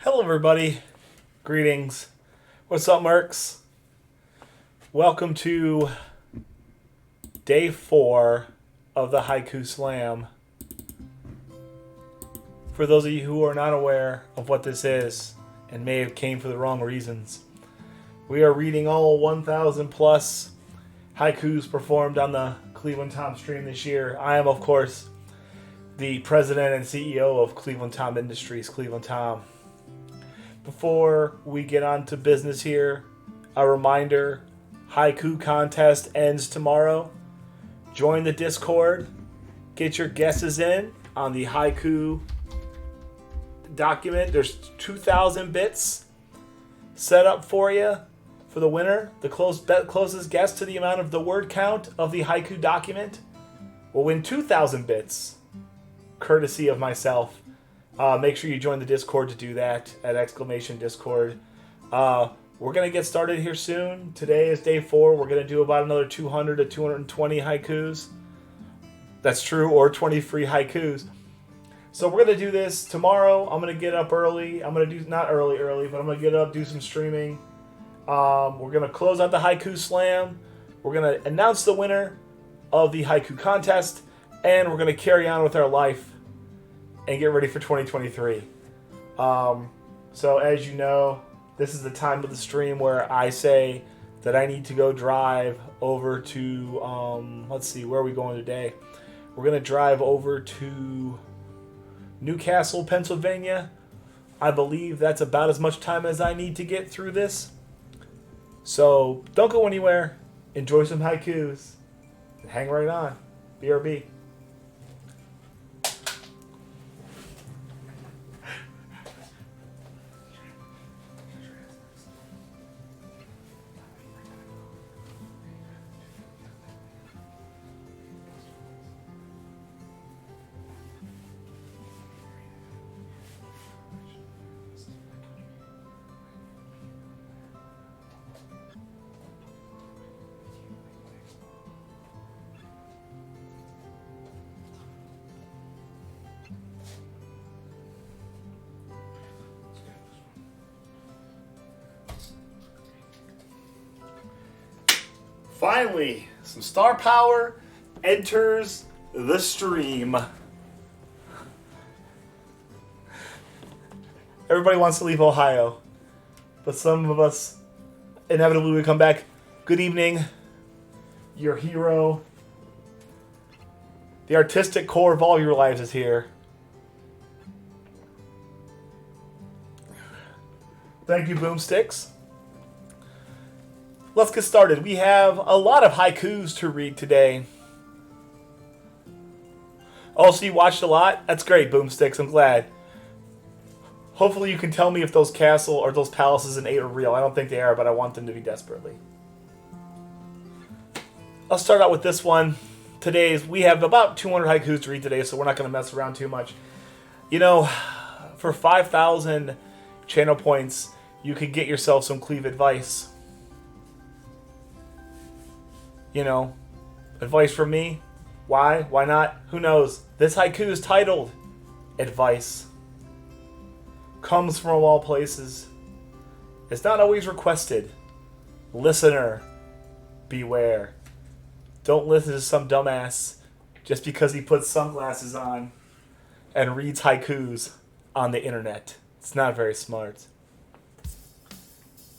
Hello, everybody. Greetings. What's up, Mercs? Welcome to day 4 of the Haiku Slam. For those of you who are not aware of what this is and may have came for the wrong reasons, we are reading all 1,000 plus haikus performed on the Cleveland Tom stream this year. I am, of course, the president and CEO of Cleveland Tom Industries, Cleveland Tom. Before we get on to business here, a reminder, haiku contest ends tomorrow. Join the Discord. Get your guesses in on the haiku document. There's 2,000 bits set up for you for the winner. The closest guess to the amount of the word count of the haiku document will win 2,000 bits, courtesy of myself. Make sure you join the Discord to do that at !Discord. We're going to get started here soon. Today is day 4. We're going to do about another 200 to 220 haikus. That's true, or 20 free haikus. So we're going to do this tomorrow. I'm going to get up early. I'm going to do, not early, but I'm going to get up, do some streaming. We're going to close out the Haiku Slam. We're going to announce the winner of the haiku contest. And we're going to carry on with our life and get ready for 2023. So as you know, this is the time of the stream where I say that I need to go drive over to, let's see, where are we going today? We're going to drive over to Newcastle, Pennsylvania. I believe that's about as much time as I need to get through this. So don't go anywhere. Enjoy some haikus. And hang right on. BRB. Finally, some star power enters the stream. Everybody wants to leave Ohio, but some of us inevitably will come back. Good evening, your hero. The artistic core of all your lives is here. Thank you, Boomsticks. Let's get started. We have a lot of haikus to read today. Oh, so you watched a lot? That's great, Boomsticks. I'm glad. Hopefully you can tell me if those castle or those palaces in 8 are real. I don't think they are, but I want them to be desperately. I'll start out with this one. We have about 200 haikus to read today, so we're not going to mess around too much. You know, for 5,000 channel points, you could get yourself some Cleve advice. You know, advice from me? Why? Why not? Who knows? This haiku is titled Advice. Comes from all places. It's not always requested. Listener, beware. Don't listen to some dumbass just because he puts sunglasses on and reads haikus on the internet. It's not very smart.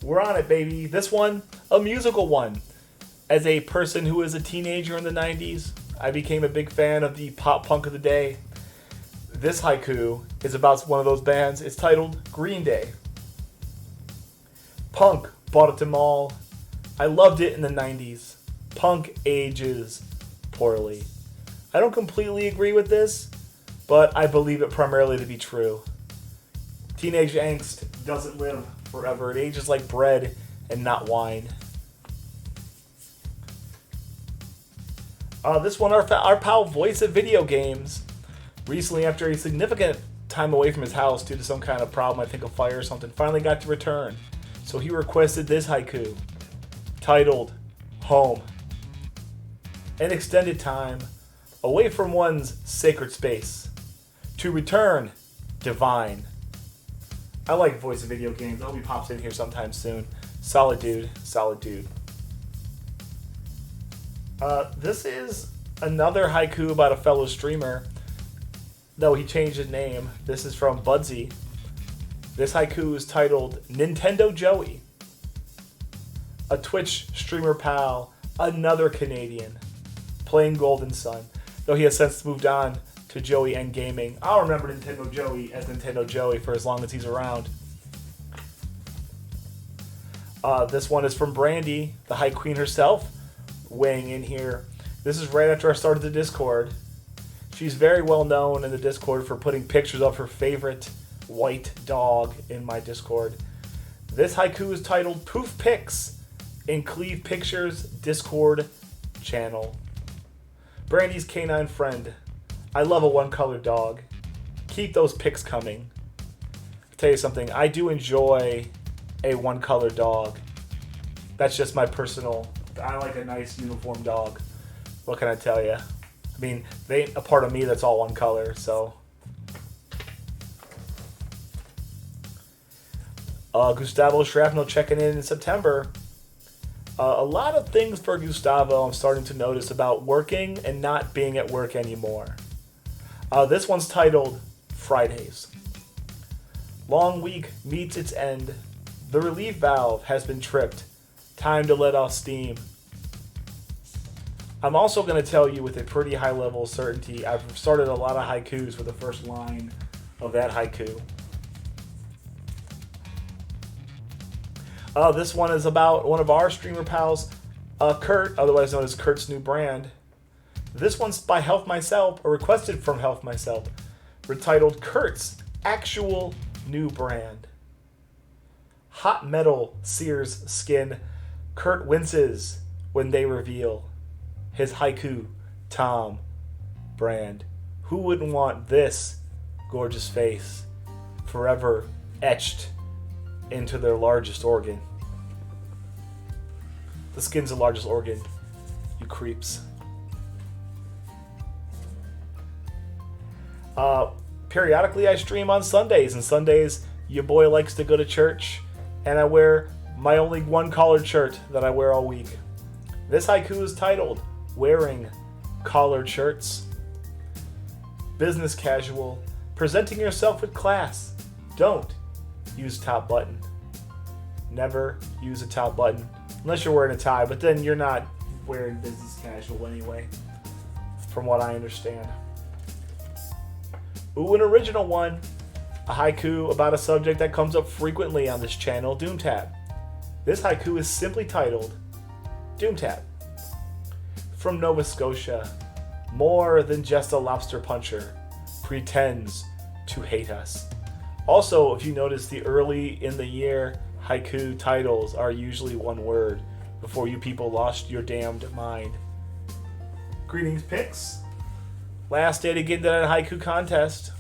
We're on it, baby. This one, a musical one. As a person who was a teenager in the 90s, I became a big fan of the pop punk of the day. This haiku is about one of those bands. It's titled Green Day. Punk bought at the mall. I loved it in the 90s. Punk ages poorly. I don't completely agree with this, but I believe it primarily to be true. Teenage angst doesn't live forever. It ages like bread and not wine. This one, our pal Voice of Video Games, recently after a significant time away from his house due to some kind of problem, I think a fire or something, finally got to return. So he requested this haiku, titled Home. An extended time, away from one's sacred space. To return, divine. I like voice of video games. I hope he pops in here sometime soon. Solid dude. Solid dude. This is another haiku about a fellow streamer, though he changed his name. This is from Budsy. This haiku is titled Nintendo Joey. A Twitch streamer pal, another Canadian, playing Golden Sun, though he has since moved on to Joey and Gaming. I'll remember Nintendo Joey as Nintendo Joey for as long as he's around. This one is from Brandy, the High Queen herself, weighing in here. This is right after I started the Discord. She's very well known in the Discord for putting pictures of her favorite white dog in my Discord. This haiku is titled Poof Pics in Cleve Pictures Discord channel. Brandy's canine friend. I love a one-colored dog. Keep those pics coming. I'll tell you something, I do enjoy a one-colored dog. That's just my personal... I like a nice uniform dog. What can I tell you? I mean, they ain't a part of me that's all one color, so... Gustavo Shrapnel checking in September. A lot of things for Gustavo I'm starting to notice about working and not being at work anymore. This one's titled Fridays. Long week meets its end. The relief valve has been tripped. Time to let off steam. I'm also going to tell you with a pretty high level of certainty, I've started a lot of haikus with the first line of that haiku. This one is about one of our streamer pals, Kurt, otherwise known as Kurt's New Brand. This one's by Health Myself, or requested from Health Myself, retitled Kurt's Actual New Brand. Hot metal sears skin. Kurt winces when they reveal his haiku Tom brand. Who wouldn't want this gorgeous face forever etched into their largest organ? The skin's the largest organ, you creeps. Periodically I stream on Sundays, and Sundays your boy likes to go to church, and I wear my only one collared shirt that I wear all week. This haiku is titled Wearing Collared Shirts. Business casual, presenting yourself with class. Don't use top button. Never use a top button, unless you're wearing a tie, but then you're not wearing business casual anyway, from what I understand. Ooh, an original one. A haiku about a subject that comes up frequently on this channel, Doomtap. This haiku is simply titled Doomtap. From Nova Scotia, more than just a lobster puncher, pretends to hate us. Also, if you notice, the early in the year haiku titles are usually one word before you people lost your damned mind. Greetings, Pix. Last day to get into that haiku contest.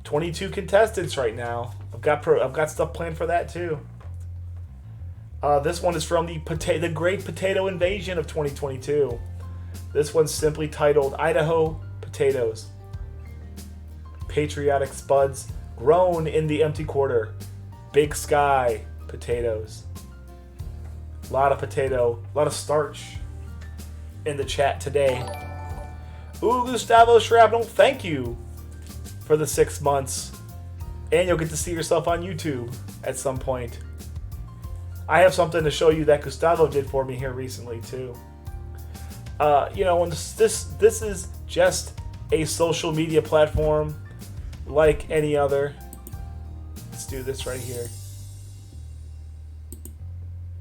22 contestants right now. I've got stuff planned for that too. This one is from the Great Potato Invasion of 2022. This one's simply titled Idaho Potatoes. Patriotic spuds grown in the empty quarter. Big sky potatoes. A lot of potato, a lot of starch in the chat today. Ooh, Gustavo Shrapnel, thank you for the 6 months. And you'll get to see yourself on YouTube at some point. I have something to show you that Gustavo did for me here recently too. When this is just a social media platform like any other. Let's do this right here.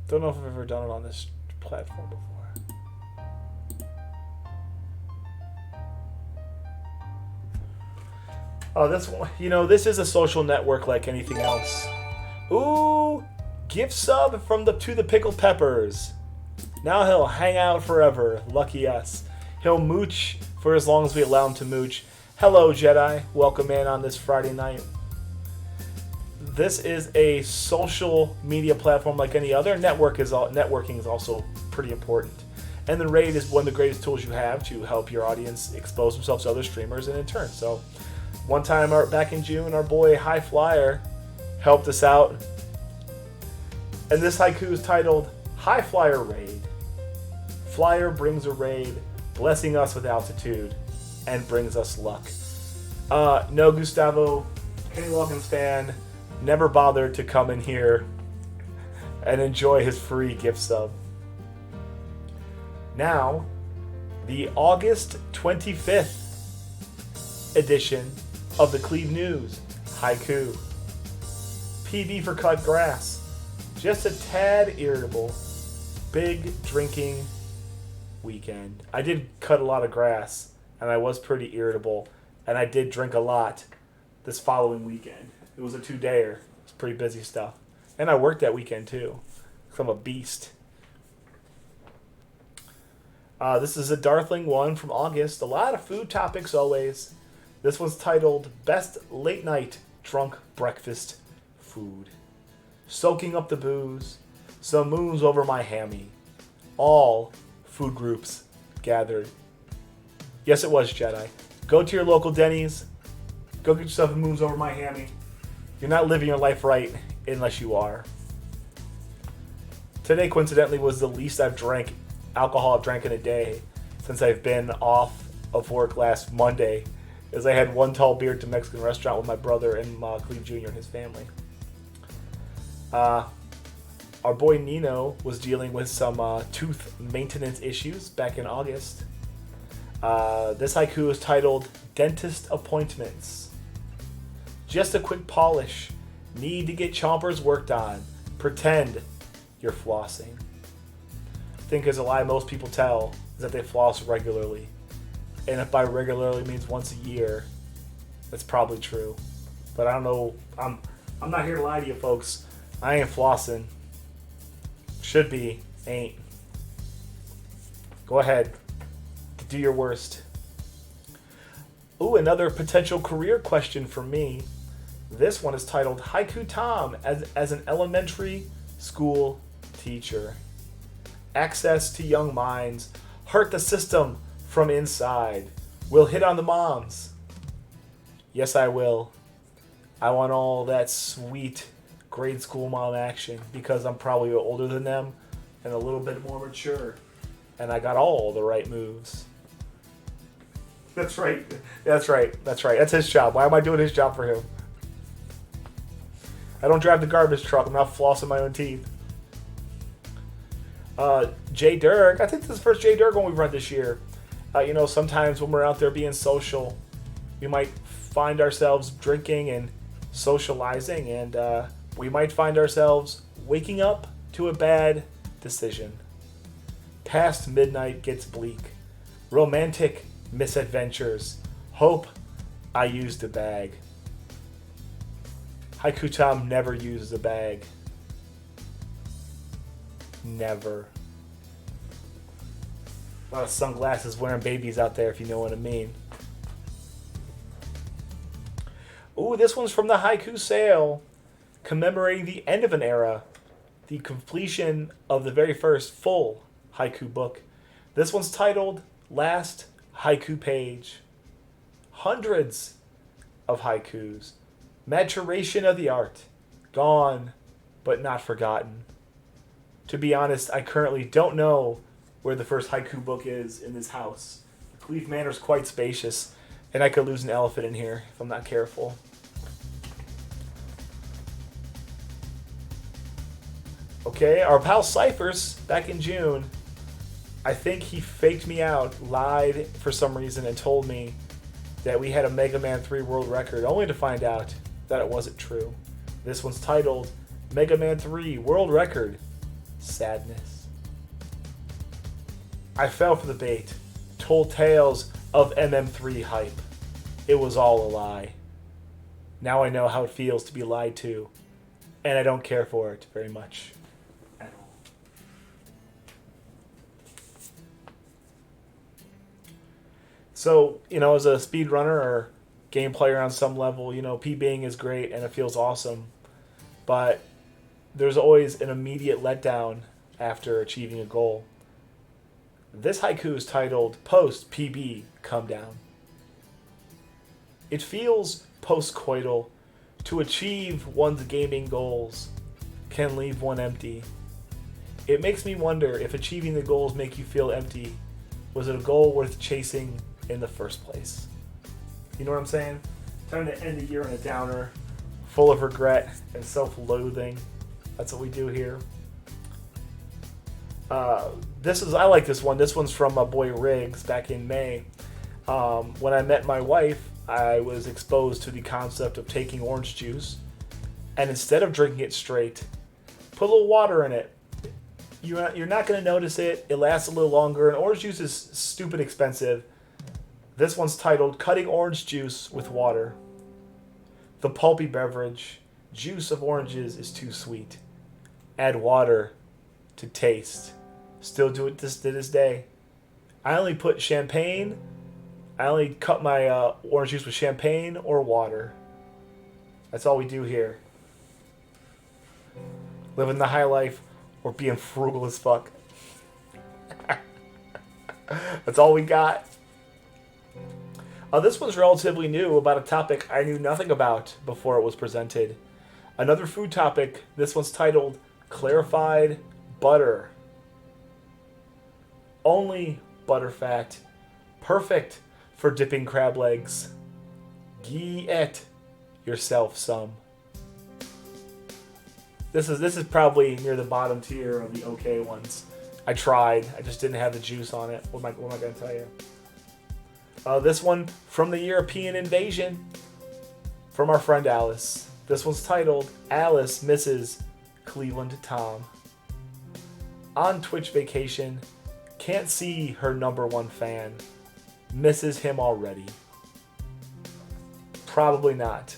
Don't know if I've ever done it on this platform before. This one, this is a social network like anything else. Ooh, gift sub to the Pickled Peppers. Now he'll hang out forever. Lucky us. He'll mooch for as long as we allow him to mooch. Hello, Jedi. Welcome in on this Friday night. This is a social media platform like any other. Networking is also pretty important. And the raid is one of the greatest tools you have to help your audience expose themselves to other streamers and in turn. So one time back in June, our boy High Flyer helped us out. And this haiku is titled High Flyer Raid. Flyer brings a raid, blessing us with altitude, and brings us luck. No, Gustavo, Kenny Loggins fan, never bothered to come in here and enjoy his free gift sub. Now, the August 25th edition of the Cleve News Haiku. PB for cut grass. Just a tad irritable. Big drinking weekend. I did cut a lot of grass, and I was pretty irritable, and I did drink a lot this following weekend. It was a 2-dayer. It was pretty busy stuff. And I worked that weekend, too, because I'm a beast. This is a Darthling one from August. A lot of food topics always. This one's titled Best Late Night Drunk Breakfast Food. Soaking up the booze, some moons over my hammy. All food groups gathered. Yes, it was, Jedi. Go to your local Denny's. Go get yourself a moons over my hammy. You're not living your life right unless you are. Today, coincidentally, was the least alcohol I've drank in a day since I've been off of work last Monday, as I had one tall beer at the Mexican restaurant with my brother and Cleve Jr. and his family. Our boy Nino was dealing with some tooth maintenance issues back in August. This haiku is titled Dentist Appointments. Just a quick polish. Need to get chompers worked on. Pretend you're flossing. I think as a lie most people tell is that they floss regularly. And if by regularly means once a year, that's probably true. But I don't know. I'm not here to lie to you folks. I ain't flossing. Should be. Ain't. Go ahead. Do your worst. Ooh, another potential career question for me. This one is titled Haiku Tom as an elementary school teacher. Access to young minds. Hurt the system from inside. Will hit on the moms. Yes, I will. I want all that sweet grade school mom action because I'm probably older than them and a little bit more mature. And I got all the right moves. That's right. That's right. That's right. That's his job. Why am I doing his job for him? I don't drive the garbage truck. I'm not flossing my own teeth. Jay Dirk. I think this is the first Jay Dirk one we've read this year. Sometimes when we're out there being social, we might find ourselves drinking and socializing, and we might find ourselves waking up to a bad decision. Past midnight gets bleak. Romantic misadventures. Hope I used a bag. Haiku Tom never uses a bag. Never. A lot of sunglasses wearing babies out there, if you know what I mean. Ooh, this one's from the Haiku Sale, commemorating the end of an era, the completion of the very first full haiku book. This one's titled Last Haiku Page. Hundreds of haikus. Maturation of the art. Gone, but not forgotten. To be honest, I currently don't know where the first haiku book is in this house. The Cleve Manor is quite spacious, and I could lose an elephant in here if I'm not careful. Okay, our pal Cyphers, back in June, I think he faked me out, lied for some reason, and told me that we had a Mega Man 3 world record, only to find out that it wasn't true. This one's titled Mega Man 3 World Record Sadness. I fell for the bait, told tales of MM3 hype. It was all a lie. Now I know how it feels to be lied to, and I don't care for it very much at all. So, as a speedrunner or game player on some level, PBing is great and it feels awesome, but there's always an immediate letdown after achieving a goal. This haiku is titled Post PB Come Down. It feels post-coital To achieve one's gaming goals can leave one empty. It makes me wonder if achieving the goals make you feel empty. Was it a goal worth chasing in the first place? You know what I'm saying? Time to end the year on a downer, full of regret and self-loathing. That's what we do here. I like this one. This one's from my boy Riggs back in May. When I met my wife, I was exposed to the concept of taking orange juice, and instead of drinking it straight, put a little water in it. You're not going to notice it. It lasts a little longer, and orange juice is stupid expensive. This one's titled Cutting Orange Juice with Water. The pulpy beverage, juice of oranges is too sweet. Add water to taste. Still do it to this day. I only cut my orange juice with champagne or water. That's all we do here. Living the high life or being frugal as fuck. That's all we got. This one's relatively new, about a topic I knew nothing about before it was presented. Another food topic. This one's titled Clarified Butter. Only butterfat. Perfect for dipping crab legs. Get yourself some. This is probably near the bottom tier of the okay ones. I tried. I just didn't have the juice on it. What am I going to tell you? This one from the European invasion from our friend Alice. This one's titled Alice Misses Cleveland Tom. On Twitch vacation, can't see her number one fan. Misses him already. Probably not.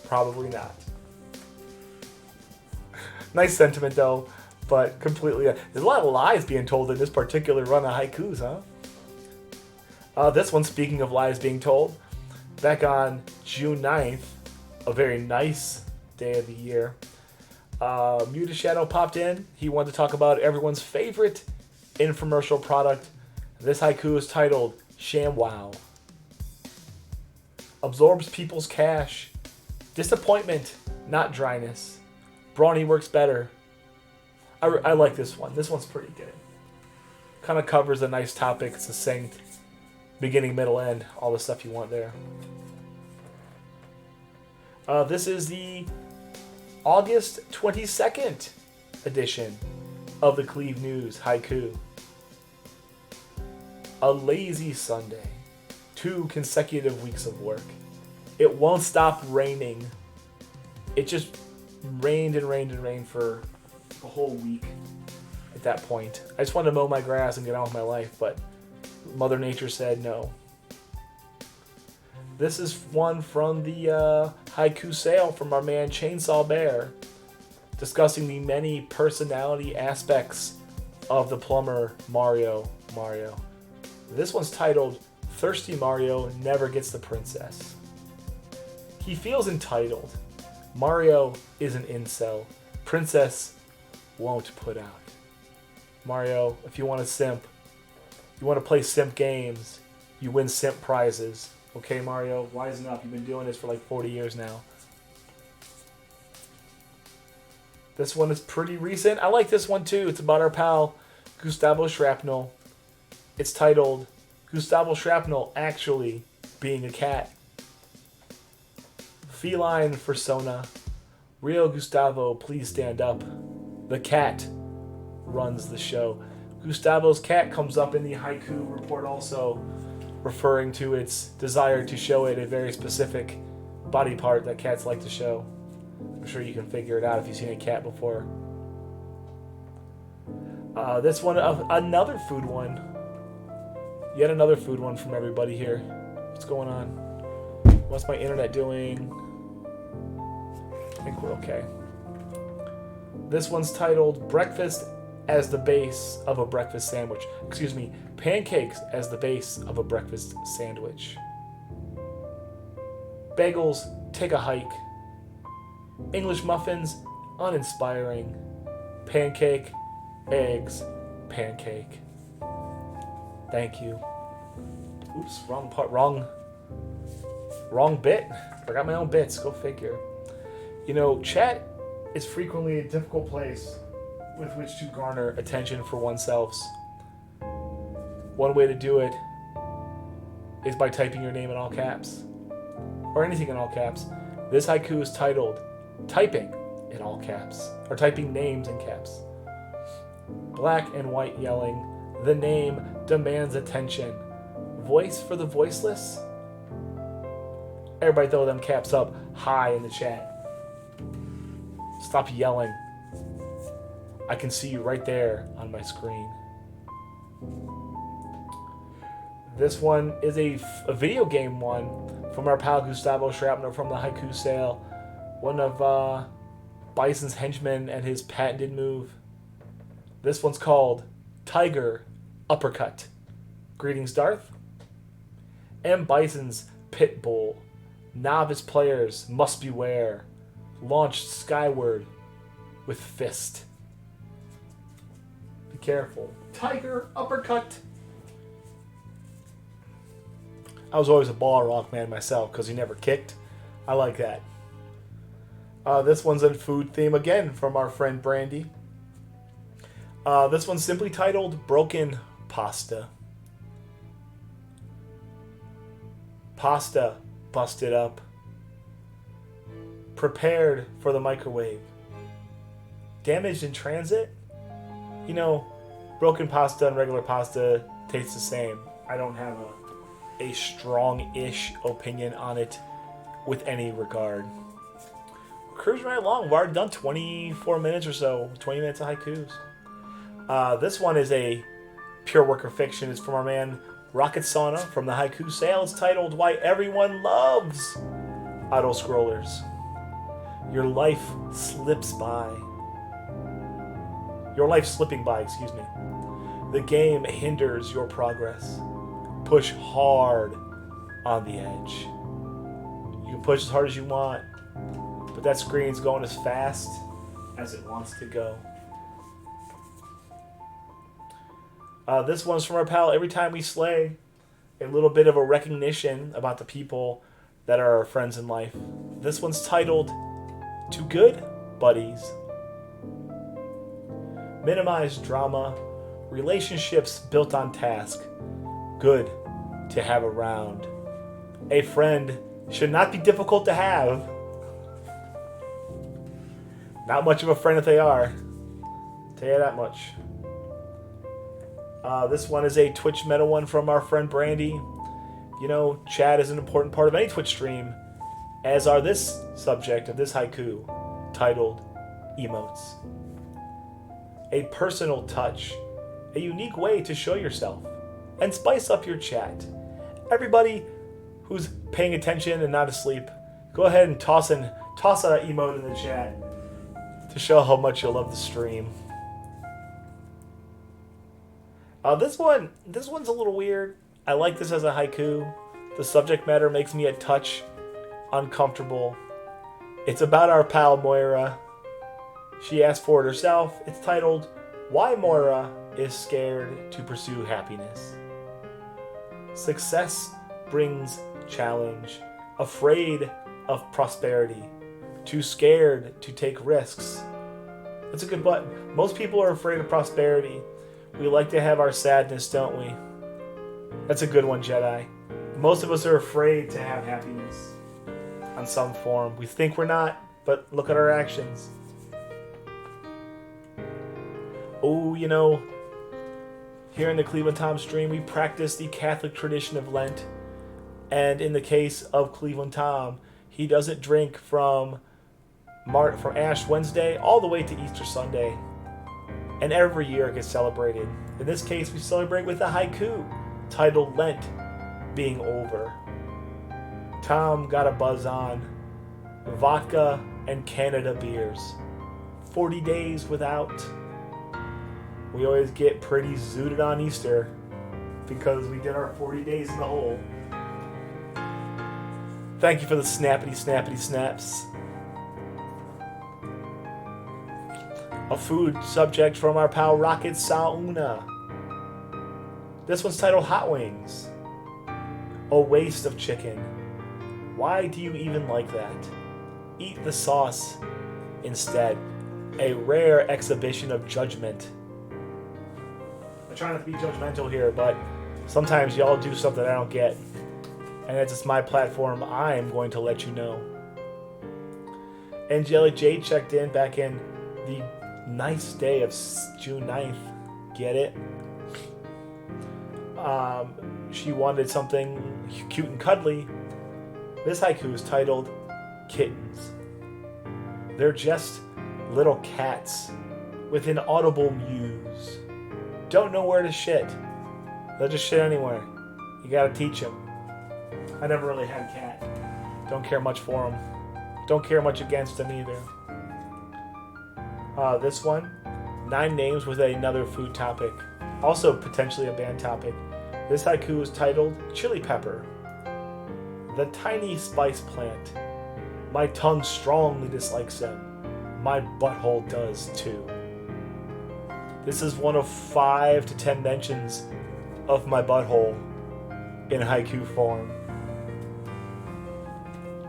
Probably not. Nice sentiment though, but completely. There's a lot of lies being told in this particular run of haikus, huh? This one, speaking of lies being told, back on June 9th, a very nice day of the year, Muta Shadow popped in. He wanted to talk about everyone's favorite infomercial product. This haiku is titled ShamWow. Absorbs people's cash. Disappointment, not dryness. Brawny works better. I like this one. This one's pretty good. Kind of covers a nice topic. It's succinct. Beginning, middle, end. All the stuff you want there. This is the August 22nd edition of the Cleve News Haiku. A lazy Sunday. 2 consecutive weeks of work. It won't stop raining. It just rained and rained and rained for a whole week at that point. I just wanted to mow my grass and get on with my life, but Mother Nature said no. This is one from the haiku sale from our man Chainsaw Bear, discussing the many personality aspects of the plumber Mario. This one's titled Thirsty Mario Never Gets the Princess. He feels entitled. Mario is an incel. Princess won't put out. Mario, if you want to simp, you want to play simp games, you win simp prizes. Okay, Mario, wisen up. You've been doing this for like 40 years now. This one is pretty recent. I like this one too. It's about our pal, Gustavo Shrapnel. It's titled, Gustavo Shrapnel Actually Being a Cat. Feline persona. Real Gustavo, please stand up. The cat runs the show. Gustavo's cat comes up in the haiku report also, referring to its desire to show it a very specific body part that cats like to show. I'm sure you can figure it out if you've seen a cat before. This one, another food one. Yet another food one from everybody here. What's going on? What's my internet doing? I think we're okay. This one's titled Breakfast as the Base of a Breakfast Sandwich. Excuse me, Pancakes as the Base of a Breakfast Sandwich. Bagels, take a hike. English muffins, uninspiring. Pancake, eggs, pancake. Thank you. Oops, wrong part, wrong bit. Forgot my own bits, go figure. Chat is frequently a difficult place with which to garner attention for oneself. One way to do it is by typing your name in all caps, or anything in all caps. This haiku is titled Typing in All Caps, or Typing Names in Caps. Black and white yelling, the name demands attention. Voice for the voiceless? Everybody throw them caps up high in the chat. Stop yelling. I can see you right there on my screen. This one is a video game one from our pal Gustavo Shrapnel from the Haiku Sale. One of Bison's henchmen and his patented move. This one's called Tiger Uppercut. Greetings, Darth. M. Bison's Pit Bull. Novice players must beware. Launched skyward with fist. Be careful. Tiger Uppercut. I was always a ball rock man myself because he never kicked. I like that. This one's in food theme again from our friend Brandy. This one's simply titled Broken Pasta. Pasta busted up. Prepared for the microwave. Damaged in transit? Broken pasta and regular pasta taste the same. I don't have a strong-ish opinion on it with any regard. We're cruising right along. We've already done 24 minutes or so. 20 minutes of haikus. This one is a pure work of fiction. It's from our man Rocket Sauna from the Haiku Sale. It's titled Why Everyone Loves Auto-Scrollers. Your life slips by. Your life slipping by, excuse me. The game hinders your progress. Push hard on the edge. You can push as hard as you want, but that screen's going as fast as it wants to go. This one's from our pal Every Time We Slay. A little bit of a recognition about the people that are our friends in life. This one's titled To Good Buddies. Minimize drama. Relationships built on task. Good to have around. A friend should not be difficult to have. Not much of a friend if they are. Tell you that much. This one is a Twitch meta one from our friend Brandy. Chat is an important part of any Twitch stream, as are this subject of this haiku, titled Emotes. A personal touch, a unique way to show yourself and spice up your chat. Everybody who's paying attention and not asleep, go ahead and toss an emote in the chat to show how much you love the stream. This one's a little weird. I like this as a haiku. The subject matter makes me a touch uncomfortable. It's about our pal Moira. She asked for it herself. It's titled, Why Moira is Scared to Pursue Happiness. Success brings challenge, afraid of prosperity, too scared to take risks. That's a good button. Most people are afraid of prosperity. We like to have our sadness, don't we? That's a good one, Jedi. Most of us are afraid to have happiness on some form. We think we're not, but look at our actions. Oh, here in the Cleveland Tom stream, we practice the Catholic tradition of Lent. And in the case of Cleveland Tom, he doesn't drink from Ash Wednesday all the way to Easter Sunday. And every year it gets celebrated. In this case, we celebrate with a haiku titled Lent Being Over. Tom got a buzz on vodka and Canada beers. 40 days without. We always get pretty zooted on Easter because we did our 40 days in the hole. Thank you for the snappity snaps. A food subject from our pal Rocket Sauna. This one's titled Hot Wings. A waste of chicken. Why do you even like that? eat the sauce instead. A rare exhibition of judgment. I try not to be judgmental here, but sometimes y'all do something I don't get. And as it's my platform, I'm going to let you know. Angelic Jade checked in back in the nice day of June 9th. Get it? She wanted something cute and cuddly. This haiku is titled Kittens. They're just little cats with an audible muse. Don't know where to shit. They'll just shit anywhere. You gotta teach them. I never really had a cat. Don't care much for them. Don't care much against them either. This one, 9 names with another food topic. Also potentially a band topic. This haiku is titled Chili Pepper. The tiny spice plant. My tongue strongly dislikes them. My butthole does too. This is one of 5 to 10 mentions of my butthole in haiku form.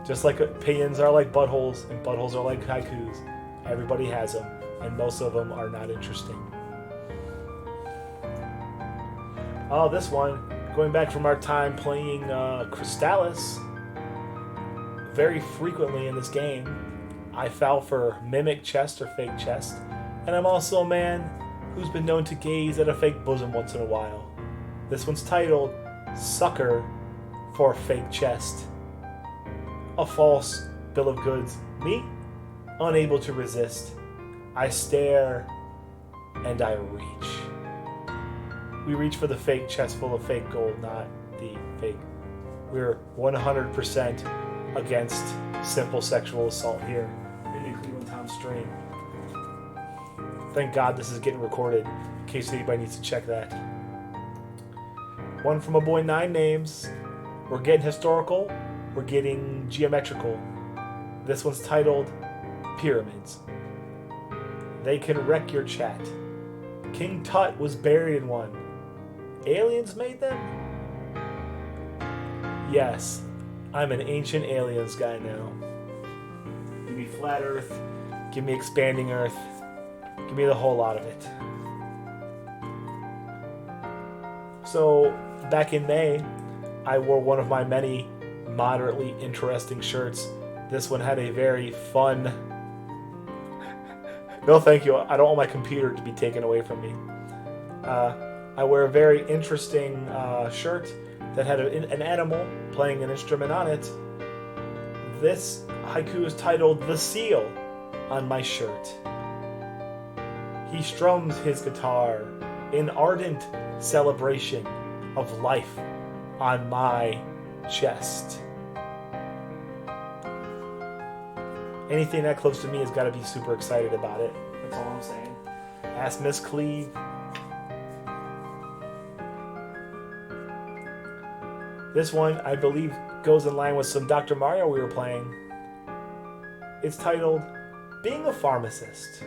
Just like opinions are like buttholes and buttholes are like haikus. Everybody has them, and most of them are not interesting. Oh, this one, going back from our time playing Crystallis, very frequently in this game, I fell for mimic chest or fake chest, and I'm also a man who's been known to gaze at a fake bosom once in a while. This one's titled Sucker for Fake Chest. A false bill of goods. Me? Unable to resist. I stare and I reach. We reach for the fake chest full of fake gold, not the fake. We're 100% against simple sexual assault here in the Cleveland Town stream. Thank God this is getting recorded in case anybody needs to check that. One from a boy, 9 names. We're getting historical. We're getting geometrical. This one's titled Pyramids. They can wreck your chat. King Tut was buried in one. Aliens made them? Yes, I'm an ancient aliens guy now. Give me flat Earth. Give me expanding Earth. Give me the whole lot of it. So, back in May, I wore one of my many moderately interesting shirts. This one had a very fun... No thank you, I don't want my computer to be taken away from me. I wear a very interesting shirt that had an animal playing an instrument on it. This haiku is titled The Seal on my shirt. He strums his guitar in ardent celebration of life on my chest. Anything that close to me has got to be super excited about it. That's all I'm saying. Ask Miss Cleve. This one, I believe, goes in line with some Dr. Mario we were playing. It's titled Being a Pharmacist.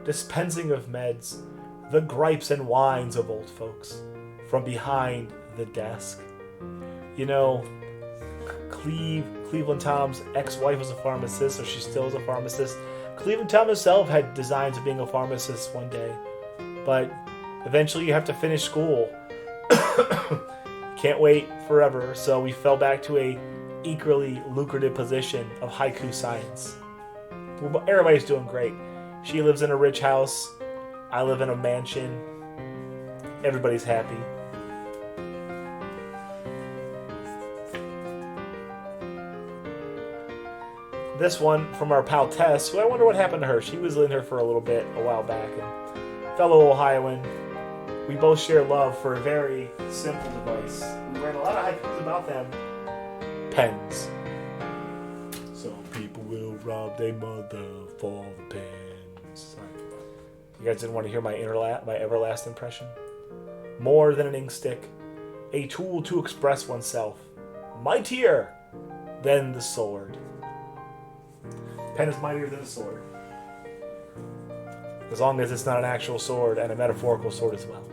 Dispensing of meds, the gripes and whines of old folks from behind the desk. You know, Cleveland Tom's ex-wife was a pharmacist, or she still is a pharmacist. Cleveland Tom himself had designs of being a pharmacist one day, but eventually you have to finish school. Can't wait forever, so we fell back to a equally lucrative position of haiku science. Everybody's doing great. She lives in a rich house. I live in a mansion. Everybody's happy. This one from our pal Tess, who I wonder what happened to her. She was in here for a little bit a while back. And fellow Ohioan, we both share love for a very simple device. We read a lot of haikus about them. Pens. Some people will rob their mother for the pens. Sorry. You guys didn't want to hear my Everlast impression? More than an ink stick, a tool to express oneself. Mightier than the sword. Pen is mightier than a sword. As long as it's not an actual sword and a metaphorical sword as well.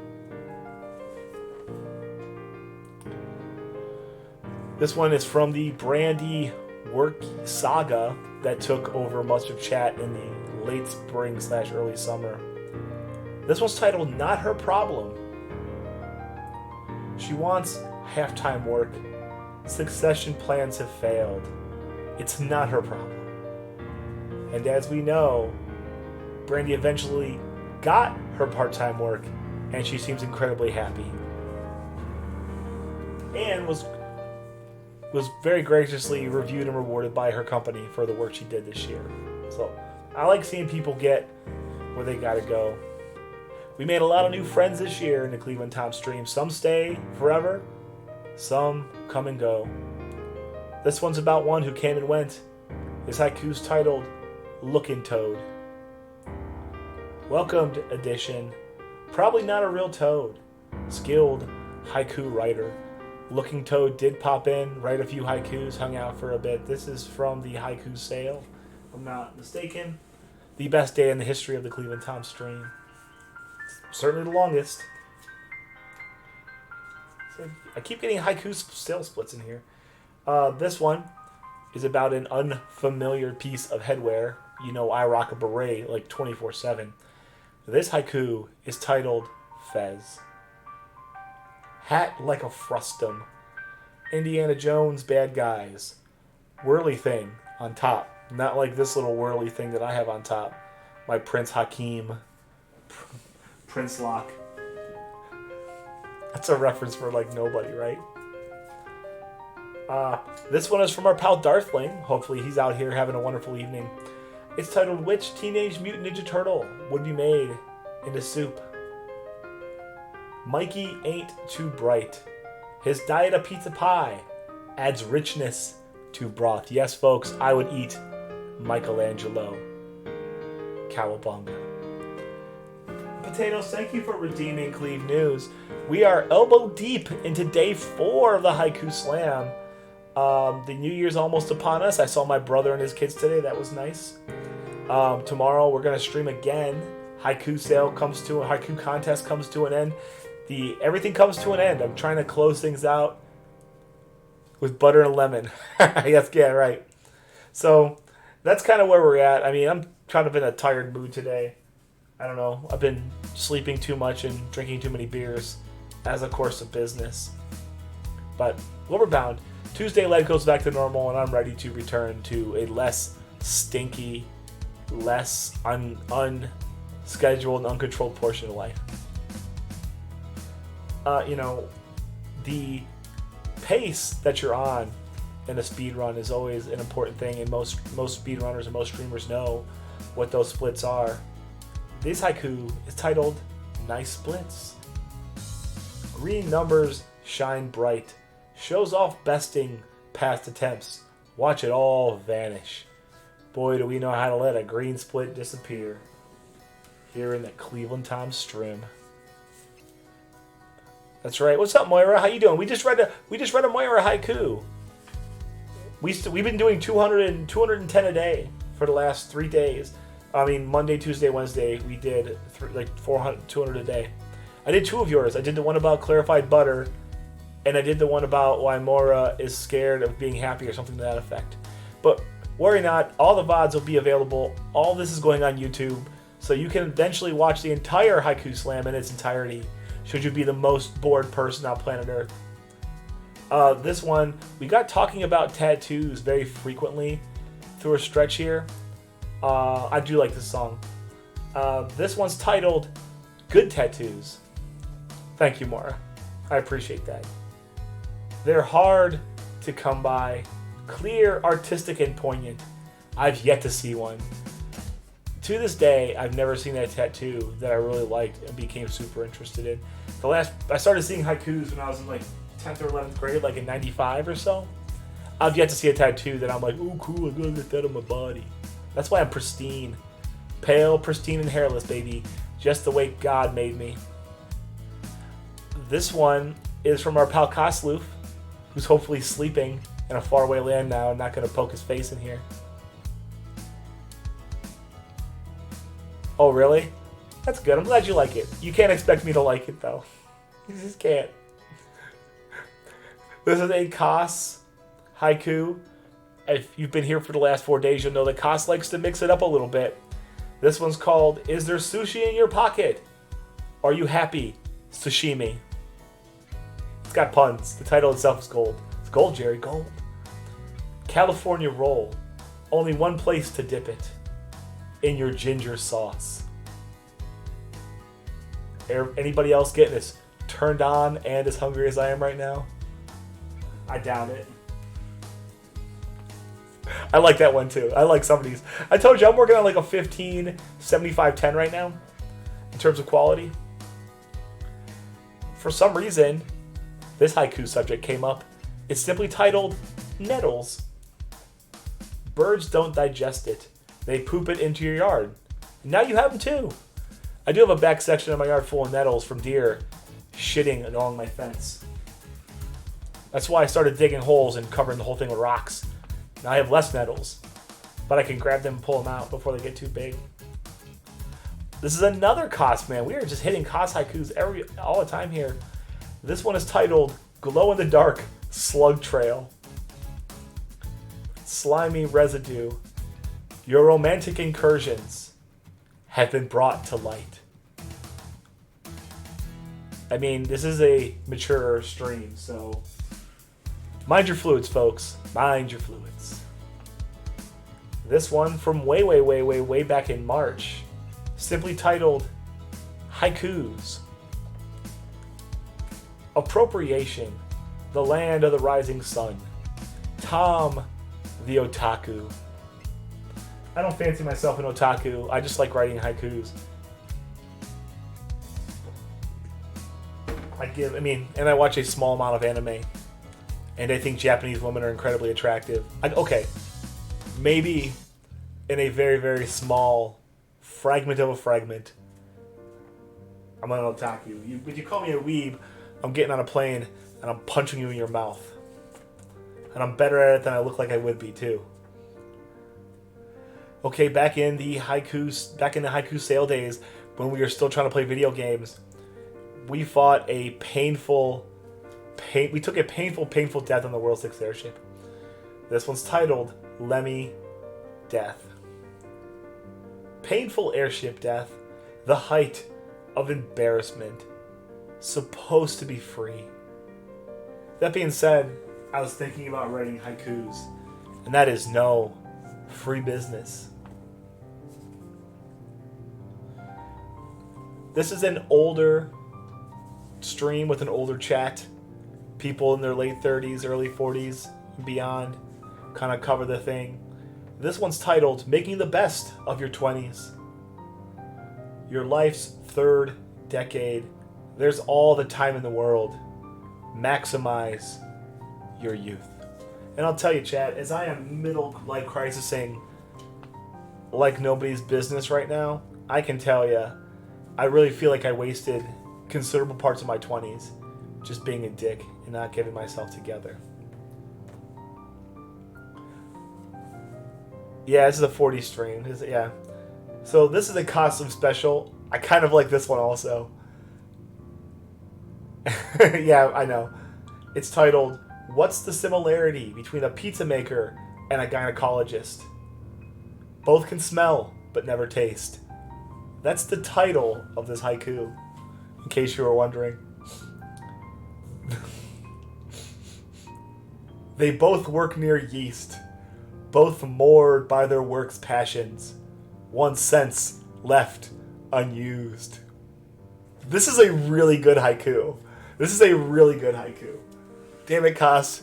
This one is from the Brandy work saga that took over much of chat in the late spring / early summer. This one's titled Not Her Problem. She wants half-time work. Succession plans have failed. It's not her problem. And as we know, Brandy eventually got her part-time work, and she seems incredibly happy. And was very graciously reviewed and rewarded by her company for the work she did this year. So I like seeing people get where they gotta go. We made a lot of new friends this year in the Cleveland Tom stream. Some stay forever, some come and go. This one's about one who came and went. His haiku's titled Lookin' Toad. Welcomed edition. Probably not a real toad. Skilled haiku writer. Looking Toad did pop in, write a few haikus, hung out for a bit. This is from the haiku sale, if I'm not mistaken. The best day in the history of the Cleveland Tom stream. Certainly the longest. I keep getting haiku sale splits in here. This one is about an unfamiliar piece of headwear. You know I rock a beret like 24/7. This haiku is titled Fez. Hat like a frustum. Indiana Jones bad guys. Whirly thing on top. Not like this little whirly thing that I have on top. My Prince Hakeem. Prince Lock. That's a reference for like nobody, right? This one is from our pal Darthling. Hopefully he's out here having a wonderful evening. It's titled Which Teenage Mutant Ninja Turtle Would Be Made into Soup? Mikey ain't too bright. His diet of pizza pie adds richness to broth. Yes, folks, I would eat Michelangelo. Cowabunga. Potatoes, thank you for redeeming Cleve News. We are elbow deep into day 4 of the Haiku Slam. The New Year's almost upon us. I saw my brother and his kids today. That was nice. Tomorrow we're going to stream again. Haiku contest comes to an end. Everything comes to an end. I'm trying to close things out with butter and lemon. Yes, yeah, right. So that's kind of where we're at. I mean, I'm kind of in a tired mood today. I don't know. I've been sleeping too much and drinking too many beers as a course of business. But we're bound. Tuesday life goes back to normal, and I'm ready to return to a less stinky, less unscheduled and uncontrolled portion of life. The pace that you're on in a speed run is always an important thing, and most speedrunners and most streamers know what those splits are. This haiku is titled Nice Splits. Green numbers shine bright. Shows off besting past attempts. Watch it all vanish. Boy, do we know how to let a green split disappear. Here in the Cleveland Tom stream. That's right. What's up, Moira? How you doing? We just read a Moira haiku. We've been doing 210 a day for the last 3 days. I mean, Monday, Tuesday, Wednesday, we did 200 a day. I did 2 of yours. I did the one about clarified butter, and I did the one about why Moira is scared of being happy or something to that effect. But worry not, all the VODs will be available. All this is going on YouTube, so you can eventually watch the entire Haiku Slam in its entirety, should you be the most bored person on planet Earth. This one, we got talking about tattoos very frequently through a stretch here. I do like this song. This one's titled Good Tattoos. Thank you, Maura. I appreciate that. They're hard to come by. Clear, artistic, and poignant. I've yet to see one. To this day, I've never seen a tattoo that I really liked and became super interested in. I started seeing haikus when I was in like 10th or 11th grade, like in 95 or so. I've yet to see a tattoo that I'm like, ooh, cool, I gotta get that on my body. That's why I'm pristine. Pale, pristine, and hairless, baby. Just the way God made me. This one is from our pal Kosloof, who's hopefully sleeping in a faraway land now and not going to poke his face in here. Oh, really? That's good. I'm glad you like it. You can't expect me to like it, though. You just can't. This is a Kos haiku. If you've been here for the last 4 days, you'll know that Kos likes to mix it up a little bit. This one's called, Is There Sushi in Your Pocket? Are You Happy? Sashimi. It's got puns. The title itself is gold. It's gold, Jerry, gold. California roll. Only one place to dip it. In your ginger sauce. Anybody else getting this turned on and as hungry as I am right now? I doubt it. I like that one too. I like some of these. I told you I'm working on like a 15, 75, 10 right now in terms of quality. For some reason, this haiku subject came up. It's simply titled Nettles. Birds don't digest it. They poop it into your yard. Now you have them too. I do have a back section of my yard full of nettles from deer shitting along my fence. That's why I started digging holes and covering the whole thing with rocks. Now I have less nettles, but I can grab them and pull them out before they get too big. This is another Kos, man. We are just hitting Kos haikus all the time here. This one is titled Glow in the Dark Slug Trail. Slimy residue. Your romantic incursions have been brought to light. I mean, this is a mature stream, so mind your fluids, folks. Mind your fluids. This one from way back in March, simply titled Haikus. Appropriation, the land of the rising sun. Tom, the otaku. I don't fancy myself an otaku. I just like writing haikus. And I watch a small amount of anime. And I think Japanese women are incredibly attractive. Okay, maybe in a very, very small fragment of a fragment, I'm an otaku. If you call me a weeb, I'm getting on a plane and I'm punching you in your mouth. And I'm better at it than I look like I would be, too. Okay, back in the haiku sale days, when we were still trying to play video games, we fought we took a painful death on the World 6 airship. This one's titled Lemmy Death. Painful airship death, the height of embarrassment, supposed to be free. That being said, I was thinking about writing haikus, and that is no free business. This is an older stream with an older chat. People in their late 30s, early 40s, and beyond kind of cover the thing. This one's titled Making the Best of Your 20s. Your life's third decade. There's all the time in the world. Maximize your youth. And I'll tell you, chat, as I am middle-life crisising like nobody's business right now, I can tell you, I really feel like I wasted considerable parts of my 20s just being a dick and not getting myself together. Yeah, this is a 40 stream. Yeah. So this is a costume special. I kind of like this one also. Yeah, I know. It's titled, What's the Similarity Between a Pizza Maker and a Gynecologist? Both can smell, but never taste. That's the title of this haiku, in case you were wondering. They both work near yeast, both moored by their work's passions, one sense left unused. This is a really good haiku. Damn it, Kos.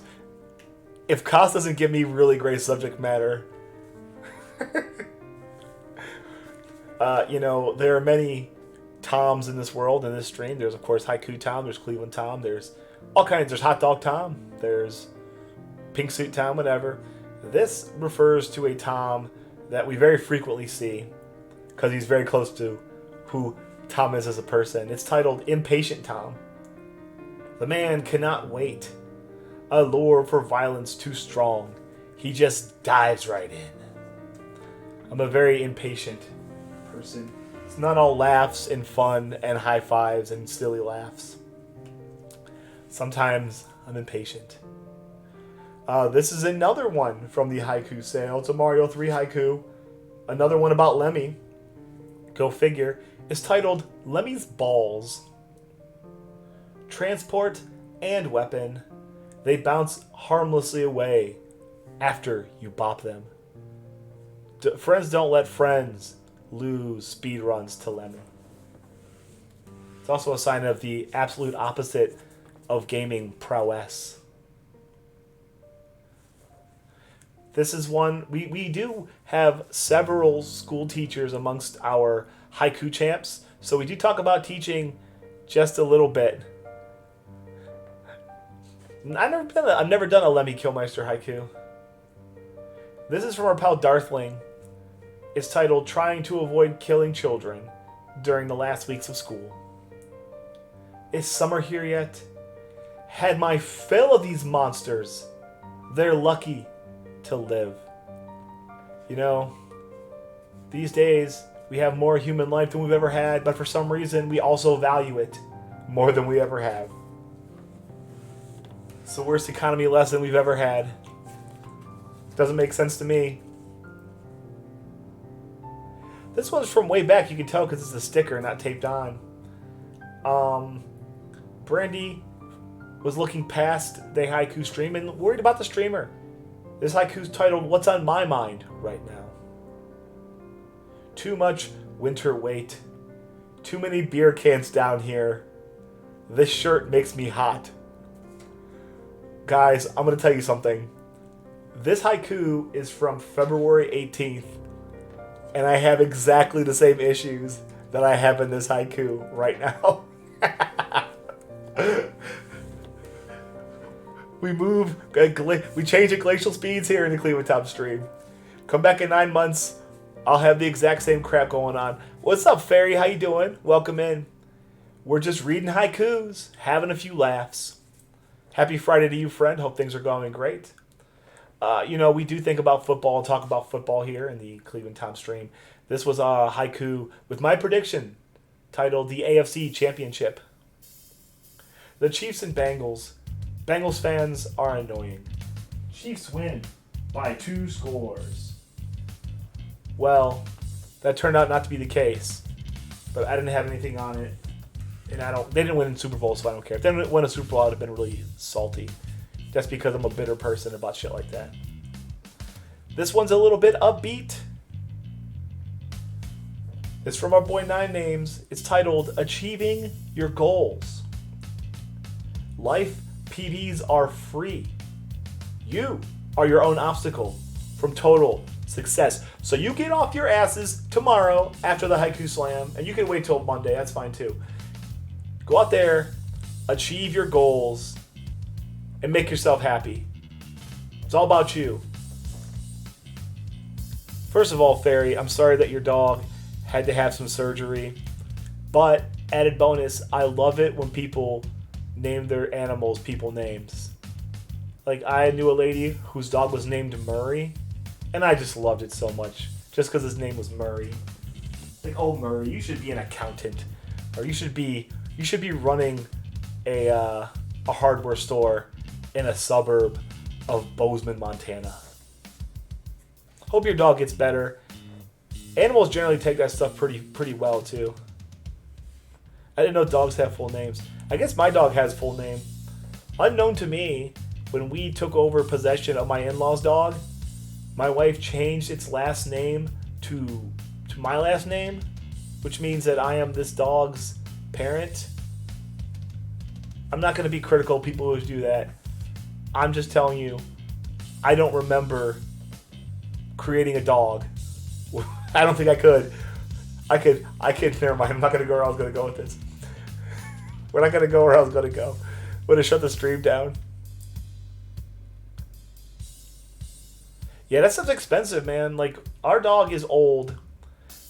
If Kos doesn't give me really great subject matter... there are many Toms in this world, in this stream. There's, of course, Haiku Tom. There's Cleveland Tom. There's all kinds. There's Hot Dog Tom. There's Pink Suit Tom, whatever. This refers to a Tom that we very frequently see because he's very close to who Tom is as a person. It's titled Impatient Tom. The man cannot wait. A lure for violence too strong. He just dives right in. I'm a very impatient person. It's not all laughs and fun and high fives and silly laughs. Sometimes I'm impatient. This is another one from the haiku sale. It's a Mario 3 haiku. Another one about Lemmy. Go figure. It's titled Lemmy's Balls. Transport and weapon. They bounce harmlessly away after you bop them. Friends don't let friends lose speed runs to Lemmy. It's also a sign of the absolute opposite of gaming prowess. This is one, we do have several school teachers amongst our haiku champs, so we do talk about teaching just a little bit. I've never done a Lemmy Killmeister haiku. This is from our pal Darthling. It's titled Trying to Avoid Killing Children During the Last Weeks of School. Is summer here yet? Had my fill of these monsters. They're lucky to live. You know, these days we have more human life than we've ever had, but for some reason we also value it more than we ever have. It's the worst economy lesson we've ever had. Doesn't make sense to me. This one's from way back. You can tell because it's a sticker, not taped on. Brandy was looking past the haiku stream and worried about the streamer. This haiku's titled What's on My Mind Right Now. Too much winter weight. Too many beer cans down here. This shirt makes me hot. Guys, I'm going to tell you something. This haiku is from February 18th, and I have exactly the same issues that I have in this haiku right now. We change at glacial speeds here in the Cleveland Top Stream. Come back in 9 months, I'll have the exact same crap going on. What's up, Fairy? How you doing? Welcome in. We're just reading haikus, having a few laughs. Happy Friday to you, friend. Hope things are going great. We do think about football and talk about football here in the Cleveland Top Stream. This was a haiku with my prediction titled The AFC Championship. The Chiefs and Bengals. Bengals fans are annoying. Chiefs win by 2 scores. Well, that turned out not to be the case, but I didn't have anything on it, and they didn't win in Super Bowl, so I don't care. If they didn't win a Super Bowl, I'd have been really salty. That's because I'm a bitter person about shit like that. This one's a little bit upbeat. It's from our boy Nine Names. It's titled Achieving Your Goals. Life PBs are free. You are your own obstacle from total success. So you get off your asses tomorrow after the Haiku Slam, and you can wait till Monday. That's fine too. Go out there, achieve your goals, and make yourself happy. It's all about you. First of all, Fairy, I'm sorry that your dog had to have some surgery. But, added bonus, I love it when people name their animals people names. Like, I knew a lady whose dog was named Murray, and I just loved it so much. Just because his name was Murray. Like, oh, Murray, you should be an accountant. Or you should be running a hardware store in a suburb of Bozeman, Montana. Hope your dog gets better. Animals generally take that stuff pretty well too. I didn't know dogs have full names. I guess my dog has full name. Unknown to me, when we took over possession of my in-laws' dog, my wife changed its last name to my last name, which means that I am this dog's parent. I'm not going to be critical of people who do that. I'm just telling you, I don't remember creating a dog. I don't think I could. I could, never mind. I'm not going to go where I was going to go with this. We're not going to go where I was going to go. Would have shut the stream down. Yeah, that stuff's expensive, man. Like, our dog is old.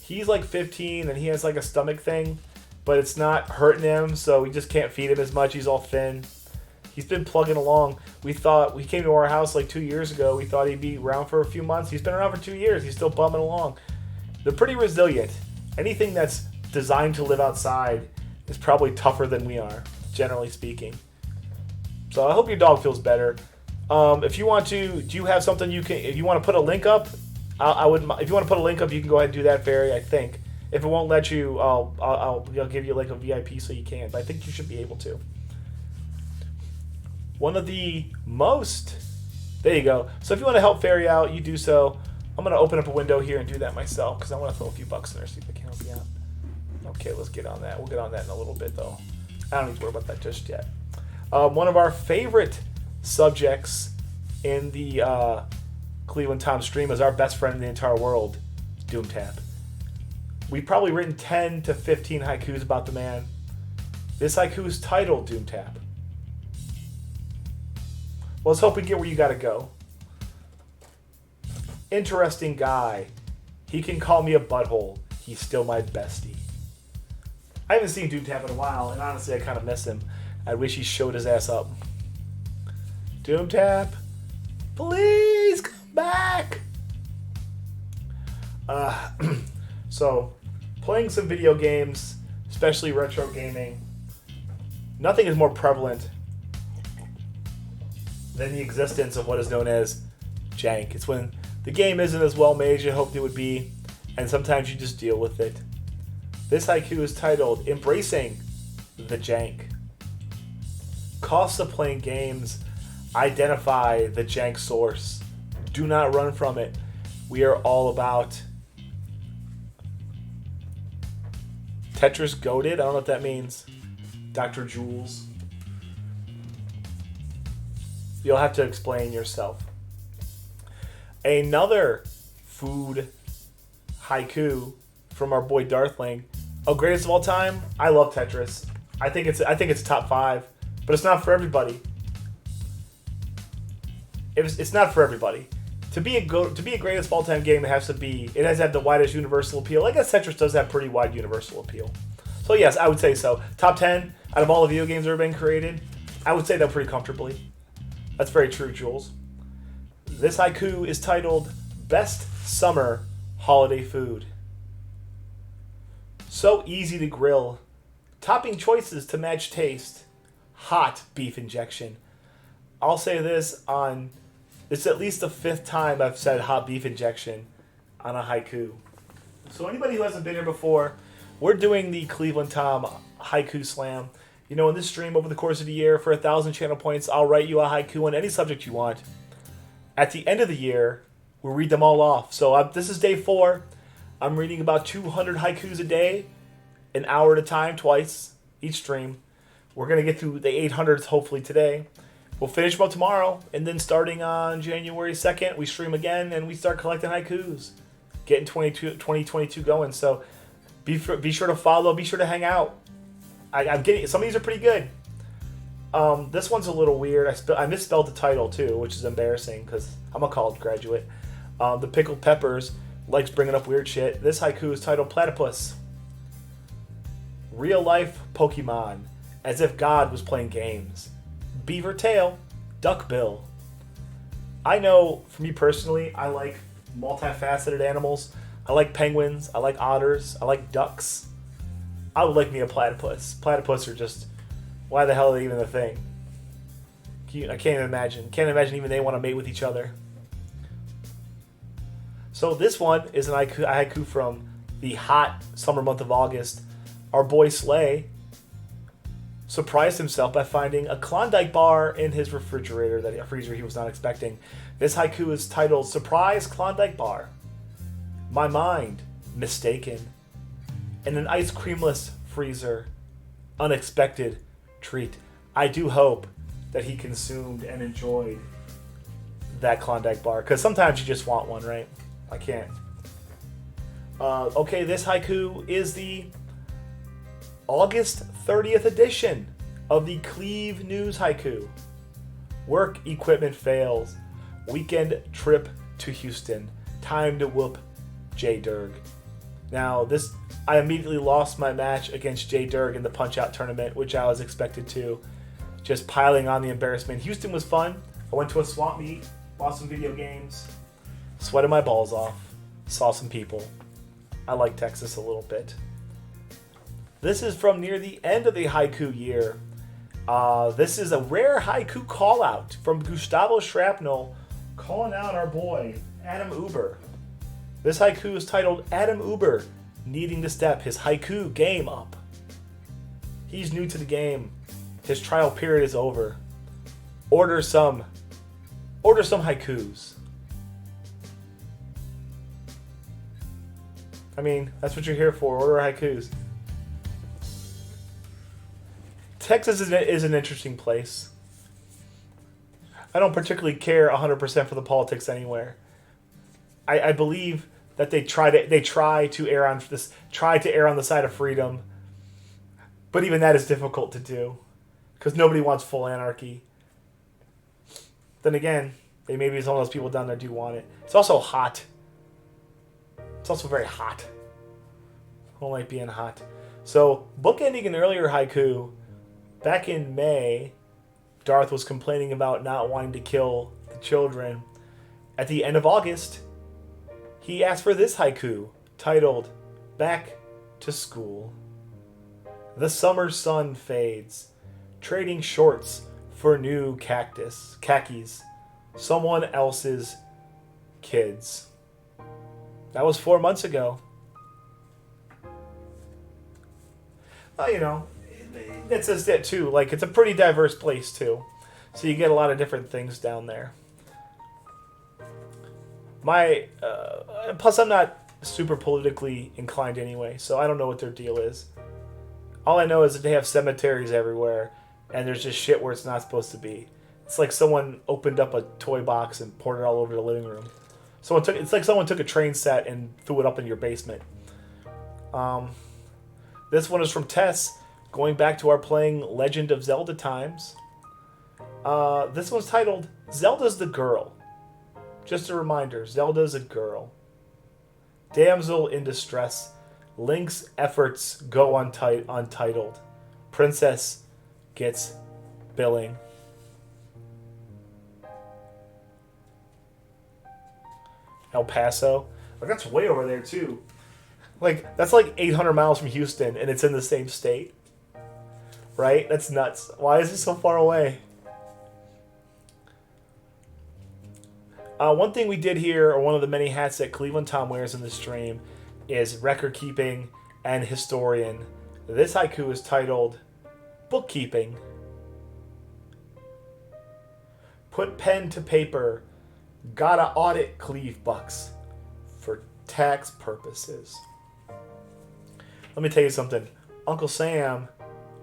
He's like 15 and he has like a stomach thing, but it's not hurting him, so we just can't feed him as much. He's all thin. He's been plugging along. We came to our house like 2 years ago. We thought he'd be around for a few months. He's been around for 2 years. He's still bumming along. They're pretty resilient. Anything that's designed to live outside is probably tougher than we are, generally speaking. So I hope your dog feels better. If you want to, do you have something you can? If you want to put a link up, I would. If you want to put a link up, you can go ahead and do that, Barry. I think. If it won't let you, I'll give you like a VIP so you can. But I think you should be able to. One of the most. There you go. So if you want to help Fairy out, you do so. I'm gonna open up a window here and do that myself because I want to throw a few bucks in there, see if I can help you out. Okay, let's get on that. We'll get on that in a little bit though. I don't need to worry about that just yet. One of our favorite subjects in the Cleveland Tom stream is our best friend in the entire world, Doomtap. We've probably written 10 to 15 haikus about the man. This haiku is titled Doomtap. Well, let's hope we get where you gotta go. Interesting guy. He can call me a butthole. He's still my bestie. I haven't seen Doomtap in a while, and honestly, I kind of miss him. I wish he showed his ass up. Doomtap, please come back. So, playing some video games, especially retro gaming, nothing is more prevalent than the existence of what is known as jank. It's when the game isn't as well made as you hoped it would be, and sometimes you just deal with it. This haiku is titled Embracing the Jank. Costs of playing games. Identify the jank source. Do not run from it. We are all about Tetris goated. I don't know what that means. Dr. Jules. You'll have to explain yourself. Another food haiku from our boy Darthling. Oh, greatest of all time? I love Tetris. I think it's top 5, but it's not for everybody. It's not for everybody. To be a greatest of all time game, it has to have the widest universal appeal. I guess Tetris does have pretty wide universal appeal. So yes, I would say so. Top 10 out of all the video games that have been created, I would say that pretty comfortably. That's very true, Jules. This haiku is titled Best Summer Holiday Food. So easy to grill. Topping choices to match taste. Hot beef injection. I'll say this it's at least the 5th time I've said hot beef injection on a haiku. So anybody who hasn't been here before, we're doing the Cleveland Tom Haiku Slam. You know, in this stream over the course of the year, for 1,000 channel points, I'll write you a haiku on any subject you want. At the end of the year, we'll read them all off. So this is day 4. I'm reading about 200 haikus a day, an hour at a time, twice, each stream. We're going to get through the 800s hopefully today. We'll finish them up tomorrow, and then starting on January 2nd, we stream again, and we start collecting haikus. Getting 2022 going, so be sure to follow, be sure to hang out. I'm getting, some of these are pretty good. This one's a little weird. I misspelled the title too, which is embarrassing because I'm a college graduate. The Pickled Peppers likes bringing up weird shit. This haiku is titled Platypus. Real life Pokemon, as if God was playing games. Beaver tail, duck bill. I know, for me personally, I like multifaceted animals. I like penguins, I like otters, I like ducks. I would like me a platypus. Platypus are just, why the hell are they even a thing? I can't even imagine. Can't imagine even they want to mate with each other. So this one is a haiku from the hot summer month of August. Our boy Slay surprised himself by finding a Klondike bar in his refrigerator, a freezer he was not expecting. This haiku is titled Surprise Klondike Bar. My mind, mistaken. In an ice creamless freezer, unexpected treat. I do hope that he consumed and enjoyed that Klondike bar, because sometimes you just want one, right? I can't. Okay, this haiku is the August 30th edition of the Cleve News Haiku. Work equipment fails. Weekend trip to Houston. Time to whoop Jay Dirg. Now, I immediately lost my match against Jay Dirg in the Punch-Out tournament, which I was expected to. Just piling on the embarrassment. Houston was fun. I went to a swap meet, bought some video games, sweated my balls off, saw some people. I like Texas a little bit. This is from near the end of the haiku year. This is a rare haiku call out from Gustavo Shrapnel, calling out our boy Adam Uber. This haiku is titled Adam Uber needing to step his haiku game up. He's new to the game. His trial period is over. Order some haikus. I mean, that's what you're here for. Order haikus. Texas is an interesting place. I don't particularly care 100% for the politics anywhere. I believe that they try to err on the side of freedom, but even that is difficult to do because nobody wants full anarchy. Then again, they maybe some of those people down there do want it. It's also hot. It's also very hot. I don't like being hot. So, bookending an earlier haiku. Back in May, Darth was complaining about not wanting to kill the children. At the end of August, he asked for this haiku, titled, Back to School. The summer sun fades, trading shorts for new khakis, someone else's kids. That was 4 months ago. Well, that says that too. Like, it's a pretty diverse place too, so you get a lot of different things down there. Plus I'm not super politically inclined anyway, so I don't know what their deal is. All I know is that they have cemeteries everywhere, and there's just shit where it's not supposed to be. It's like someone opened up a toy box and poured it all over the living room. It's like someone took a train set and threw it up in your basement. This one is from Tess. Going back to our playing Legend of Zelda times. This one's titled, Zelda's the Girl. Just a reminder, Zelda's a girl. Damsel in distress. Link's efforts go untitled. Princess gets billing. El Paso. Like, that's way over there, too. Like, that's like 800 miles from Houston, and it's in the same state. Right? That's nuts. Why is it so far away? One thing we did here, or one of the many hats that Cleveland Tom wears in the stream, is record keeping and historian. This haiku is titled Bookkeeping. Put pen to paper. Gotta audit Cleve bucks for tax purposes. Let me tell you something. Uncle Sam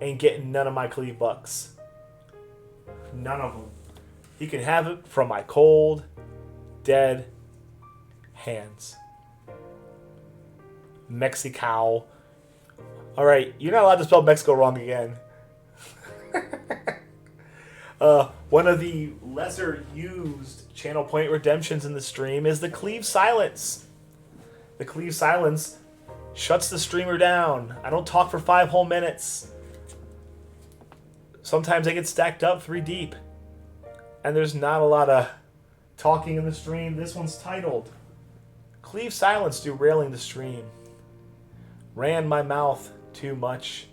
ain't getting none of my Cleve bucks. None of them. He can have it from my cold, dead hands. Mexico. Alright, you're not allowed to spell Mexico wrong again. One of the lesser used channel point redemptions in the stream is the Cleve Silence. The Cleve Silence shuts the streamer down. I don't talk for 5 whole minutes. Sometimes I get stacked up 3 deep. And there's not a lot of talking in the stream. This one's titled Cleve Silence Derailing the Stream. Ran my mouth too much.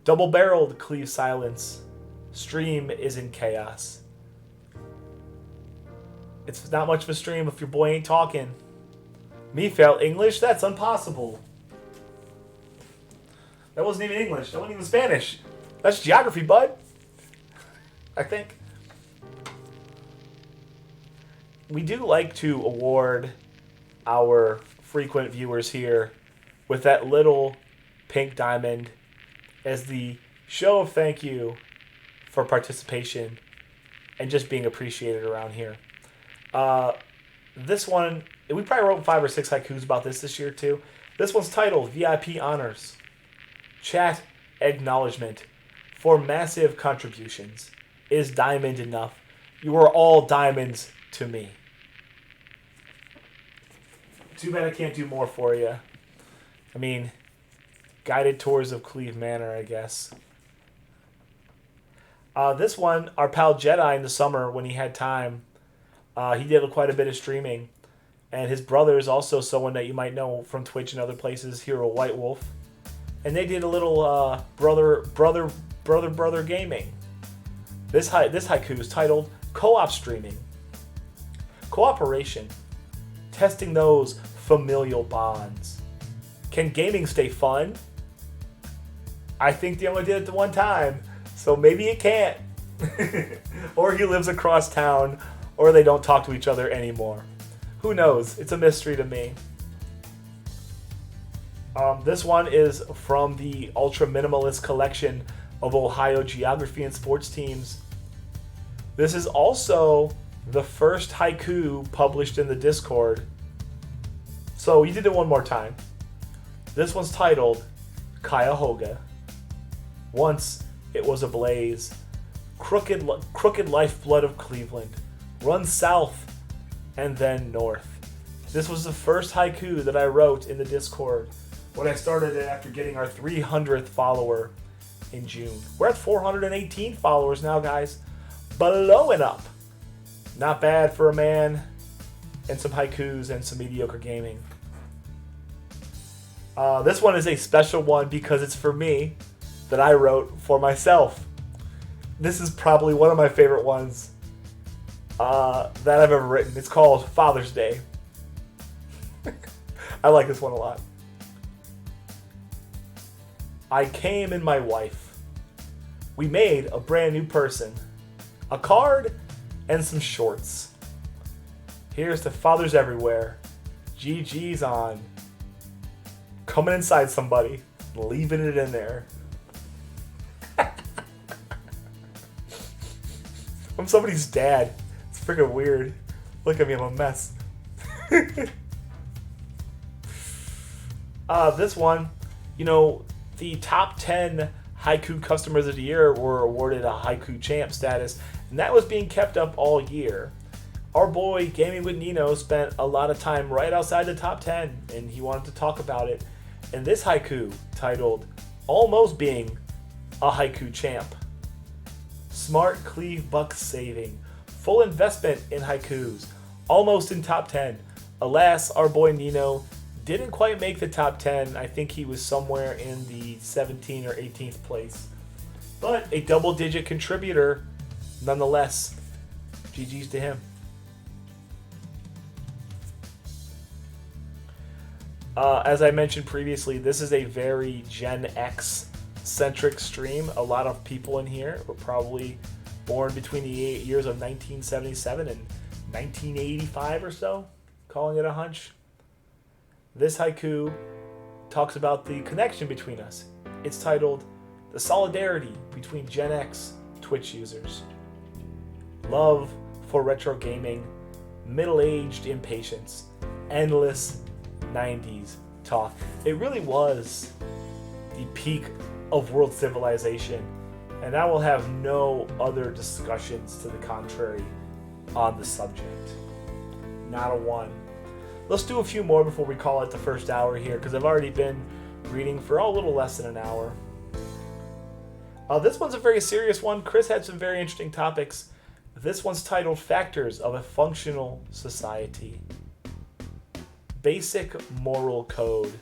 Double-barreled Cleve Silence. Stream is in chaos. It's not much of a stream if your boy ain't talking. Me fail English? That's impossible. That wasn't even English. That wasn't even Spanish. That's geography, bud. I think. We do like to award our frequent viewers here with that little pink diamond as the show of thank you for participation and just being appreciated around here. This one, we probably wrote 5 or 6 haikus about this year too. This one's titled VIP Honors. Chat acknowledgement for massive contributions. Is diamond enough? You are all diamonds to me. Too bad I can't do more for you. I mean, guided tours of Cleve Manor, I guess. This one, our pal Jedi in the summer when he had time, he did quite a bit of streaming. And his brother is also someone that you might know from Twitch and other places, Hero White Wolf. And they did a little brother gaming. This haiku is titled Co-op Streaming. Cooperation. Testing those familial bonds. Can gaming stay fun? I think they only did it the one time, so maybe it can't. Or he lives across town, or they don't talk to each other anymore. Who knows? It's a mystery to me. This one is from the Ultra Minimalist collection of Ohio geography and sports teams. This is also the first haiku published in the Discord. So he did it one more time. This one's titled Cuyahoga. Once it was a blaze. Crooked lifeblood of Cleveland. Run south and then north. This was the first haiku that I wrote in the Discord when I started it after getting our 300th follower in June. We're at 418 followers now, guys. Blowing up. Not bad for a man and some haikus and some mediocre gaming. This one is a special one because it's for me, that I wrote for myself. This is probably one of my favorite ones that I've ever written. It's called Father's Day. I like this one a lot. I came and my wife. We made a brand new person. A card and some shorts. Here's to fathers everywhere. GG's on. Coming inside somebody. Leaving it in there. I'm somebody's dad. It's freaking weird. Look at me, I'm a mess. This one, the top 10 haiku customers of the year were awarded a haiku champ status, and that was being kept up all year. Our boy Gaming with Nino spent a lot of time right outside the top 10, and he wanted to talk about it. And this haiku, titled Almost Being a Haiku Champ. Smart cleave buck saving. Full investment in haikus. Almost in top 10. Alas, our boy Nino didn't quite make the top 10. I think he was somewhere in the 17th or 18th place. But a double-digit contributor nonetheless. GG's to him. As I mentioned previously, this is a very Gen X centric stream. A lot of people in here were probably born between the years of 1977 and 1985 or so, calling it a hunch. This haiku talks about the connection between us. It's titled The Solidarity Between Gen X Twitch Users. Love for retro gaming, middle-aged impatience, endless 90s talk. It really was the peak of world civilization, and I will have no other discussions to the contrary on the subject. Not a one. Let's do a few more before we call it the first hour here, because I've already been reading for a little less than an hour. This one's a very serious one. Chris had some very interesting topics. This one's titled Factors of a Functional Society. Basic moral code.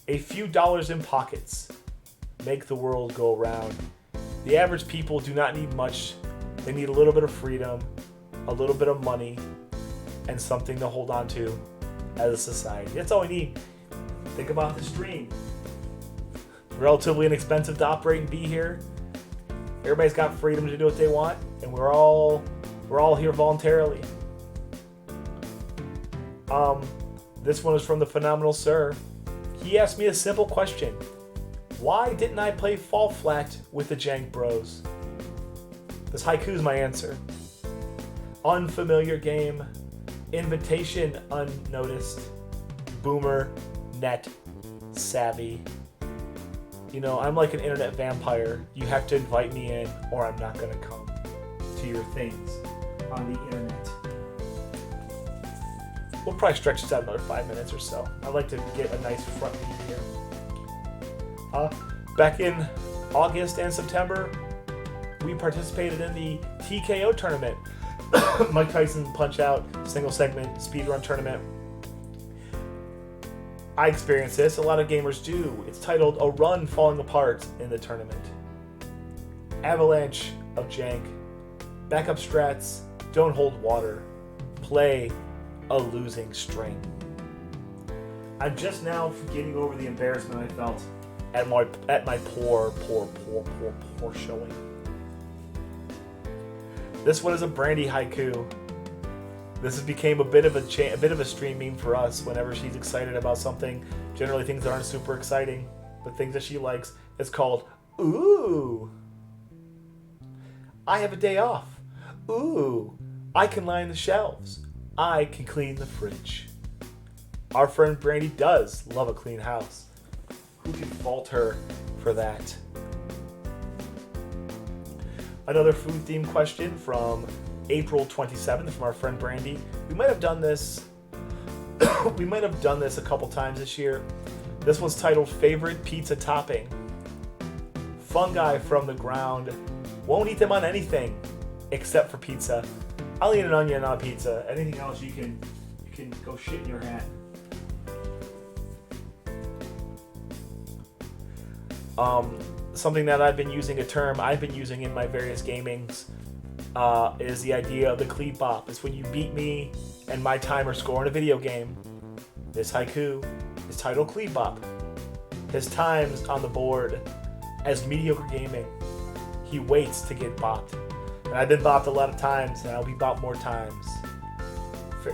A few dollars in pockets make the world go round. The average people do not need much. They need a little bit of freedom, a little bit of money, and something to hold on to as a society. That's all we need. Think about the stream. Relatively inexpensive to operate and be here. Everybody's got freedom to do what they want, and we're all here voluntarily. This one is from the Phenomenal Sir. He asked me a simple question. Why didn't I play Fall Flat with the Jank Bros? This haiku is my answer. Unfamiliar game. Invitation unnoticed. Boomer. Net. Savvy. I'm like an internet vampire. You have to invite me in or I'm not going to come to your things on the internet. We'll probably stretch this out another 5 minutes or so. I'd like to get a nice front view here. Back in August and September, we participated in the TKO tournament. Mike Tyson Punch-Out single segment speedrun tournament. I experienced this. A lot of gamers do. It's titled A Run Falling Apart in the Tournament. Avalanche of jank. Backup strats don't hold water. Play a losing string. I'm just now getting over the embarrassment I felt at my poor showing. This one is a Brandy haiku. This has became a bit of a stream meme for us whenever she's excited about something. Generally things that aren't super exciting, but things that she likes. It's called Ooh. I have a day off. Ooh. I can line the shelves. I can clean the fridge. Our friend Brandy does love a clean house. Who can fault her for that? Another food theme question from April 27th from our friend Brandy. We might have done this a couple times this year. This one's titled Favorite Pizza Topping. Fungi from the ground. Won't eat them on anything except for pizza. I'll eat an onion on pizza. Anything else you can go shit in your hat. Something that I've been using, a term I've been using in my various gamings, is the idea of the cleat bop. It's when you beat me and my timer score in a video game. This haiku is titled Cleat Bop. His time's on the board as mediocre gaming. He waits to get bopped. And I've been bopped a lot of times, and I'll be bopped more times.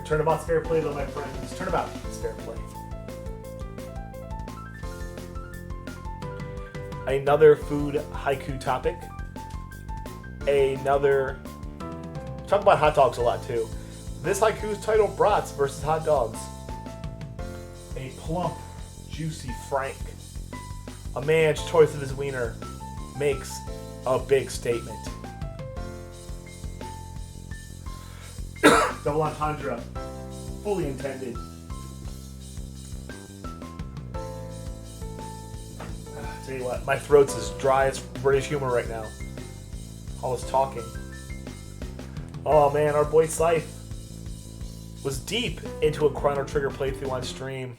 Turnabout's fair play though, my friends. Turnabout is fair play. Another food haiku topic. Talk about hot dogs a lot too. This haiku is titled Brats versus Hot Dogs. A plump, juicy Frank, a man's choice of his wiener, makes a big statement. Double entendre, fully intended. Tell you what, my throat's as dry as British humor right now. All this talking. Oh man, our boy Scythe was deep into a Chrono Trigger playthrough on stream,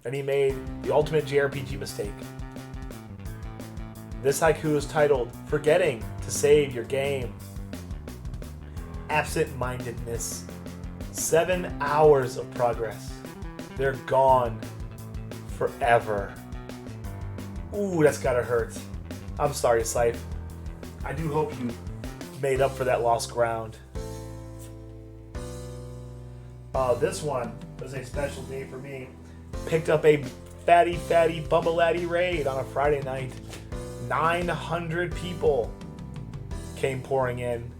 and he made the ultimate JRPG mistake. This haiku is titled Forgetting to Save Your Game. Absent-mindedness. 7 hours of progress. They're gone forever. Ooh, that's gotta hurt. I'm sorry, Scythe. I do hope you made up for that lost ground. This one was a special day for me. Picked up a fatty Bumbaladdy raid on a Friday night. 900 people came pouring in.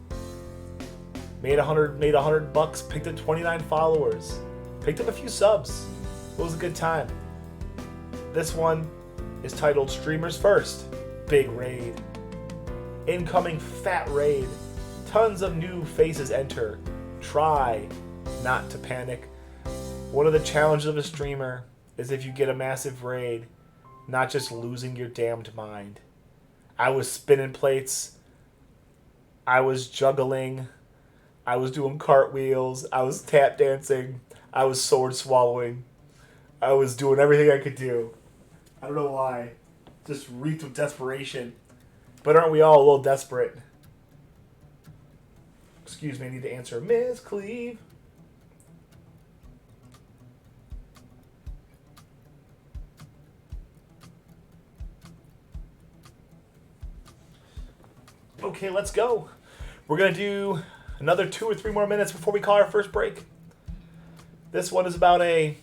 Made $100, picked up 29 followers. Picked up a few subs. It was a good time. This one is titled Streamers First. Big raid. Incoming fat raid. Tons of new faces enter. Try not to panic. One of the challenges of a streamer is if you get a massive raid, not just losing your damned mind. I was spinning plates. I was juggling. I was doing cartwheels. I was tap dancing. I was sword swallowing. I was doing everything I could do. I don't know why. Just reeked with desperation. But aren't we all a little desperate? Excuse me, I need to answer. Miss Cleve. Okay, let's go. We're going to do another 2 or 3 more minutes before we call our first break. This one is about a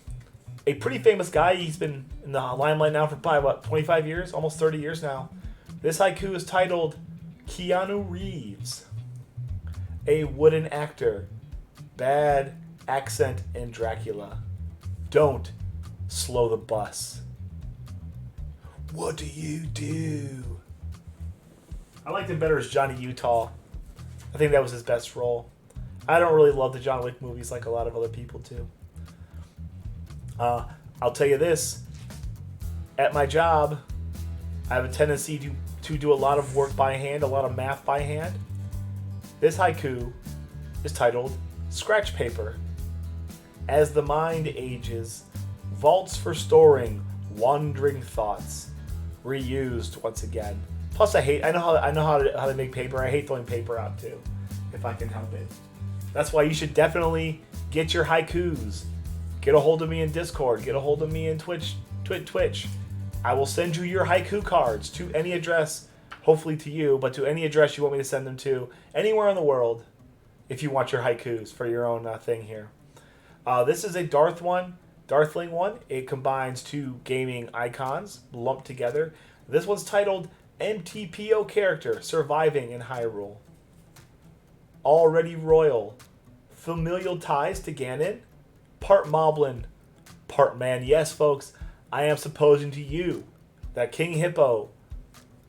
pretty famous guy. He's been in the limelight now for probably, 25 years? Almost 30 years now. This haiku is titled Keanu Reeves. A wooden actor. Bad accent in Dracula. Don't slow the bus. What do you do? I liked him better as Johnny Utah. I think that was his best role. I don't really love the John Wick movies like a lot of other people do. I'll tell you this. At my job, I have a tendency to do a lot of work by hand, a lot of math by hand. This haiku is titled Scratch Paper. As the mind ages, vaults for storing wandering thoughts, reused once again. Plus, I know how to make paper. I hate throwing paper out too, if I can help it. That's why you should definitely get your haikus. Get a hold of me in Discord. Get a hold of me in Twitch. I will send you your haiku cards to any address, hopefully to you, but to any address you want me to send them to, anywhere in the world, if you want your haikus for your own thing here. This is a Darthling one. It combines two gaming icons lumped together. This one's titled MTPO Character Surviving in Hyrule. Already royal. Familial ties to Ganon. Part Moblin, part man. Yes, folks, I am supposing to you that King Hippo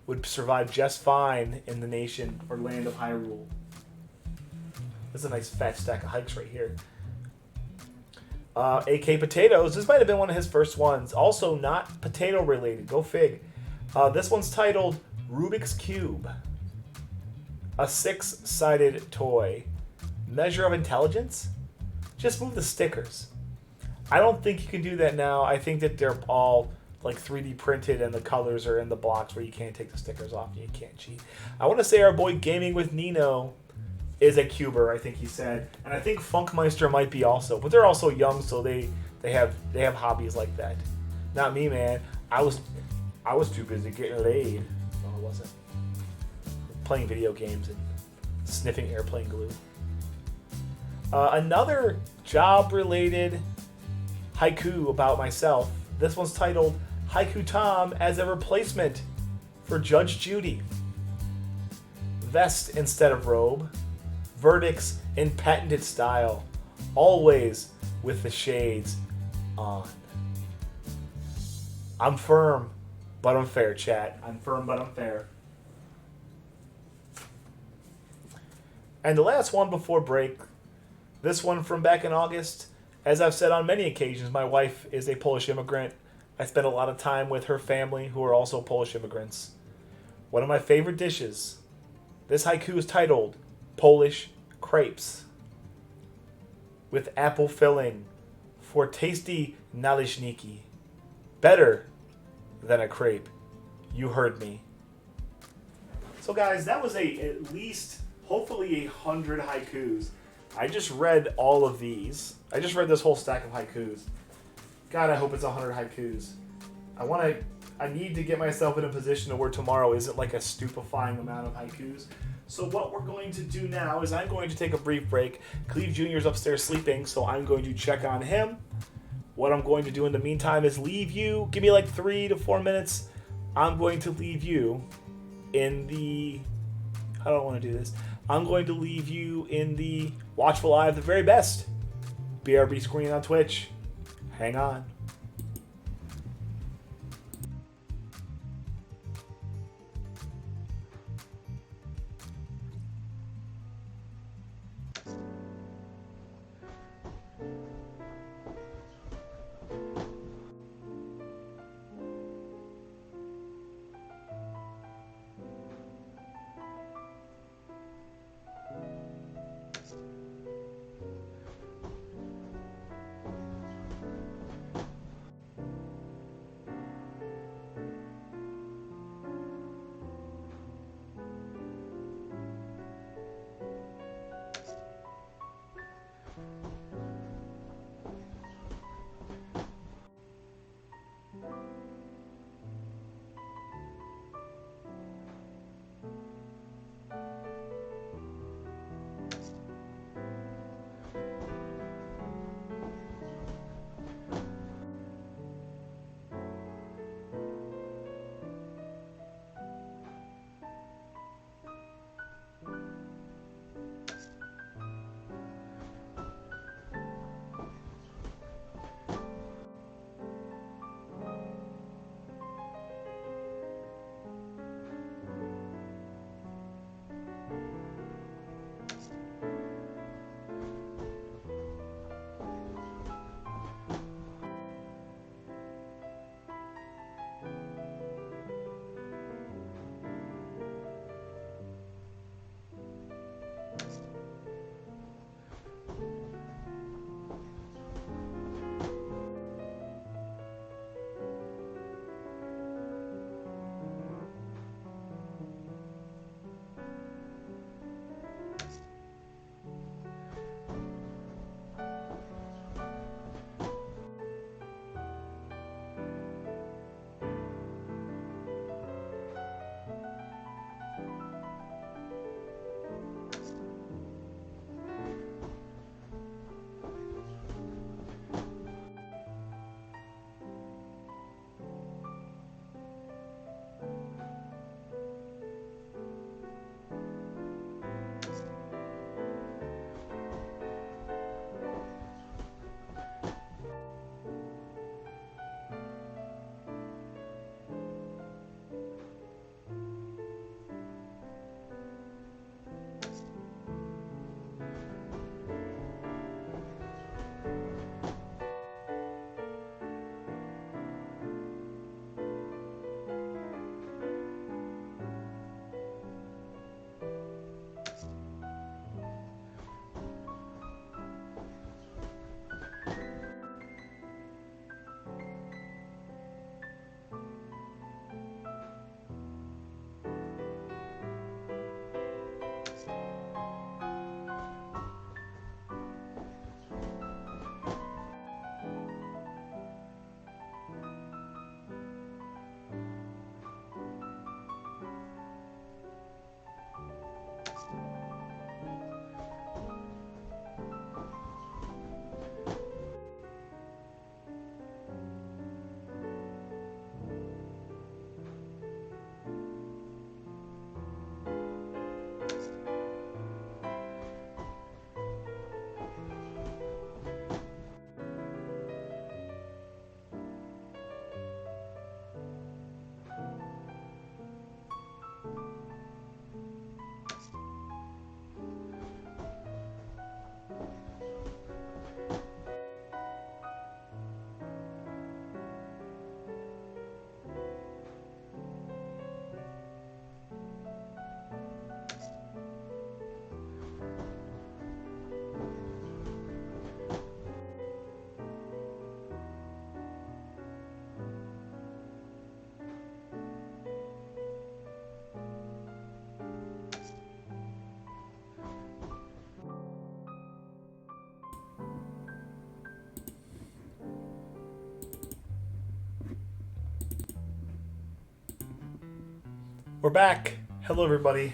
would survive just fine in the nation or land of Hyrule. This is a nice fat stack of hikes right here. AK Potatoes. This might have been one of his first ones. Also not potato related. Go fig. This one's titled Rubik's Cube. A 6-sided toy. Measure of intelligence? Just move the stickers. I don't think you can do that now. I think that they're all like 3D printed and the colors are in the blocks where you can't take the stickers off and you can't cheat. I want to say our boy Gaming with Nino is a cuber, I think he said. And I think Funkmeister might be also. But they're also young, so they have hobbies like that. Not me, man. I was too busy getting laid. No, I wasn't. Playing video games and sniffing airplane glue. Another job-related haiku about myself. This one's titled Haiku Tom as a replacement for Judge Judy. Vest instead of robe. Verdicts in patented style. Always with the shades on. I'm firm, but I'm fair, chat. I'm firm, but I'm fair. And the last one before break. This one from back in August. As I've said on many occasions, my wife is a Polish immigrant. I spent a lot of time with her family who are also Polish immigrants. One of my favorite dishes. This haiku is titled Polish Crepes. With apple filling for tasty naleśniki. Better than a crepe. You heard me. So guys, that was at least, hopefully 100 haikus. I just read all of these. I just read this whole stack of haikus. God, I hope it's 100 haikus. I need to get myself in a position where tomorrow isn't like a stupefying amount of haikus. So what we're going to do now is I'm going to take a brief break. Cleve Jr.'s upstairs sleeping, so I'm going to check on him. What I'm going to do in the meantime is leave you, give me like 3 to 4 minutes. I'm going to leave you in the, how do I want to do this? I'm going to leave you in the Watchful Eye of the Very Best BRB screen on Twitch. Hang on. We're back. Hello, everybody.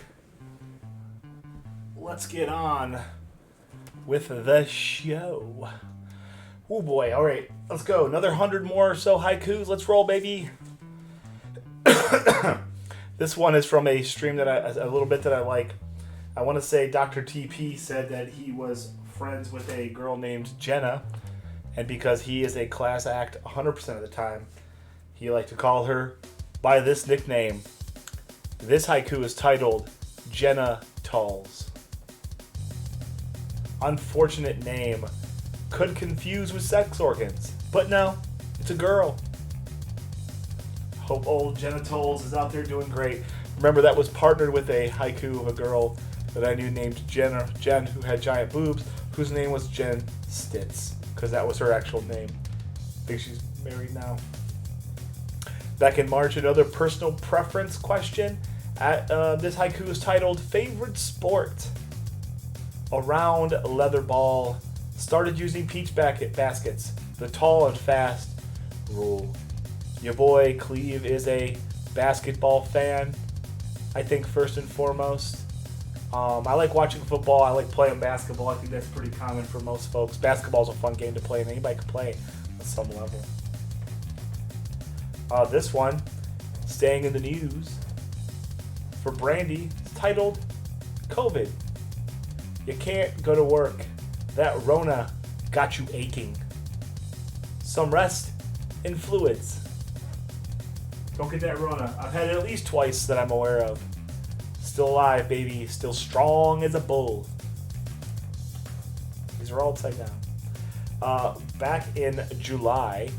Let's get on with the show. Oh boy! All right, let's go. Another 100 more or so haikus. Let's roll, baby. This one is from a stream that a little bit that I like. I want to say Dr. TP said that he was friends with a girl named Jenna, and because he is a class act 100% of the time, he liked to call her by this nickname. This haiku is titled Jenna Talls. Unfortunate name. Could confuse with sex organs, but no, it's a girl. Hope old Jenna Talls is out there doing great. Remember, that was partnered with a haiku of a girl that I knew named Jen, who had giant boobs, whose name was Jen Stitz, because that was her actual name. I think she's married now. Back in March, another personal preference question. This haiku is titled Favorite Sport. A round leather ball. Started using peach baskets. The tall and fast rule. Your boy Cleve is a basketball fan, I think, first and foremost. I like watching football. I like playing basketball. I think that's pretty common for most folks. Basketball's a fun game to play, and anybody can play at some level. This one, staying in the news, for Brandy, it's titled COVID. You can't go to work. That Rona got you aching. Some rest and fluids. Don't get that Rona. I've had it at least twice that I'm aware of. Still alive, baby. Still strong as a bull. These are all upside down. Back in July,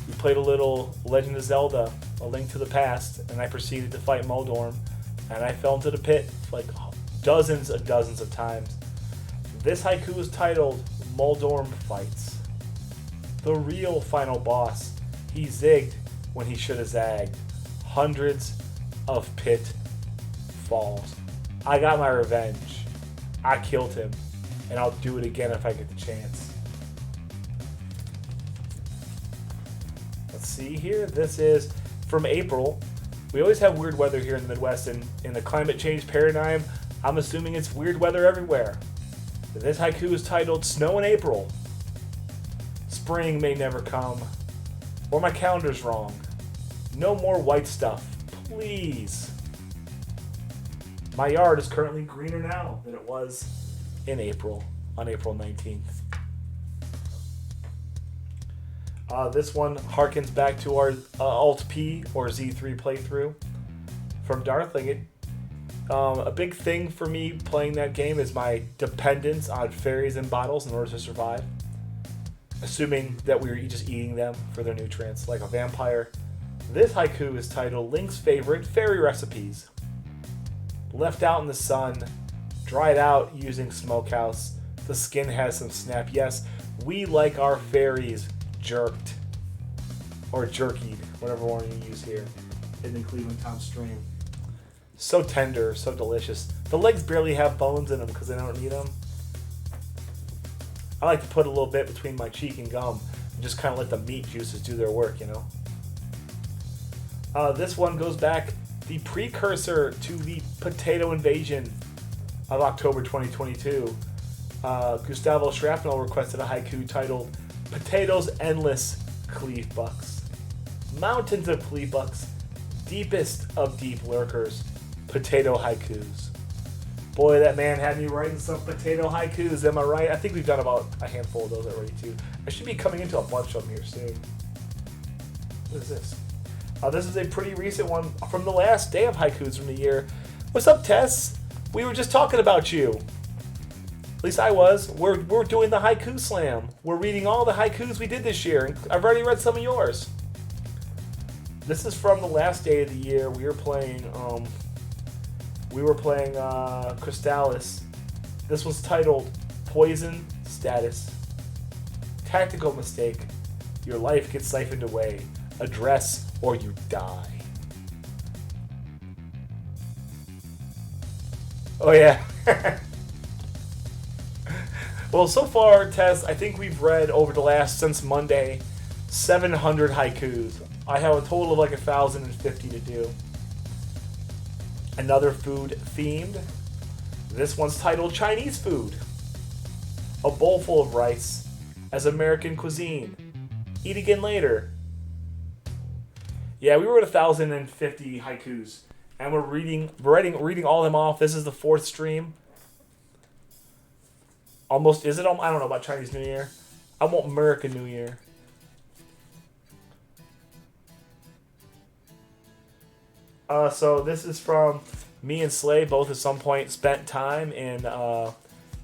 we played a little Legend of Zelda, A Link to the Past, and I proceeded to fight Moldorm, and I fell into the pit like dozens of times. This haiku is titled Moldorm Fights. The real final boss. He zigged when he should have zagged. Hundreds of pit falls. I got my revenge. I killed him, and I'll do it again if I get the chance. Let's see here. This is from April. We always have weird weather here in the Midwest, and in the climate change paradigm, I'm assuming it's weird weather everywhere. This haiku is titled Snow in April. Spring may never come, or my calendar's wrong. No more white stuff, please. My yard is currently greener now than it was in April, on April 19th. This one harkens back to our Alt-P or Z3 playthrough from Darthling. A big thing for me playing that game is my dependence on fairies and bottles in order to survive. Assuming that we were just eating them for their nutrients, like a vampire. This haiku is titled Link's Favorite Fairy Recipes. Left out in the sun, dried out using smokehouse. The skin has some snap. Yes, we like our fairies jerked. Or jerkied, whatever one you use here in the Cleveland Town stream. So tender, so delicious. The legs barely have bones in them because they don't need them. I like to put a little bit between my cheek and gum and just kind of let the meat juices do their work, you know. This one goes back, the precursor to the potato invasion of October 2022. Gustavo Shrapnel requested a haiku titled Potatoes Endless Cleve Bucks. Mountains of cleve bucks, deepest of deep lurkers, potato haikus. Boy, that man had me writing some potato haikus, am I right? I think we've done about a handful of those already too. I should be coming into a bunch of them here soon. What is this? This is a pretty recent one from the last day of haikus from the year. What's up, Tess? We were just talking about you. At least I was. We're doing the Haiku Slam. We're reading all the haikus we did this year. I've already read some of yours. This is from the last day of the year. We were playing Crystallis. This was titled Poison Status. Tactical mistake. Your life gets siphoned away. Address or you die. Oh yeah. Well, so far, Tess, I think we've read over the last, since Monday, 700 haikus. I have a total of like 1,050 to do. Another food themed. This one's titled Chinese Food. A bowl full of rice as American cuisine. Eat again later. Yeah, we were at 1,050 haikus, and we're reading all of them off. This is the 4th stream. Almost, is it? I don't know about Chinese New Year. I want American New Year. So this is from me and Slay. Both at some point spent time in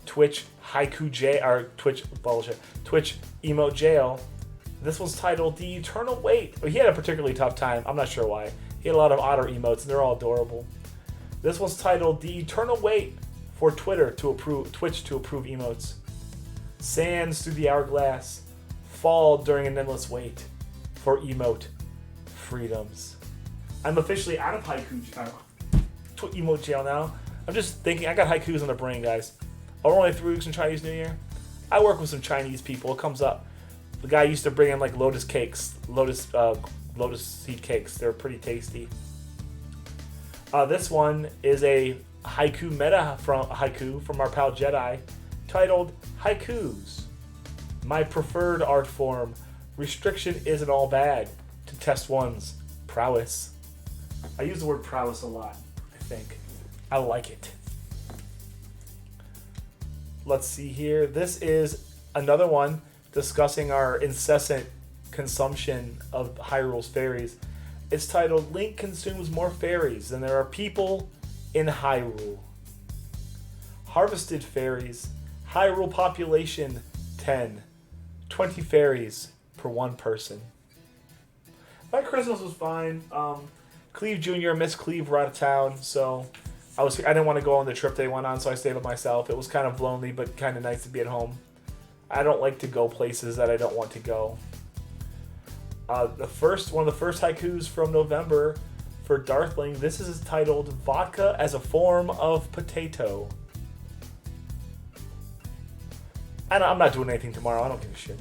Twitch Haiku J or Twitch emote jail. This one's titled The Eternal Wait. He had a particularly tough time. I'm not sure why. He had a lot of otter emotes, and they're all adorable. This one's titled The Eternal Wait for Twitch to approve emotes. Sands through the hourglass fall during an endless wait for emote freedoms. I'm officially out of haiku emote jail now. I'm just thinking, I got haikus on the brain, guys. We're only 3 weeks in Chinese New Year. I work with some Chinese people. It comes up. The guy used to bring in like lotus seed cakes. They're pretty tasty. This one is a haiku meta from our pal Jedi, titled Haikus. My preferred art form. Restriction isn't all bad to test one's prowess. I use the word prowess a lot, I think. I like it. Let's see here. This is another one discussing our incessant consumption of Hyrule's fairies. It's titled Link consumes more fairies than there are people in Hyrule. Harvested fairies. Hyrule population 10. 20 fairies per 1 person. My Christmas was fine. Cleve Jr. and Miss Cleve were out of town, so I didn't want to go on the trip they went on, so I stayed with myself. It was kind of lonely, but kind of nice to be at home. I don't like to go places that I don't want to go. One of the first haikus from November for Darthling. This is titled Vodka as a Form of Potato. I'm not doing anything tomorrow. I don't give a shit.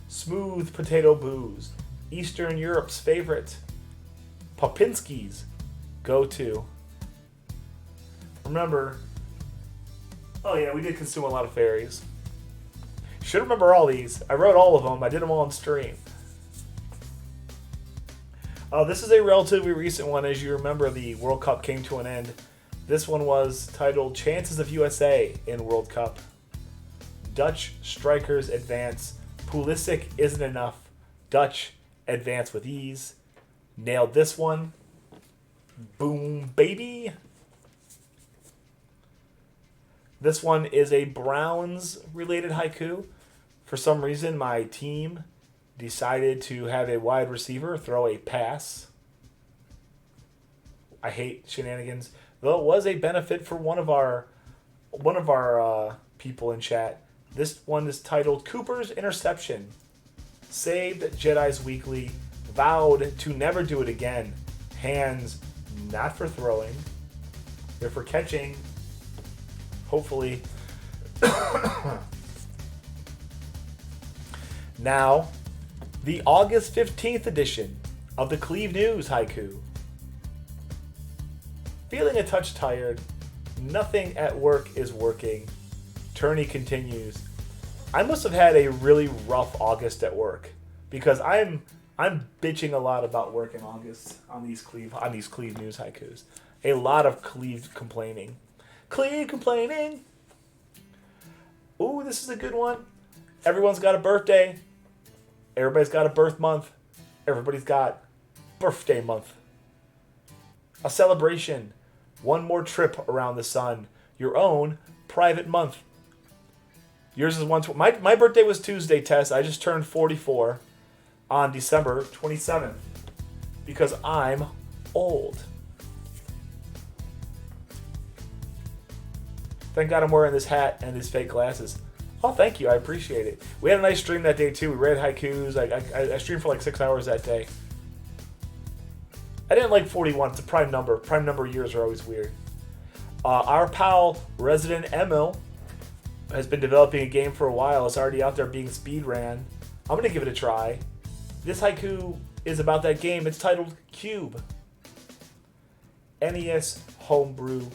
Smooth potato booze. Eastern Europe's favorite. Popinski's go-to. Remember, oh yeah, we did consume a lot of fairies. Should remember all these. I wrote all of them. I did them all on stream. This is a relatively recent one. As you remember, the World Cup came to an end. This one was titled Chances of USA in World Cup. Dutch strikers advance. Pulisic isn't enough. Dutch advance with ease. Nailed this one. Boom, baby. This one is a Browns-related haiku. For some reason, my team decided to have a wide receiver throw a pass. I hate shenanigans. Though it was a benefit for one of our people in chat. This one is titled Cooper's Interception. Saved Jedi's Weekly. Vowed to never do it again. Hands not for throwing. They're for catching. Hopefully. Now, the August 15th edition of the Cleve News haiku. Feeling a touch tired. Nothing at work is working. Turney continues. I must have had a really rough August at work because I'm bitching a lot about work in August on these Cleve News haikus. A lot of Cleve complaining. Cleve complaining. Ooh, this is a good one. Everyone's got a birthday. Everybody's got a birth month. Everybody's got birthday month. A celebration. One more trip around the sun. Your own private month. Yours is my birthday was Tuesday, Tess. I just turned 44 on December 27th because I'm old. Thank God I'm wearing this hat and these fake glasses. Oh, thank you. I appreciate it. We had a nice stream that day, too. We read haikus. I streamed for like 6 hours that day. I didn't like 41. It's a prime number. Prime number years are always weird. Our pal, Resident Emil, has been developing a game for a while. It's already out there being speed ran. I'm going to give it a try. This haiku is about that game. It's titled Cube. NES homebrew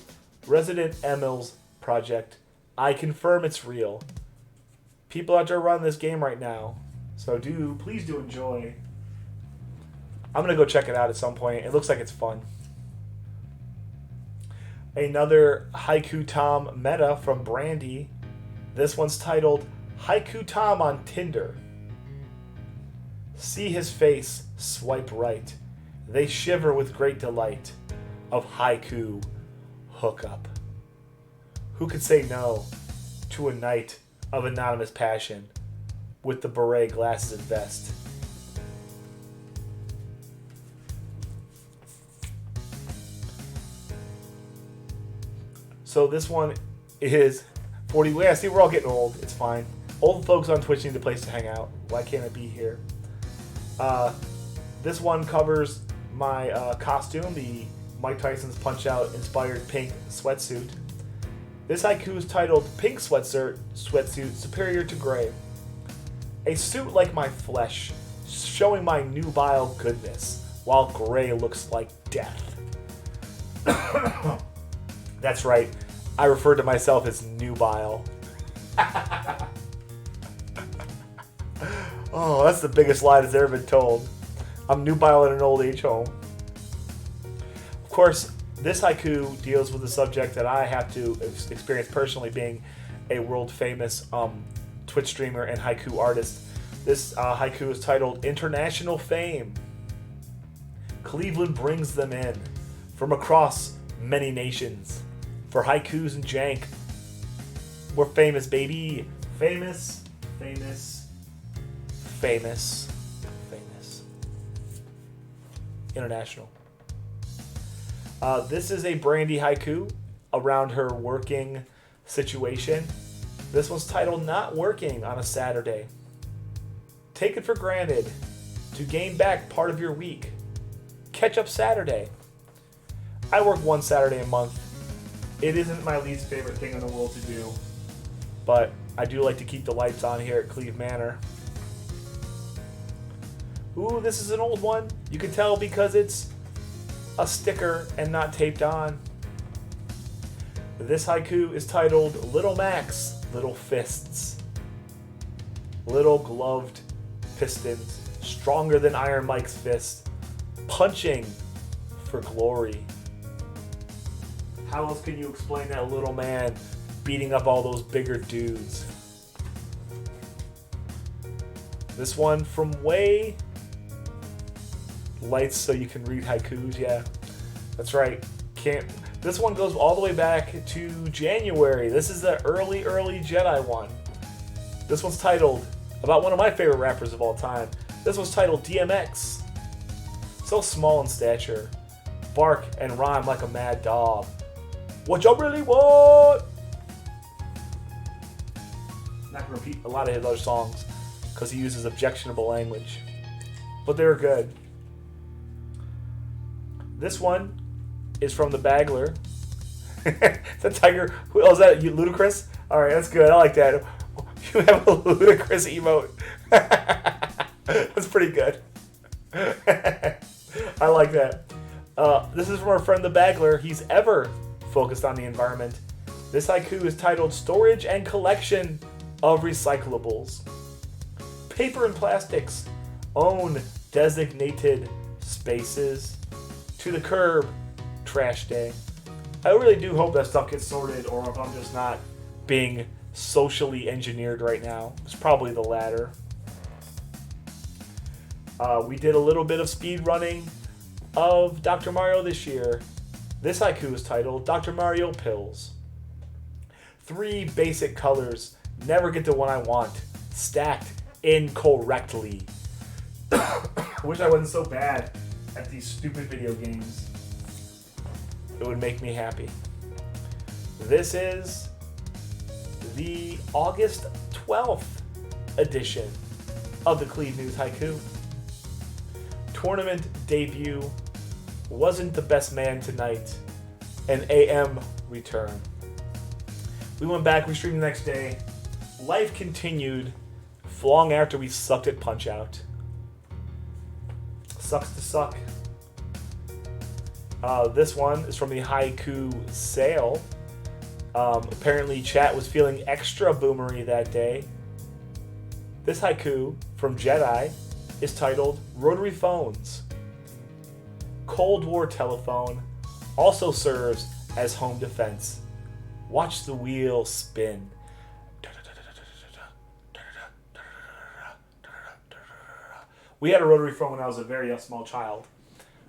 Resident Emil's project. I confirm it's real. People out there run this game right now, so please do enjoy. I'm gonna go check it out at some point. It looks like it's fun. Another Haiku Tom meta from Brandy. This one's titled Haiku Tom on Tinder. See his face, swipe right. They shiver with great delight of haiku hookup. Who could say no to a night of anonymous passion with the beret, glasses, and vest? So this one is 40. Yeah, see, we're all getting old. It's fine. Old folks on Twitch need a place to hang out. Why can't it be here? This one covers my costume, the Mike Tyson's Punch-Out inspired pink sweatsuit. This haiku is titled Pink Sweatsuit Superior to Gray. A suit like my flesh, showing my nubile goodness, while gray looks like death. That's right, I refer to myself as nubile. Oh, that's the biggest lie that's ever been told. I'm nubile in an old age home. Of course, this haiku deals with a subject that I have to experience personally, being a world famous Twitch streamer and haiku artist. This haiku is titled International Fame. Cleveland brings them in from across many nations for haikus and jank. We're famous, baby. Famous, famous, famous, famous. International. This is a Brandy haiku around her working situation. This one's titled Not Working on a Saturday. Take it for granted to gain back part of your week. Catch up Saturday. I work one Saturday a month. It isn't my least favorite thing in the world to do, but I do like to keep the lights on here at Cleve Manor. Ooh, this is an old one. You can tell because it's a sticker and not taped on. This haiku is titled Little Max, Little Fists. Little gloved pistons, stronger than Iron Mike's fist, punching for glory. How else can you explain that little man beating up all those bigger dudes? This one from Way. Lights so you can read haikus, yeah. That's right. This one goes all the way back to January. This is the early Jedi one. This one's titled, about one of my favorite rappers of all time. This one's titled DMX. So small in stature, bark and rhyme like a mad dog. What y'all really want? Not gonna repeat a lot of his other songs because he uses objectionable language, but they were good. This one is from the Bagler. Is that Tiger? Oh, is that you, Ludacris? All right, that's good. I like that. You have a Ludacris emote. That's pretty good. I like that. This is from our friend the Bagler. He's ever focused on the environment. This haiku is titled Storage and Collection of Recyclables. Paper and plastics own designated spaces. To the curb, trash day. I really do hope that stuff gets sorted, or if I'm just not being socially engineered right now. It's probably the latter. We did a little bit of speed running of Dr. Mario this year. This haiku is titled Dr. Mario Pills. 3 basic colors never get the one I want, stacked incorrectly. Wish I wasn't so bad at these stupid video games. It would make me happy. This is the August 12th edition of the Cleve News Haiku. Tournament debut, wasn't the best man tonight, an AM return. We went back, we streamed the next day. Life continued long after we sucked at Punch-Out. Sucks to suck. This one is from the Haiku sale. Apparently, chat was feeling extra boomery that day. This haiku from Jedi is titled Rotary Phones. Cold War telephone also serves as home defense. Watch the wheel spin. We had a rotary phone when I was a very small child.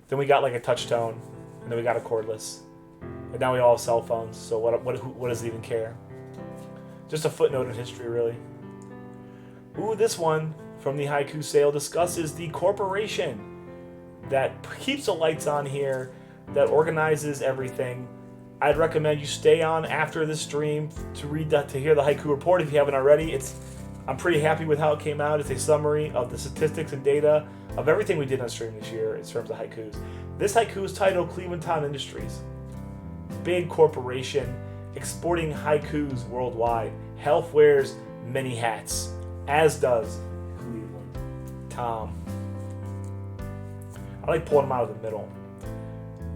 Then we got like a touch tone, and then we got a cordless. And now we all have cell phones, so what does it even care? Just a footnote in history, really. Ooh, this one from the Haiku sale discusses the corporation that keeps the lights on here, that organizes everything. I'd recommend you stay on after the stream to hear the Haiku report if you haven't already. I'm pretty happy with how it came out. It's a summary of the statistics and data of everything we did on stream this year in terms of haikus. This haiku is titled Cleveland Town Industries. Big corporation exporting haikus worldwide. Health wears many hats, as does Cleveland Tom. I like pulling them out of the middle.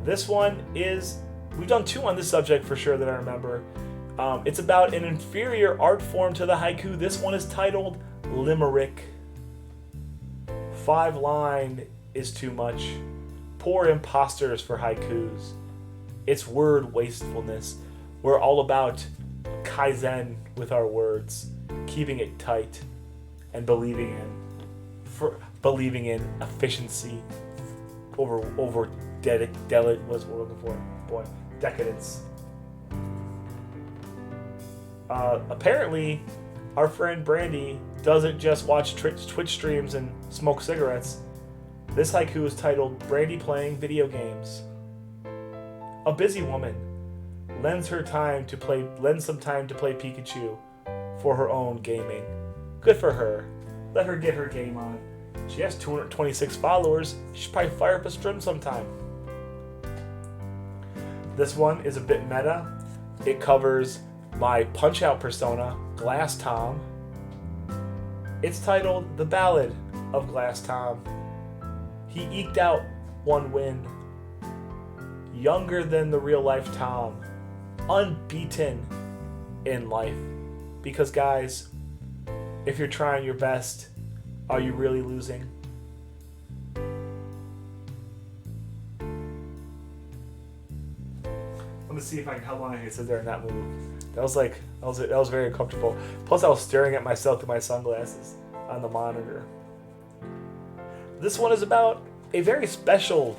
This one is, we've done 2 on this subject for sure that I remember. It's about an inferior art form to the haiku. This one is titled Limerick. 5-line is too much. Poor imposters for haikus. It's word wastefulness. We're all about kaizen with our words, keeping it tight, and believing in efficiency over decadence. Apparently, our friend Brandy doesn't just watch Twitch streams and smoke cigarettes. This haiku is titled Brandy Playing Video Games. A busy woman lends some time to play Pikachu for her own gaming. Good for her. Let her get her game on. She has 226 followers. She should probably fire up a stream sometime. This one is a bit meta. It covers my Punch-Out persona, Glass Tom. It's titled The Ballad of Glass Tom. He eked out 1 win. Younger than the real-life Tom. Unbeaten in life. Because guys, if you're trying your best, are you really losing? Let me see how long I can sit there and not move. That was very uncomfortable. Plus I was staring at myself through my sunglasses on the monitor. This one is about a very special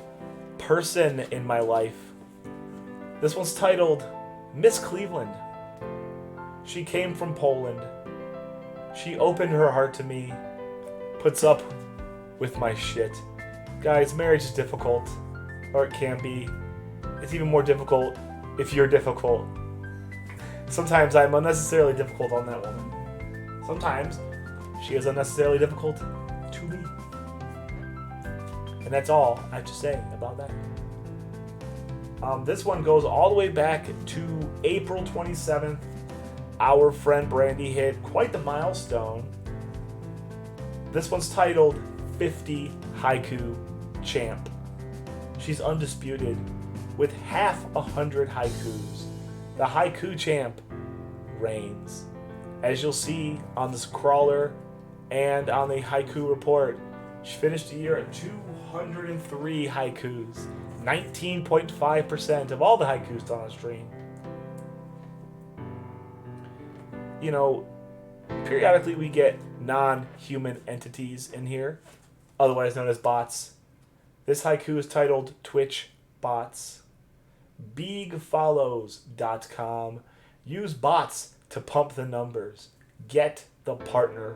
person in my life. This one's titled Miss Cleveland. She came from Poland. She opened her heart to me, puts up with my shit. Guys, marriage is difficult, or it can be. It's even more difficult if you're difficult. Sometimes I'm unnecessarily difficult on that woman. Sometimes she is unnecessarily difficult to me. And that's all I have to say about that. This one goes all the way back to April 27th. Our friend Brandy hit quite the milestone. This one's titled 50 Haiku Champ. She's undisputed with half 100 haikus. The Haiku Champ reigns. As you'll see on this crawler and on the Haiku report, she finished the year at 203 haikus. 19.5% of all the haikus done on stream. You know, periodically we get non-human entities in here, otherwise known as bots. This haiku is titled Twitch Bots. Bigfollows.com. Use bots to pump the numbers. Get the partner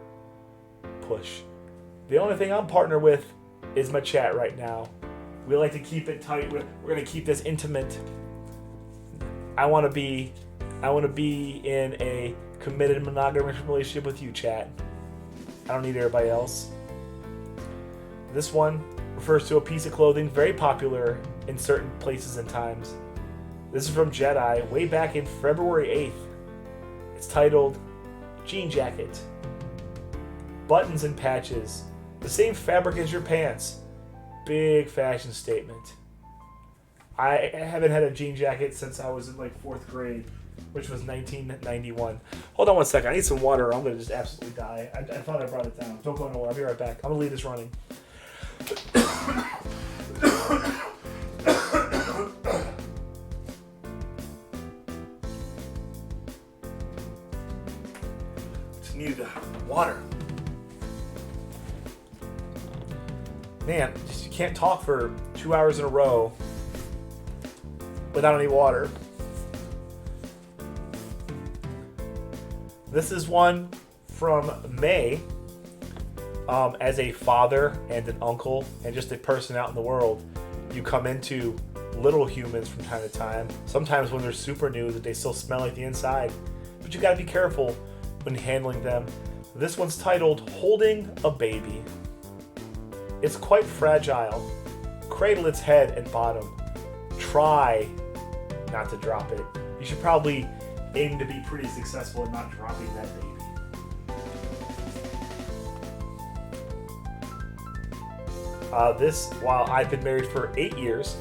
push. The only thing I'm partnered with is my chat right now. We like to keep it tight. We're going to keep this intimate. I want to be in a committed monogamous relationship with you, chat. I don't need everybody else. This one refers to a piece of clothing very popular in certain places and times. This is from Jedi way back in February 8th. It's titled Jean Jacket. Buttons and patches. The same fabric as your pants. Big fashion statement. I haven't had a jean jacket since I was in like 4th grade, which was 1991. Hold on one second. I need some water. I'm going to just absolutely die. I thought I brought it down. Don't go nowhere. I'll be right back. I'm going to leave this running. Just need water. Man, you can't talk for 2 hours in a row without any water. This is one from May. As a father and an uncle and just a person out in the world, you come into little humans from time to time. Sometimes when they're super new, that they still smell like the inside. But you gotta be careful when handling them. This one's titled Holding a Baby. It's quite fragile. Cradle its head and bottom. Try not to drop it. You should probably aim to be pretty successful in not dropping that baby. While I've been married for 8 years,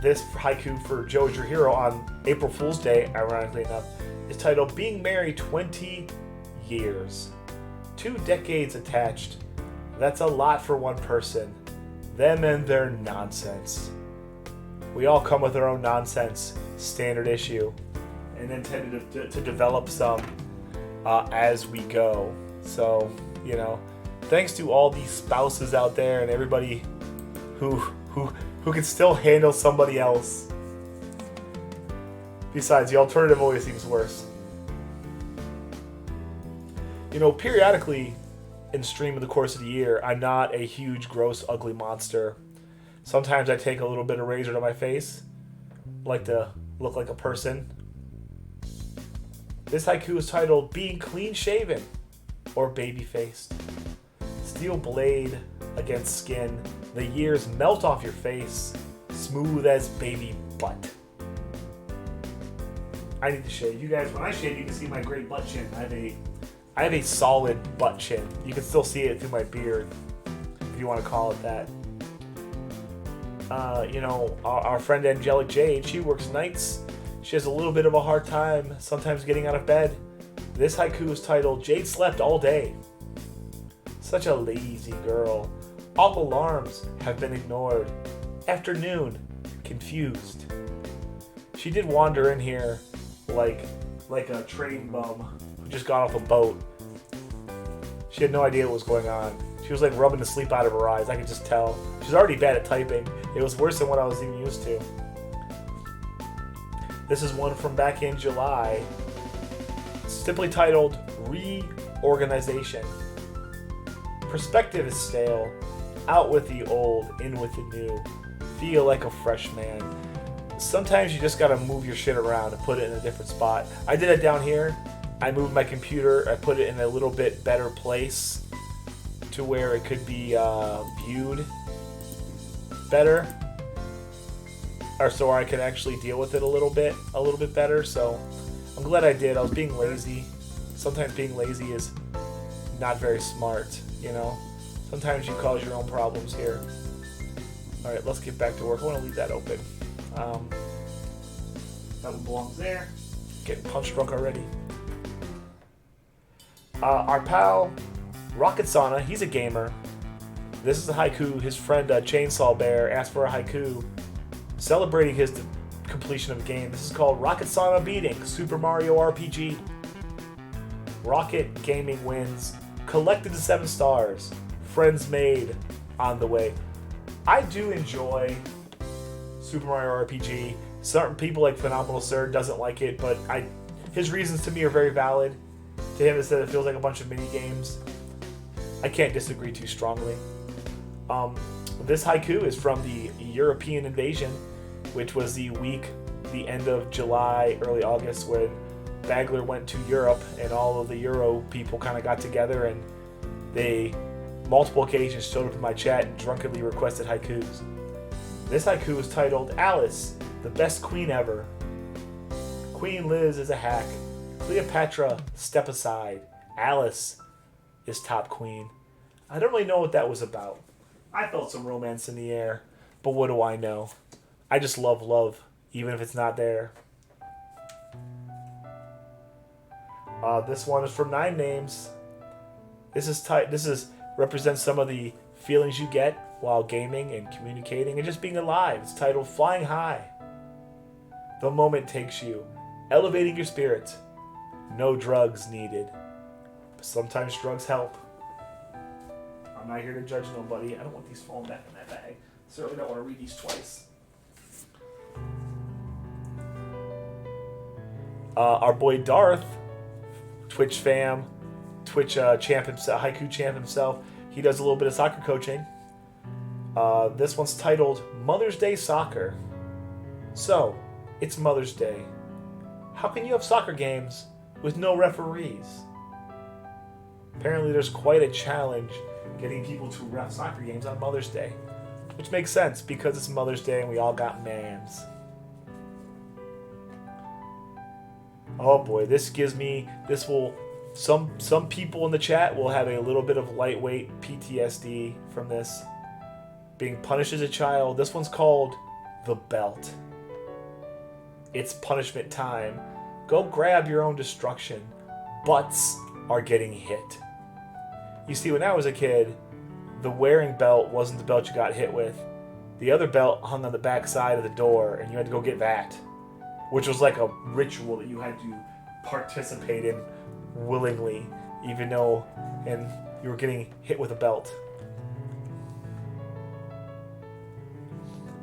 this haiku for Joe Is Your Hero on April Fool's Day, ironically enough, is titled Being Married 20 Years. 2 decades attached. That's a lot for one person. Them and their nonsense. We all come with our own nonsense, standard issue, and then tend to develop some as we go. So, thanks to all these spouses out there and everybody who can still handle somebody else. Besides, the alternative always seems worse. Periodically in stream in the course of the year, I'm not a huge, gross, ugly monster. Sometimes I take a little bit of razor to my face, like to look like a person. This haiku is titled Being Clean Shaven or Baby Faced. Steel blade against skin, the years melt off your face, smooth as baby butt. I need to shave. You guys, when I shave, you can see my great butt chin. I have a solid butt chin. You can still see it through my beard, if you want to call it that. Our friend Angelic Jade, she works nights. She has a little bit of a hard time sometimes getting out of bed. This haiku is titled Jade Slept All Day. Such a lazy girl. All alarms have been ignored. Afternoon, confused. She did wander in here like a train bum who just got off a boat. She had no idea what was going on. She was like rubbing the sleep out of her eyes. I could just tell. She's already bad at typing. It was worse than what I was even used to. This is one from back in July. Simply titled Reorganization. Perspective is stale. Out with the old, in with the new. Feel like a fresh man. Sometimes you just gotta move your shit around and put it in a different spot. I did it down here. I moved my computer. I put it in a little bit better place to where it could be viewed better, or so I could actually deal with it a little bit better. So I'm glad I did. I was being lazy. Sometimes being lazy is not very smart, Sometimes you cause your own problems here. All right, let's get back to work. I want to leave that open. That one belongs there. Getting punch drunk already. Our pal Rocket Sauna, he's a gamer. This is a haiku. His friend Chainsaw Bear asked for a haiku celebrating his completion of a game. This is called Rocket Sauna Beating Super Mario RPG. Rocket Gaming wins. Collected to 7 stars. Friends made on the way. I do enjoy Super Mario RPG. Certain people like Phenomenal Sir doesn't like it, but his reasons to me are very valid. To him, it said it feels like a bunch of mini games. I can't disagree too strongly. This haiku is from the European invasion, which was the end of July, early August, when Bagler went to Europe and all of the Euro people kind of got together and they, multiple occasions, showed up in my chat and drunkenly requested haikus. This haiku is titled Alice, the best queen ever. Queen Liz is a hack. Cleopatra, step aside. Alice is top queen. I don't really know what that was about. I felt some romance in the air, but what do I know? I just love love, even if it's not there. This one is from Nine Names. This is represents some of the feelings you get while gaming and communicating and just being alive. It's titled Flying High. The moment takes you, elevating your spirits. No drugs needed. But sometimes drugs help. I'm not here to judge nobody. I don't want these falling back in that bag. Certainly don't want to read these twice. Our boy Darth, Twitch champ himself, Haiku champ himself, he does a little bit of soccer coaching. This one's titled Mother's Day Soccer. So, it's Mother's Day. How can you have soccer games with no referees? Apparently there's quite a challenge getting people to ref soccer games on Mother's Day. Which makes sense because it's Mother's Day and we all got mams. Oh boy, some people in the chat will have a little bit of lightweight PTSD from this. Being punished as a child. This one's called The Belt. It's punishment time. Go grab your own destruction. Butts are getting hit. You see, when I was a kid, the wearing belt wasn't the belt you got hit with. The other belt hung on the back side of the door, and you had to go get that. Which was like a ritual that you had to participate in willingly, even though you were getting hit with a belt.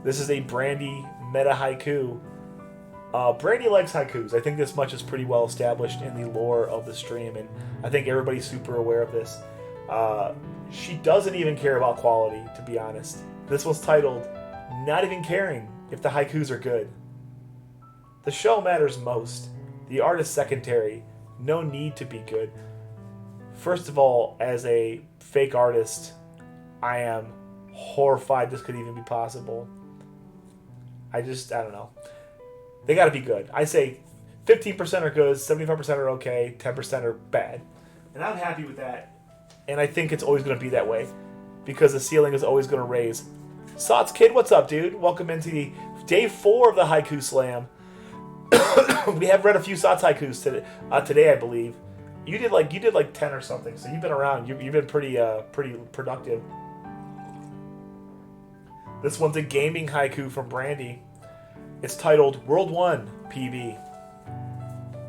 This is a Brandy meta haiku. Brandy likes haikus. I think this much is pretty well established in the lore of the stream, and I think everybody's super aware of this. She doesn't even care about quality, to be honest. This one's titled, Not Even Caring If the Haikus Are Good. The show matters most. The art is secondary. No need to be good. First of all, as a fake artist, I am horrified this could even be possible. I don't know. They gotta be good. I say 15% are good, 75% are okay, 10% are bad. And I'm happy with that. And I think it's always gonna be that way. Because the ceiling is always gonna raise. Sots Kid, what's up, dude? Welcome into the day 4 of the Haiku Slam. We have read a few Sots haikus today, I believe. You did like 10 or something, so you've been around. You've been pretty productive. This one's a gaming haiku from Brandy. It's titled World 1 PB.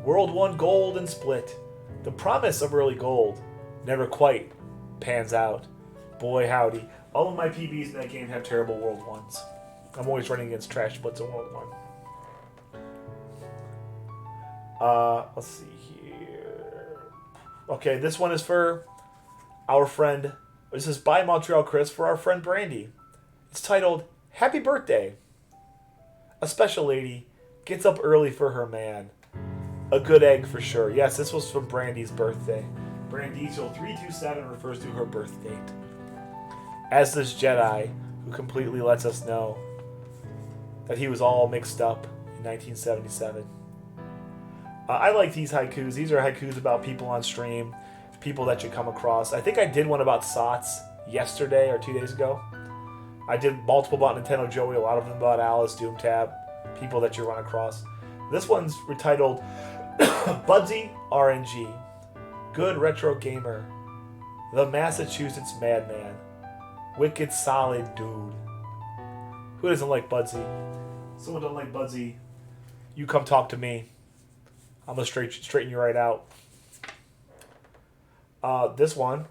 World 1 gold and split. The promise of early gold never quite pans out. Boy howdy. All of my PBs in that game have terrible World 1s. I'm always running against trash splits in World 1. Let's see here. Okay, this one is for our friend. This is by Montreal Chris for our friend Brandy. It's titled Happy Birthday. A special lady gets up early for her man. A good egg for sure. Yes, this was from Brandy's birthday. Brandy327 refers to her birth date. As this Jedi, who completely lets us know that he was all mixed up in 1977. I like these haikus. These are haikus about people on stream, people that you come across. I think I did one about Sots yesterday or 2 days ago. I did multiple about Nintendo Joey, a lot of them about Alice, Doomtab, people that you run across. This one's retitled Budsy RNG, Good Retro Gamer, The Massachusetts Madman, Wicked Solid Dude. Who doesn't like Budsy? Someone doesn't like Budsy, you come talk to me. I'm going to straighten you right out. This one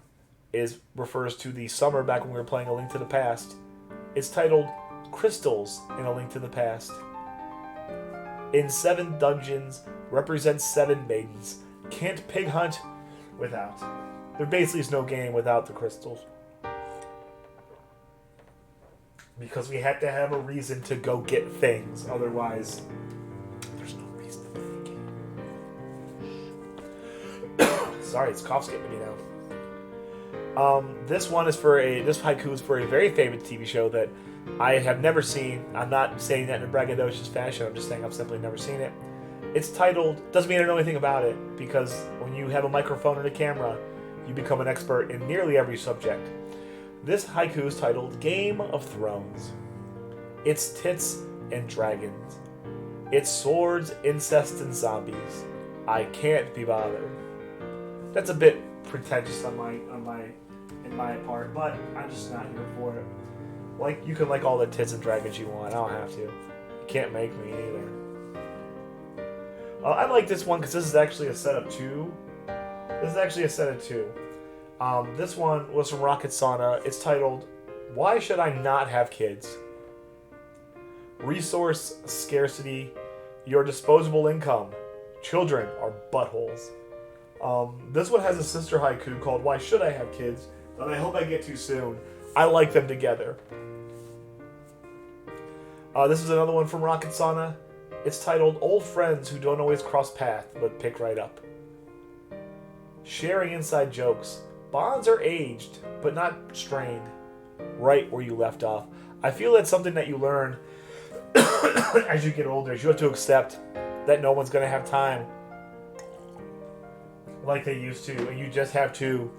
refers to the summer back when we were playing A Link to the Past. It's titled Crystals in A Link to the Past. In 7 dungeons, represents 7 maidens. Can't pig hunt without. There basically is no game without the crystals. Because we had to have a reason to go get things. Otherwise, there's no reason to play the game. Sorry, it's cough skipping me now. This haiku is for a very famous TV show that I have never seen. I'm not saying that in a braggadocious fashion. I'm just saying I've simply never seen it. It's titled, doesn't mean I know anything about it, because when you have a microphone and a camera, you become an expert in nearly every subject. This haiku is titled Game of Thrones. Its tits and dragons. It's swords, incest, and zombies. I can't be bothered. That's a bit pretentious in my part, but I'm just not here for it. Like, you can like all the tits and dragons you want. I don't have to. You can't make me either. I like this one because this is actually a set of two. This one was from Rocket Sauna. It's titled, Why Should I Not Have Kids? Resource scarcity, your disposable income. Children are buttholes. This one has a sister haiku called Why Should I Have Kids? That I hope I get to soon. I like them together. This is another one from Rocket Sauna. It's titled Old Friends Who Don't Always Cross Path But Pick Right Up. Sharing inside jokes. Bonds are aged, but not strained. Right where you left off. I feel that's something that you learn as you get older. You have to accept that no one's going to have time like they used to. And you just have to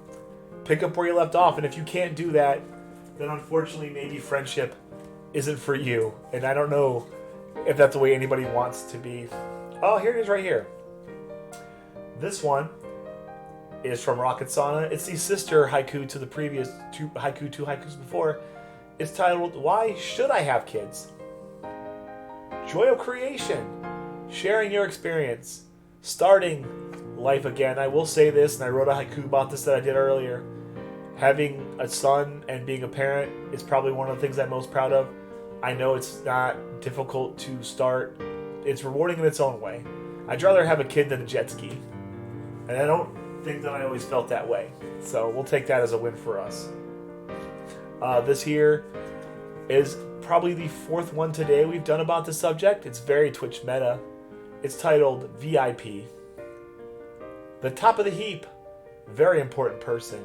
pick up where you left off. And if you can't do that, then unfortunately maybe friendship isn't for you. And I don't know if that's the way anybody wants to be. Oh, here it is right here. This one is from Rocket Sauna. It's the sister haiku to the previous two haikus before. It's titled, Why Should I Have Kids? Joy of creation. Sharing your experience. Starting life again. I will say this, and I wrote a haiku about this that I did earlier. Having a son and being a parent is probably one of the things I'm most proud of. I know it's not difficult to start. It's rewarding in its own way. I'd rather have a kid than a jet ski. And I don't think that I always felt that way. So we'll take that as a win for us. This here is probably the fourth one today we've done about the subject. It's very Twitch meta. It's titled VIP. The top of the heap. Very important person.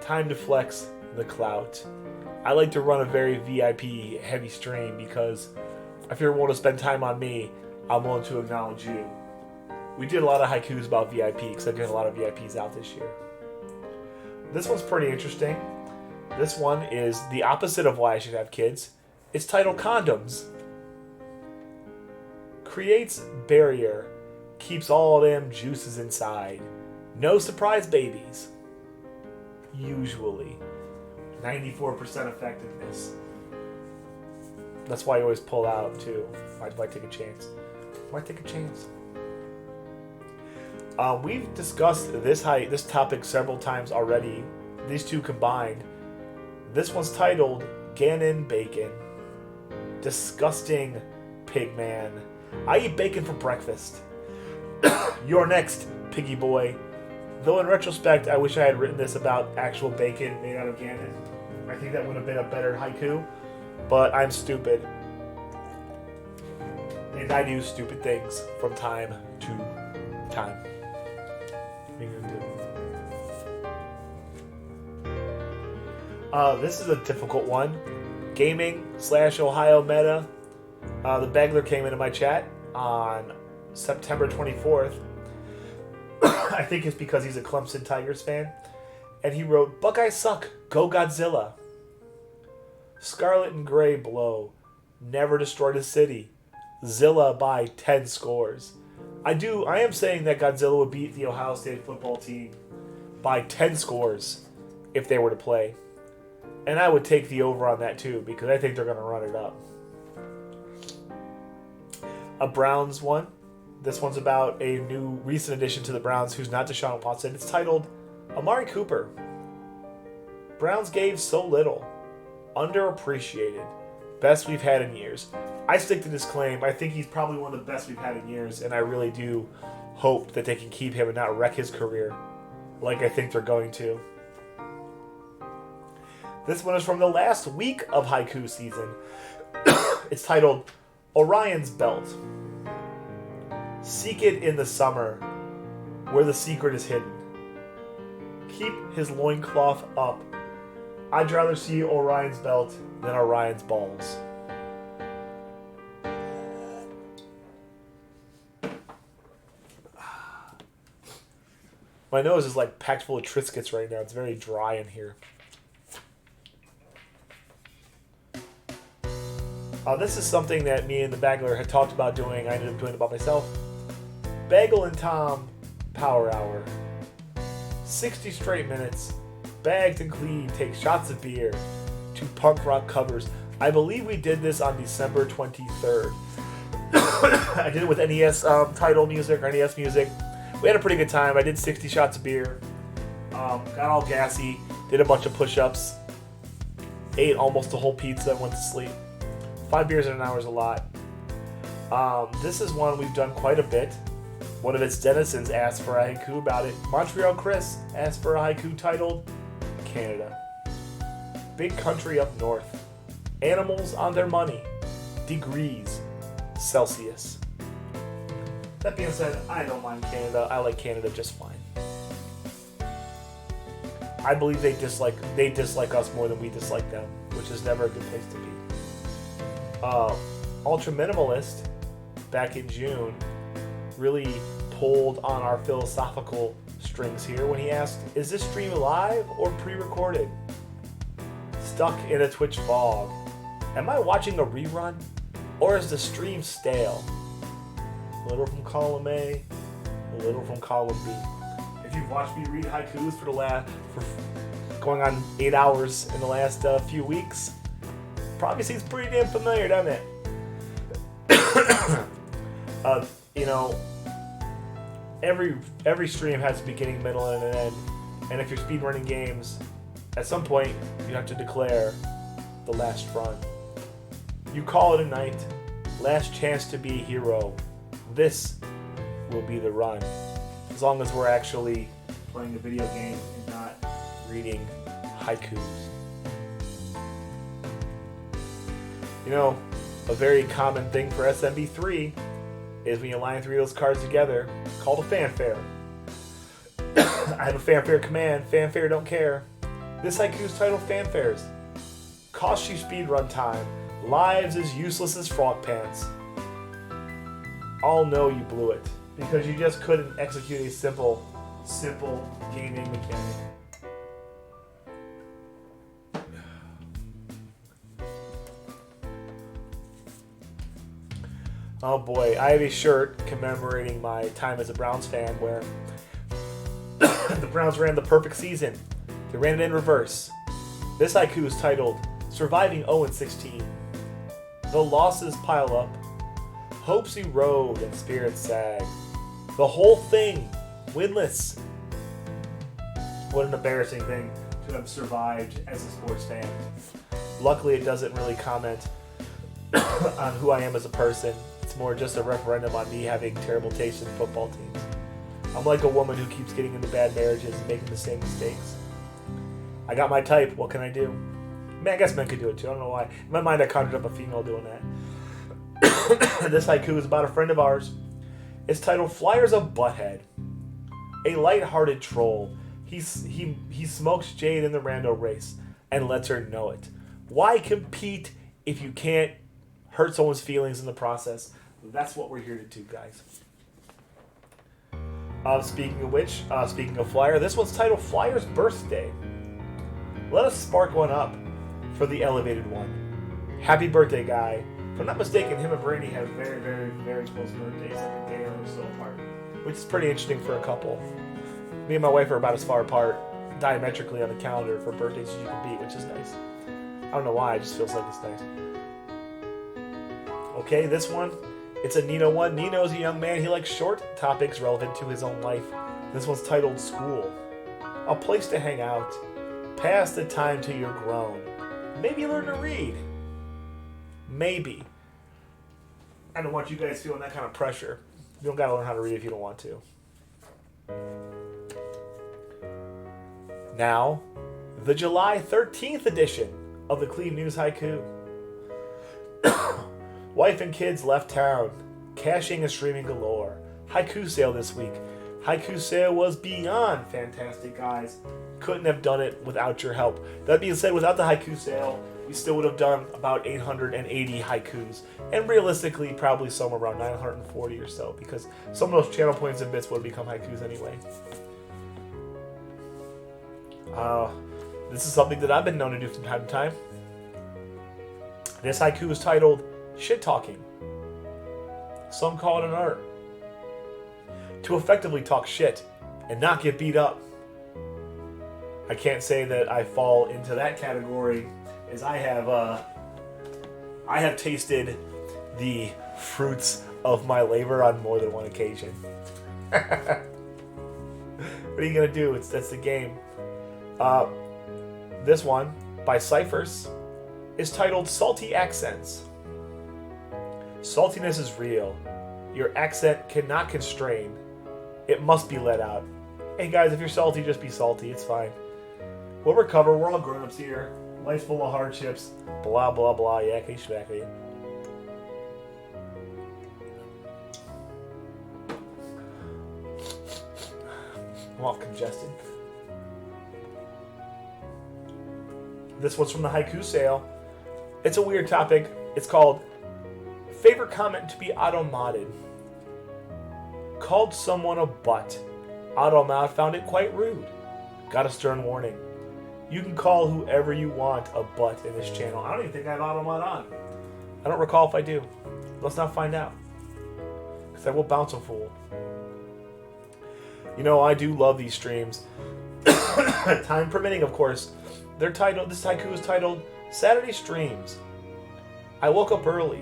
Time to flex the clout. I like to run a very VIP heavy stream because if you're willing to spend time on me, I'm willing to acknowledge you. We did a lot of haikus about VIP because I did a lot of VIPs out this year. This one's pretty interesting. This one is the opposite of why I should have kids. It's titled Condoms. Creates barrier. Keeps all them juices inside. No surprise babies. Usually. 94% effectiveness. That's why I always pull out too. Why take a chance? Why take a chance? We've discussed this topic several times already. These two combined. This one's titled Gannon Bacon. Disgusting pig man. I eat bacon for breakfast. You're next, piggy boy. Though in retrospect, I wish I had written this about actual bacon made out of Gannon. I think that would have been a better haiku, but I'm stupid. And I do stupid things from time to time. This is a difficult one. Gaming / Ohio meta. The Begler came into my chat on September 24th. I think it's because he's a Clemson Tigers fan. And he wrote, Buckeyes suck. Go Godzilla. Scarlet and Gray blow. Never destroyed a city. Zilla by 10 scores. I am saying that Godzilla would beat the Ohio State football team by 10 scores if they were to play. And I would take the over on that too, because I think they're going to run it up. A Browns one. This one's about a new recent addition to the Browns who's not Deshaun Watson. It's titled Amari Cooper. Browns gave so little. Underappreciated. Best we've had in years. I stick to this claim. I think he's probably one of the best we've had in years, and I really do hope that they can keep him and not wreck his career like I think they're going to. This one is from the last week of haiku season. It's titled Orion's Belt. Seek it in the summer, where the secret is hidden. Keep his loincloth up. I'd rather see Orion's belt than Orion's balls. My nose is like packed full of Triscuits right now. It's very dry in here. This is something that me and the Bagler had talked about doing. I ended up doing it by myself. Bagel and Tom Power Hour. 60 straight minutes. Bags and Cleve take shots of beer to punk rock covers. I believe we did this on December 23rd. I did it with NES title music or NES music. We had a pretty good time. I did 60 shots of beer. Got all gassy. Did a bunch of push-ups. Ate almost a whole pizza and went to sleep. 5 beers in an hour is a lot. This is one we've done quite a bit. One of its denizens asked for a haiku about it. Montreal Chris asked for a haiku titled Canada. Big country up north. Animals on their money. Degrees Celsius. That being said, I don't mind Canada. I like Canada just fine. I believe they dislike us more than we dislike them, which is never a good place to be. Ultra Minimalist, back in June, really pulled on our philosophical strings here when he asked, is this stream live or pre-recorded? Stuck in a Twitch fog. Am I watching a rerun? Or is the stream stale? A little from column A, a little from column B. If you've watched me read haikus for going on 8 hours in the last few weeks, probably seems pretty damn familiar, doesn't it? Every stream has a beginning, middle, and an end. And if you're speedrunning games, at some point you have to declare the last run. You call it a night. Last chance to be a hero. This will be the run. As long as we're actually playing a video game and not reading haikus. A very common thing for SMB3 is when you line 3 of those cards together, it's called a fanfare. I have a fanfare command, fanfare don't care. This haiku is titled Fanfares. Costs you speedrun time. Lives as useless as frog pants. I'll know you blew it because you just couldn't execute a simple gaming mechanic. Oh boy, I have a shirt commemorating my time as a Browns fan where the Browns ran the perfect season. They ran it in reverse. This haiku is titled Surviving 0-16. The losses pile up. Hopes erode and spirits sag. The whole thing winless. What an embarrassing thing to have survived as a sports fan. Luckily, it doesn't really comment on who I am as a person. It's more just a referendum on me having terrible taste in football teams. I'm like a woman who keeps getting into bad marriages and making the same mistakes. I got my type. What can I do? Man, I guess men could do it too. I don't know why. In my mind, I conjured up a female doing that. This haiku is about a friend of ours. It's titled Flyers of Butthead. A light-hearted troll. He smokes Jade in the rando race and lets her know it. Why compete if you can't hurt someone's feelings in the process? That's what we're here to do, guys. Speaking of which, speaking of Flyer, this one's titled Flyer's Birthday. Let us spark one up for the elevated one. Happy birthday, guy. If I'm not mistaken, him and Brandy have very, very, very close birthdays, like a day or so apart, which is pretty interesting for a couple. Me and my wife are about as far apart, diametrically on the calendar for birthdays as you can be, which is nice. I don't know why, it just feels like it's nice. Okay, this one, it's a Nino one. Nino is a young man. He likes short topics relevant to his own life. This one's titled School. A place to hang out. Pass the time till you're grown. Maybe learn to read. Maybe. I don't want you guys feeling that kind of pressure. You don't gotta learn how to read if you don't want to. Now, the July 13th edition of the Cleve News Haiku. Wife and kids left town. Caching and streaming galore. Haiku sale this week. Haiku sale was beyond fantastic, guys. Couldn't have done it without your help. That being said, without the haiku sale, we still would have done about 880 haikus. And realistically, probably somewhere around 940 or so, because some of those channel points and bits would have become haikus anyway. This is something that I've been known to do from time to time. This haiku is titled shit talking. Some call it an art. To effectively talk shit and not get beat up. I can't say that I fall into that category, as I have tasted the fruits of my labor on more than one occasion. What are you gonna do? That's the game. This one, by Cyphers, is titled Salty Accents. Saltiness is real. Your accent cannot constrain. It must be let out. Hey guys, if you're salty, just be salty. It's fine. We'll recover. We're all grown-ups here. Life's full of hardships. Blah, blah, blah. Yakety schmackety. I'm all congested. This one's from the Haiku sale. It's a weird topic. It's called Favorite Comment to be Auto-modded. Called someone a butt. Automod found it quite rude. Got a stern warning. You can call whoever you want a butt in this channel. I don't even think I have Automod on. I don't recall if I do. Let's not find out. Because I will bounce a fool. You know, I do love these streams. Time permitting, of course. They're titled. This haiku is titled Saturday Streams. I woke up early.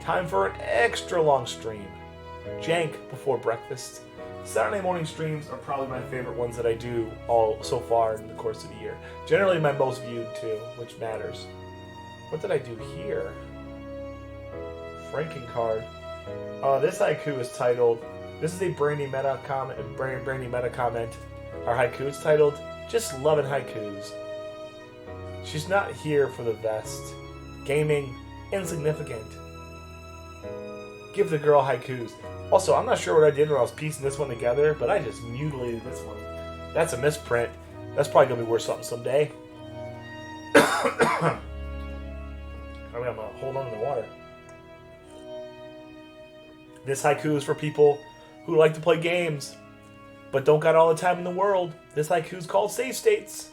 Time for an extra long stream. Jank before breakfast. Saturday morning streams are probably my favorite ones that I do all so far in the course of the year. Generally my most viewed too, which matters. What did I do here? Franken card. This haiku is titled. This is a Brandy Meta comment. Brandy Meta comment. Our haiku is titled Just Loving Haikus. She's not here for the vest. Gaming insignificant. Give the girl haikus. Also, I'm not sure what I did when I was piecing this one together, but I just mutilated this one. That's a misprint. That's probably going to be worth something someday. I mean, I'm going to hold on to the water. This haiku is for people who like to play games, but don't got all the time in the world. This haiku is called Save States.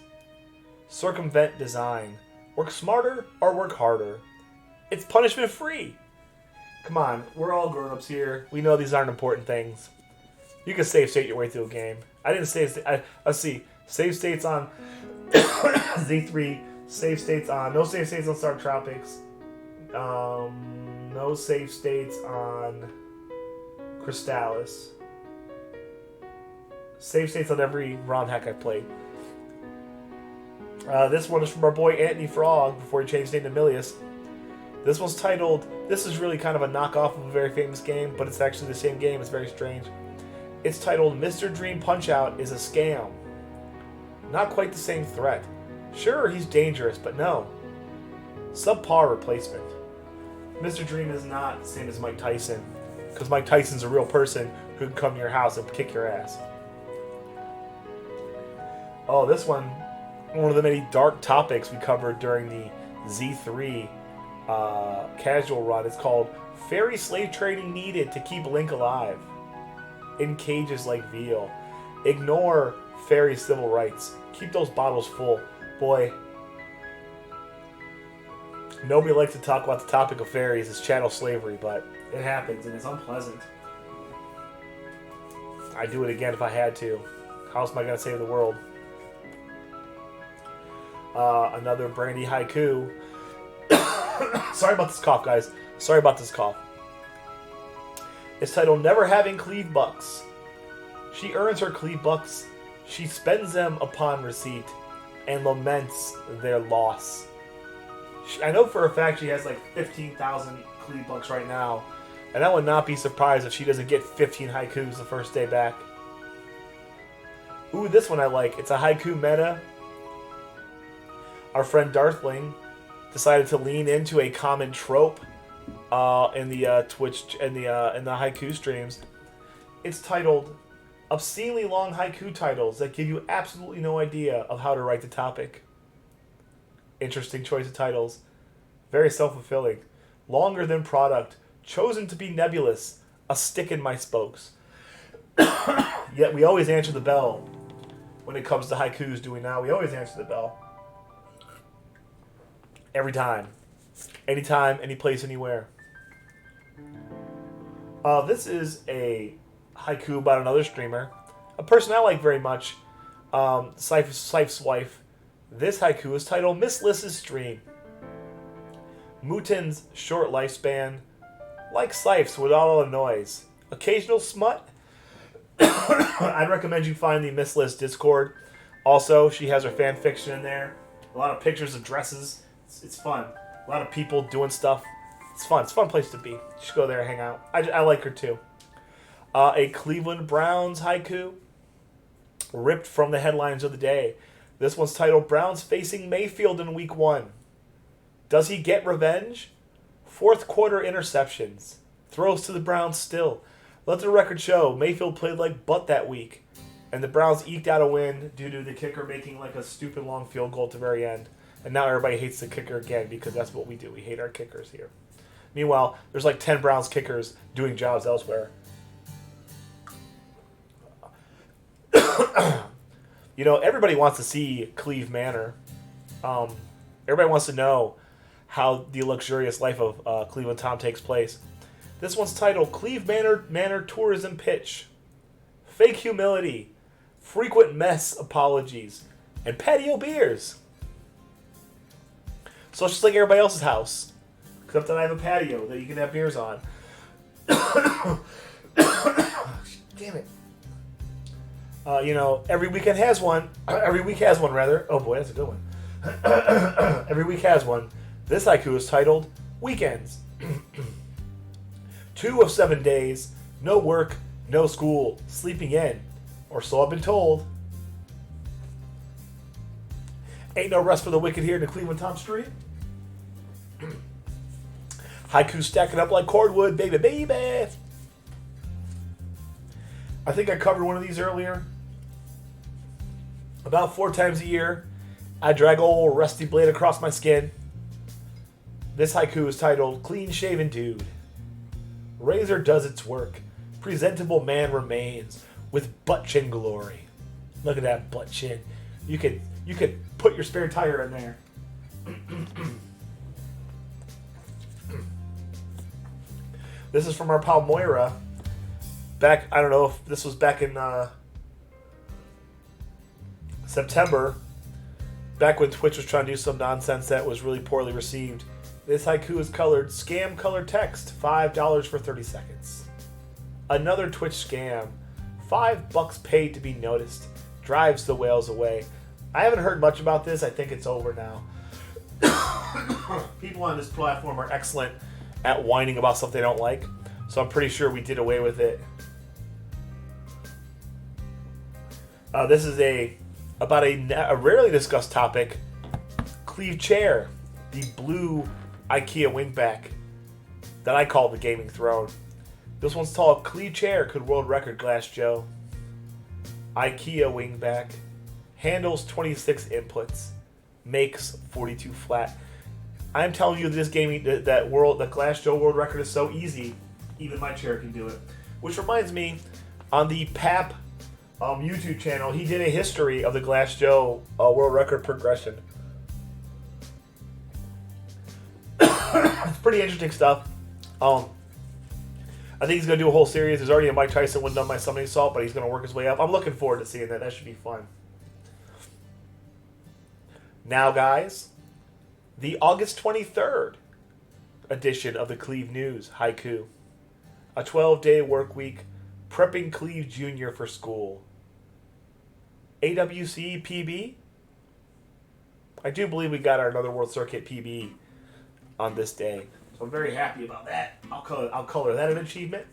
Circumvent design. Work smarter or work harder. It's punishment free. Come on, we're all grown-ups here. We know these aren't important things. You can save state your way through a game. I didn't save state. Let's see. Save states on Z3. Save states on. No save states on Star Tropics. No save states on Crystallis. Save states on every ROM hack I've played. This one is from our boy Anthony Frog before he changed his name to Milius. This one's titled, this is really kind of a knockoff of a very famous game, but it's actually the same game. It's very strange. It's titled Mr. Dream Punch-Out is a Scam. Not quite the same threat. Sure, he's dangerous, but no. Subpar replacement. Mr. Dream is not the same as Mike Tyson, because Mike Tyson's a real person who can come to your house and kick your ass. Oh, this one of the many dark topics we covered during the Z3 casual run. It's called Fairy Slave Trading Needed to Keep Link Alive. In cages like veal. Ignore fairy civil rights. Keep those bottles full. Boy, nobody likes to talk about the topic of fairies as chattel slavery, but it happens and it's unpleasant. I'd do it again if I had to. How else am I going to save the world? Another Brandy haiku. Sorry about this cough, guys. Sorry about this cough. It's titled Never Having Cleve Bucks. She earns her cleve bucks. She spends them upon receipt and laments their loss. I know for a fact she has like 15,000 cleve bucks right now, and I would not be surprised if she doesn't get 15 haikus the first day back. Ooh, this one I like. It's a haiku meta. Our friend Darthling decided to lean into a common trope in the Twitch and the haiku streams. It's titled Obscenely Long Haiku Titles That Give You Absolutely No Idea of How to Write the Topic. Interesting choice of titles. Very self-fulfilling. Longer than product. Chosen to be nebulous. A stick in my spokes. Yet we always answer the bell when it comes to haikus, do we now? We always answer the bell. Every time. Anytime, any place, anywhere. This is a haiku about another streamer, a person I like very much, Sife's wife. This haiku is titled Miss Liss's Stream. Mutin's short lifespan, like Sife's without all the noise. Occasional smut. I'd recommend you find the Miss Liss Discord. Also, she has her fan fiction in there. A lot of pictures of dresses. It's fun. A lot of people doing stuff. It's fun. It's a fun place to be. You should go there and hang out. I like her too. A Cleveland Browns haiku. Ripped from the headlines of the day. This one's titled Browns facing Mayfield in week 1. Does he get revenge? Fourth quarter interceptions. Throws to the Browns still. Let the record show Mayfield played like butt that week. And the Browns eked out a win due to the kicker making like a stupid long field goal at the very end. And now everybody hates the kicker again because that's what we do. We hate our kickers here. Meanwhile, there's like 10 Browns kickers doing jobs elsewhere. You know, everybody wants to see Cleve Manor. Everybody wants to know how the luxurious life of Cleveland Tom takes place. This one's titled Cleve Manor Tourism Pitch. Fake humility, frequent mess apologies, and patio beers. So it's just like everybody else's house, except that I have a patio that you can have beers on. Damn it. You know, every weekend has one. Every week has one, rather. Oh boy, that's a good one. Every week has one. This haiku is titled Weekends. 2 of 7 days, no work, no school, sleeping in. Or so I've been told. Ain't no rest for the wicked here in the Cleveland Tom Street. Haiku stacking up like cordwood, baby, baby. I think I covered one of these earlier. About 4 times a year, I drag old rusty blade across my skin. This haiku is titled Clean Shaven Dude. Razor does its work. Presentable man remains with butt chin glory. Look at that butt chin. You could put your spare tire in there. This is from our pal Moira. Back, I don't know if this was back in September, back when Twitch was trying to do some nonsense that was really poorly received. This haiku is colored scam color text, $5 for 30 seconds. Another Twitch scam, $5 paid to be noticed, drives the whales away. I haven't heard much about this. I think it's over now. People on this platform are excellent at whining about stuff they don't like, so I'm pretty sure we did away with it. This is about a rarely discussed topic, Cleve Chair, the blue IKEA wingback that I call the gaming throne. This one's called Cleve Chair could world record Glass Joe. IKEA wingback, handles 26 inputs, makes 42 flat. I'm telling you, this gaming the Glass Joe world record is so easy, even my chair can do it. Which reminds me, on the PAP YouTube channel, he did a history of the Glass Joe world record progression. It's pretty interesting stuff. I think he's going to do a whole series. There's already a Mike Tyson one done by somebody salt, but he's going to work his way up. I'm looking forward to seeing that. That should be fun. Now, guys, the August 23rd edition of the Cleve News Haiku. A 12-day work week, prepping Cleve Jr. for school. AWC PB? I do believe we got our another World Circuit PB on this day. So I'm very happy about that. I'll color that an achievement.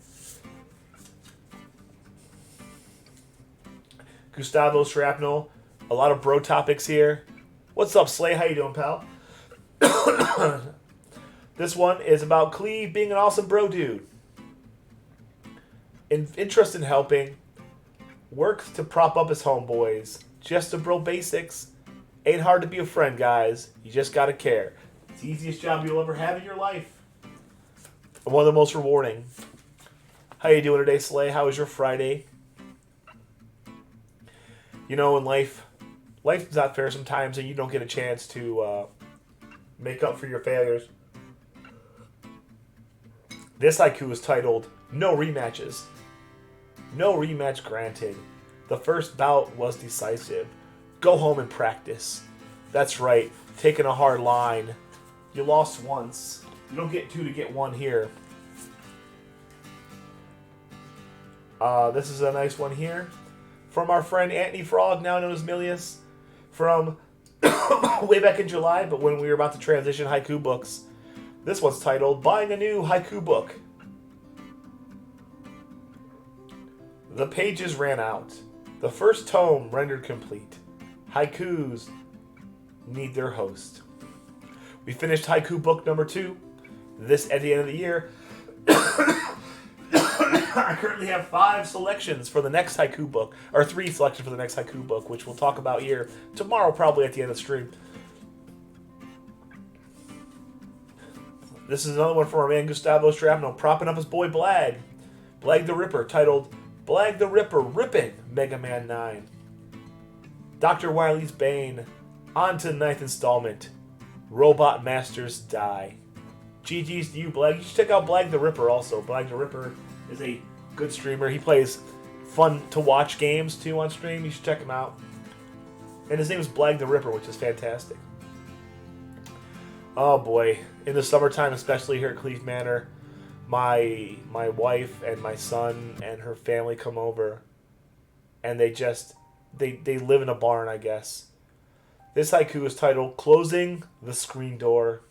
Gustavo Shrapnel. A lot of bro topics here. What's up, Slay? How you doing, pal? This one is about Cleve being an awesome bro dude. Interest in helping. Works to prop up his homeboys. Just a bro basics. Ain't hard to be a friend, guys. You just gotta care. It's the easiest job you'll ever have in your life. And one of the most rewarding. How you doing today, Slay? How was your Friday? You know, in life's not fair sometimes, and you don't get a chance to make up for your failures. This haiku is titled No rematches. No rematch granted. The first bout was decisive. Go home and practice. That's right, taking a hard line. You lost once. You don't get two to get one here. This is a nice one here. From our friend Anthony Frog, now known as Milius. From way back in July, but when we were about to transition haiku books. This one's titled, Buying a New Haiku Book. The pages ran out. The first tome rendered complete. Haikus need their host. We finished haiku book number 2. This at the end of the year. I currently have 5 selections for the next haiku book, or 3 selections for the next haiku book, which we'll talk about here tomorrow, probably at the end of the stream. This is another one from our man Gustavo Strapno, propping up his boy Blag. Blag the Ripper, titled Blag the Ripper Rippin' Mega Man 9. Dr. Wily's Bane, on to the 9th installment. Robot Masters Die. GG's to you, Blag. You should check out Blag the Ripper also. Blag the Ripper is a good streamer. He plays fun to watch games too on stream. You should check him out. And his name is Blag the Ripper, which is fantastic. Oh boy. In the summertime, especially here at Cleve Manor, my wife and my son and her family come over, and they live in a barn, I guess. This haiku is titled Closing the Screen Door.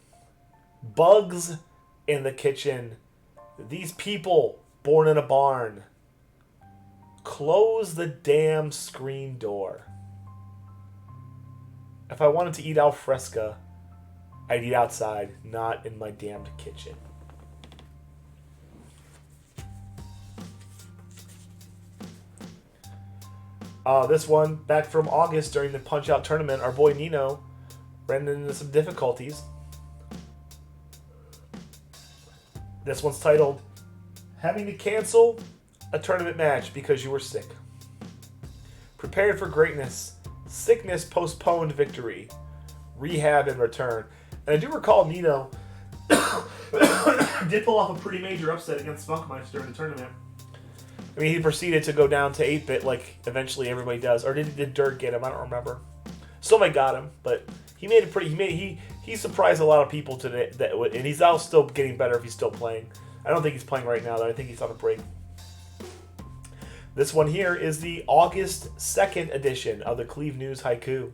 Bugs in the kitchen. These people born in a barn. Close the damn screen door. If I wanted to eat al fresco, I'd eat outside, not in my damned kitchen. This one, back from August during the Punch-Out tournament, our boy Nino ran into some difficulties. This one's titled, Having to Cancel a Tournament Match Because You Were Sick. Prepared for Greatness. Sickness Postponed Victory. Rehab and Return. And I do recall Nino did pull off a pretty major upset against Spunkmeister during the tournament. I mean, he proceeded to go down to 8-bit like eventually everybody does. Or did Dirk get him? I don't remember. Somebody got him, but he made it pretty. He surprised a lot of people today. And he's now still getting better if he's still playing. I don't think he's playing right now, though. I think he's on a break. This one here is the August 2nd edition of the Cleve News Haiku.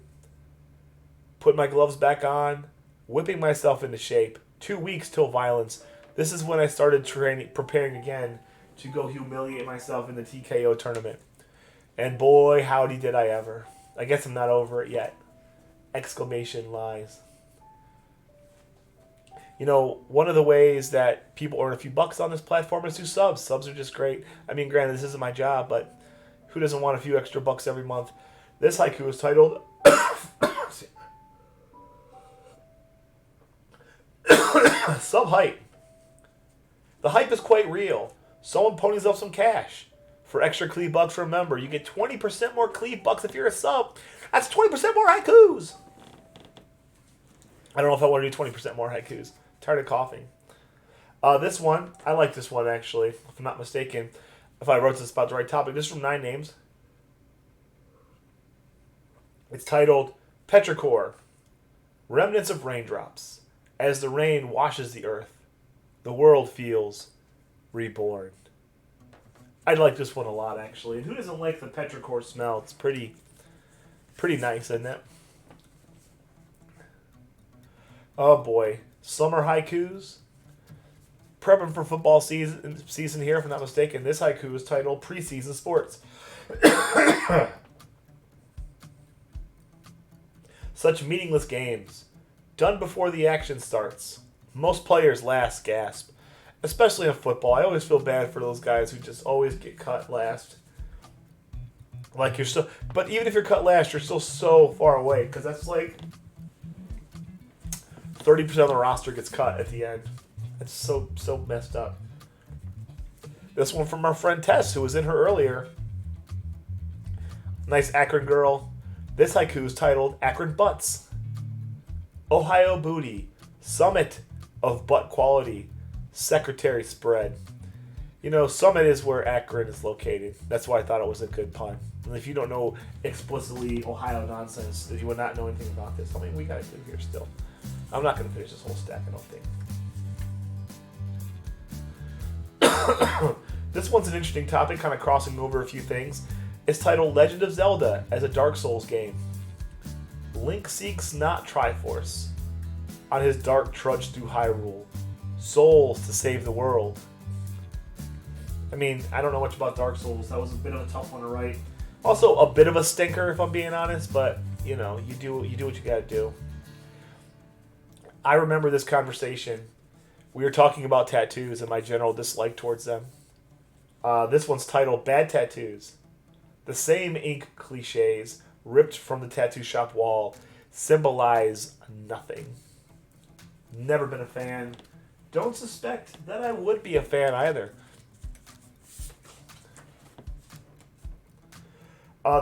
Put my gloves back on, whipping myself into shape. 2 weeks till violence. This is when I started preparing again to go humiliate myself in the TKO tournament. And boy, howdy did I ever. I guess I'm not over it yet. Exclamation lies. You know, one of the ways that people earn a few bucks on this platform is through subs. Subs are just great. I mean, granted, this isn't my job, but who doesn't want a few extra bucks every month? This haiku is titled Sub Hype. The hype is quite real. Someone ponies up some cash. For extra Cleve bucks, remember, you get 20% more Cleve bucks if you're a sub. That's 20% more haikus. I don't know if I want to do 20% more haikus. Tired of coughing. This one, I like this one actually, if I'm not mistaken. If I wrote this about the right topic. This is from 9 Names. It's titled Petrichor. Remnants of raindrops. As the rain washes the earth, the world feels reborn. I like this one a lot, actually. And who doesn't like the petrichor smell? It's pretty nice, isn't it? Oh boy, summer haikus. Prepping for football season here, if I'm not mistaken. This haiku is titled Preseason Sports. Such meaningless games, done before the action starts. Most players last gasp. Especially in football. I always feel bad for those guys who just always get cut last. Like you're still, but even if you're cut last, you're still so far away because that's like 30% of the roster gets cut at the end. It's so messed up. This one from our friend Tess, who was in her earlier. Nice Akron girl. This haiku is titled Akron Butts. Ohio Booty. Summit of butt quality. Secretary spread. You know, Summit is where Akron is located. That's why I thought it was a good pun. And if you don't know explicitly Ohio nonsense, you would not know anything about this. I mean, we got to do here still. I'm not going to finish this whole stack, I don't think. This one's an interesting topic, kind of crossing over a few things. It's titled Legend of Zelda as a Dark Souls game. Link seeks not Triforce on his dark trudge through Hyrule. Souls to save the world. I mean, I don't know much about Dark Souls. That was a bit of a tough one to write. Also, a bit of a stinker, if I'm being honest. But you know, you do what you gotta do. I remember this conversation. We were talking about tattoos and my general dislike towards them. This one's titled Bad Tattoos. The same ink cliches ripped from the tattoo shop wall symbolize nothing. Never been a fan. Don't suspect that I would be a fan either.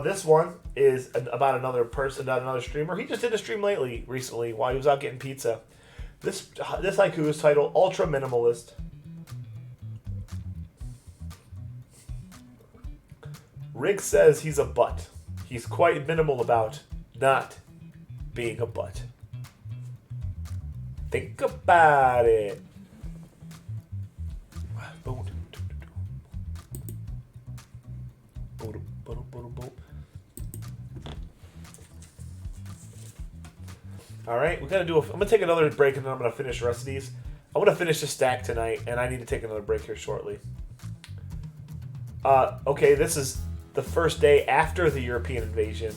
This one is about another person, not another streamer. He just did a stream recently, while he was out getting pizza. This haiku is titled Ultra Minimalist. Rick says he's a butt. He's quite minimal about not being a butt. Think about it. All right, we gotta do. I'm gonna take another break and then I'm gonna finish the rest of these. I'm gonna finish the stack tonight, and I need to take another break here shortly. Okay, this is the first day after the European invasion.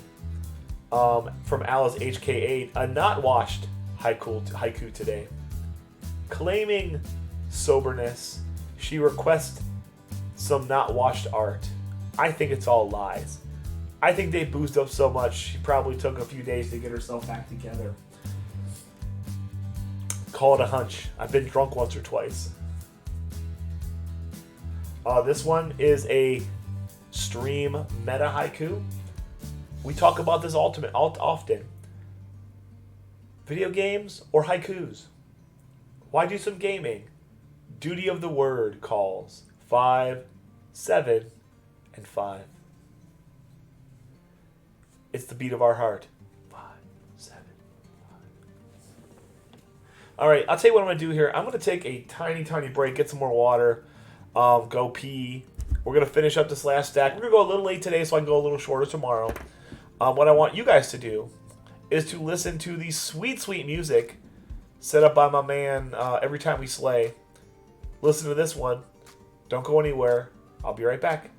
From Alice HK8, a not washed haiku today. Claiming soberness, she requests some not washed art. I think it's all lies. I think they boozed up so much, she probably took a few days to get herself back together. Call it a hunch. I've been drunk once or twice. This one is a stream meta haiku. We talk about this often. Video games or haikus? Why do some gaming? Duty of the word calls 5, 7, and 5. It's the beat of our heart. 5, 7, 5. All right, I'll tell you what I'm going to do here. I'm going to take a tiny break, get some more water, go pee. We're going to finish up this last stack. We're going to go a little late today so I can go a little shorter tomorrow. What I want you guys to do is to listen to the sweet, sweet music set up by my man every time we slay. Listen to this one. Don't go anywhere. I'll be right back.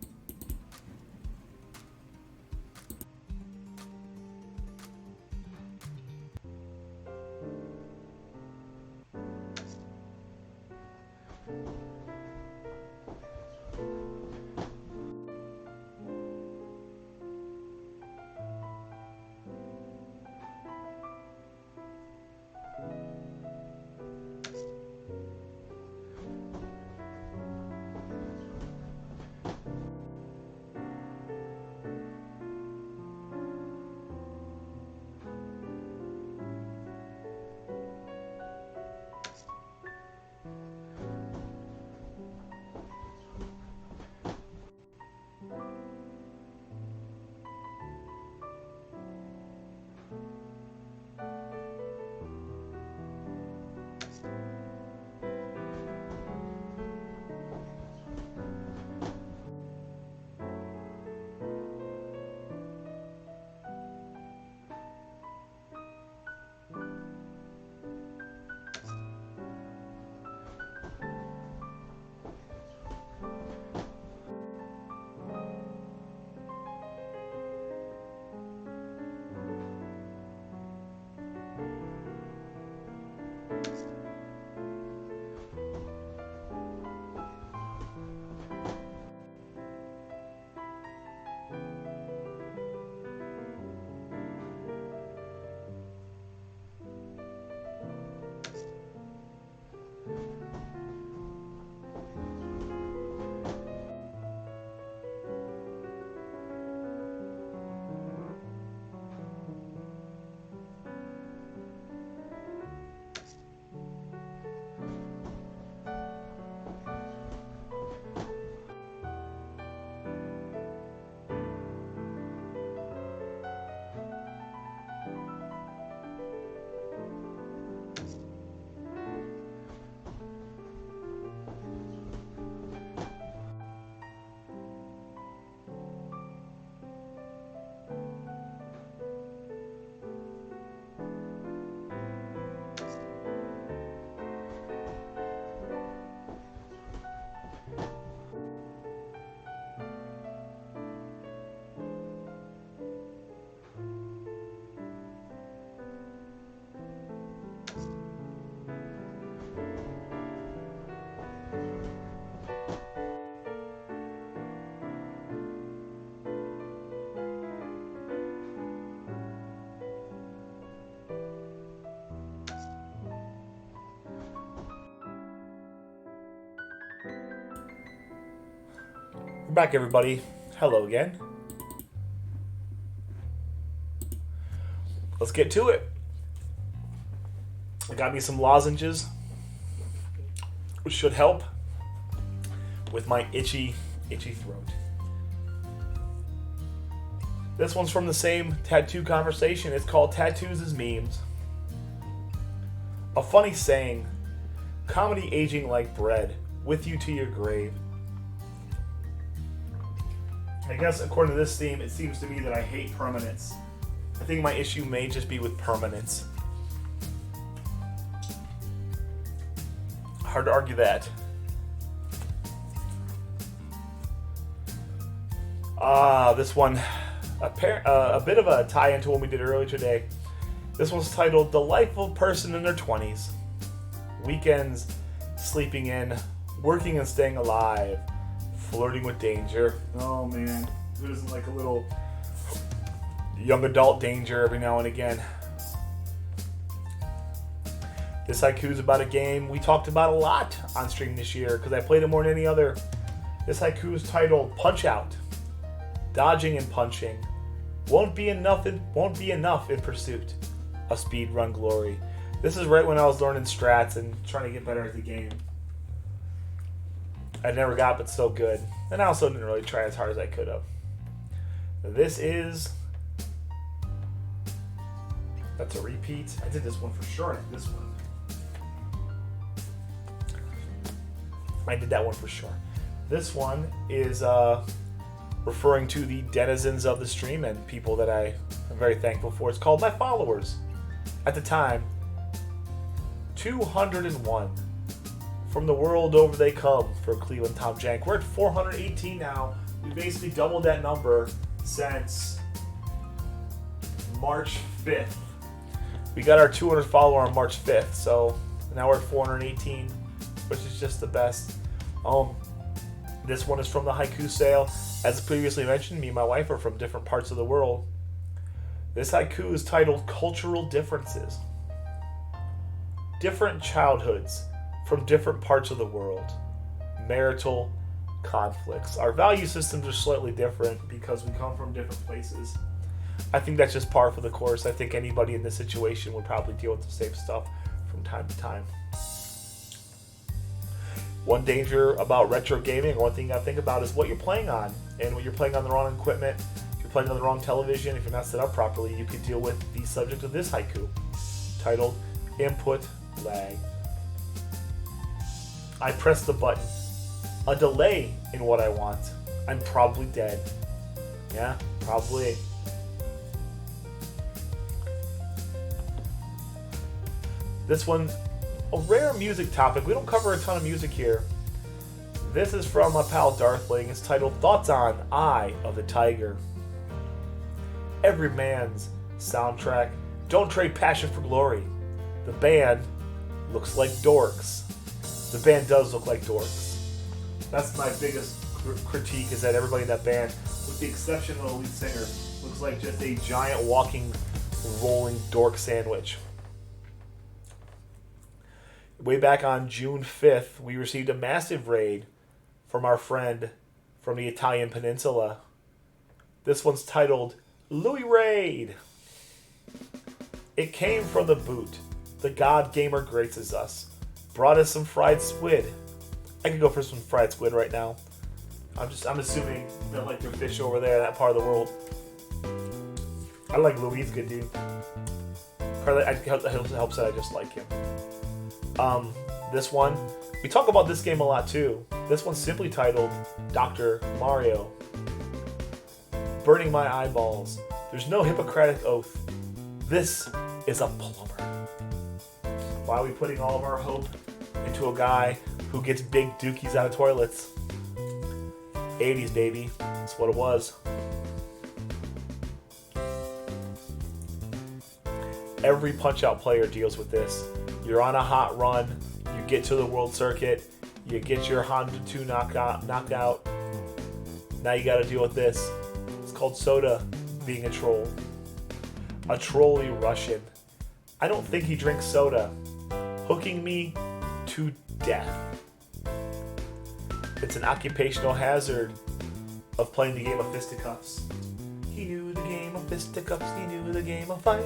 back, everybody. Hello again. Let's get to it. I got me some lozenges, which should help with my itchy throat. This one's from the same tattoo conversation. It's called Tattoos as Memes. A funny saying, comedy aging like bread, with you to your grave. I guess according to this theme, it seems to me that I hate permanence. I think my issue may just be with permanence. Hard to argue that. This one, a bit of a tie into what we did earlier today. This one's titled The Life of a Person in Their 20s. Weekends, sleeping in, working and staying alive, flirting with danger. Oh man, who doesn't like a little young adult danger every now and again? This haiku is about a game we talked about a lot on stream this year because I played it more than any other. This haiku is titled Punch Out. Dodging and punching won't be enough in pursuit. A speed run glory. This is right when I was learning strats and trying to get better at the game. I never got, but so good. And I also didn't really try as hard as I could have. This is... That's a repeat. I did this one for sure. I did this one. I did that one for sure. This one is referring to the denizens of the stream and people that I am very thankful for. It's called My Followers. At the time, 201. From the world over they come for Cleveland Tom Jank. We're at 418 now. We basically doubled that number since March 5th. We got our 200 follower on March 5th, so now we're at 418, which is just the best. This one is from the haiku sale. As previously mentioned, me and my wife are from different parts of the world. This haiku is titled Cultural Differences. Different childhoods from different parts of the world. Marital conflicts. Our value systems are slightly different because we come from different places. I think that's just par for the course. I think anybody in this situation would probably deal with the same stuff from time to time. One danger about retro gaming, or one thing you gotta think about is what you're playing on. And when you're playing on the wrong equipment, if you're playing on the wrong television, if you're not set up properly, you could deal with the subject of this haiku, titled Input Lag. I press the button. A delay in what I want. I'm probably dead. Yeah, probably. This one's a rare music topic. We don't cover a ton of music here. This is from my pal Darthling. It's titled Thoughts on Eye of the Tiger. Every man's soundtrack. Don't trade passion for glory. The band looks like dorks. The band does look like dorks. That's my biggest critique, is that everybody in that band, with the exception of the lead singer, looks like just a giant walking, rolling dork sandwich. Way back on June 5th, we received a massive raid from our friend from the Italian Peninsula. This one's titled Louis Raid. It came from the boot. The God Gamer graces us. Brought us some fried squid. I could go for some fried squid right now. I'm assuming they like their fish over there in that part of the world. I like Louis, he's a good dude. It helps that I just like him. This one, we talk about this game a lot too. This one's simply titled Dr. Mario. Burning my eyeballs. There's no Hippocratic oath. This is a plumber. Why are we putting all of our hope into a guy who gets big dookies out of toilets? 80s, baby. That's what it was. Every Punch-Out player deals with this. You're on a hot run. You get to the world circuit. You get your Honda 2 knocked out. Now you got to deal with this. It's called Soda being a troll. A trolly Russian. I don't think he drinks soda. Hooking me to death. It's an occupational hazard. of playing the game of fisticuffs. He knew the game of fisticuffs, he knew the game of fight.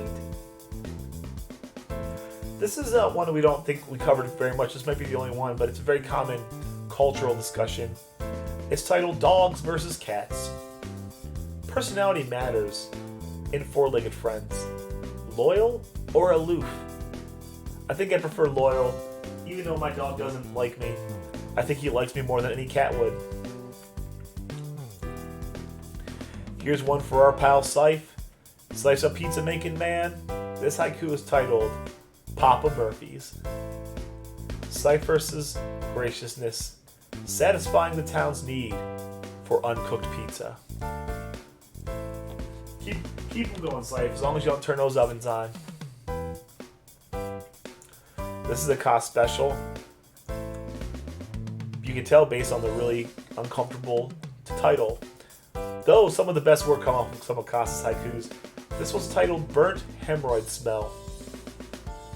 This is one that we don't think we covered very much. This might be the only one, but it's a very common cultural discussion. It's titled Dogs versus Cats. Personality matters in four-legged friends. Loyal or aloof? I think I prefer loyal, even though my dog doesn't like me. I think he likes me more than any cat would. Here's one for our pal Syph. Slice up pizza making man. This haiku is titled Papa Murphy's. Syph versus graciousness, satisfying the town's need for uncooked pizza. Keep them going, Syph, as long as you don't turn those ovens on. This is a cost special. You can tell based on the really uncomfortable title. Though some of the best work come off from some of Costa's haikus. This one's titled Burnt Hemorrhoid Smell.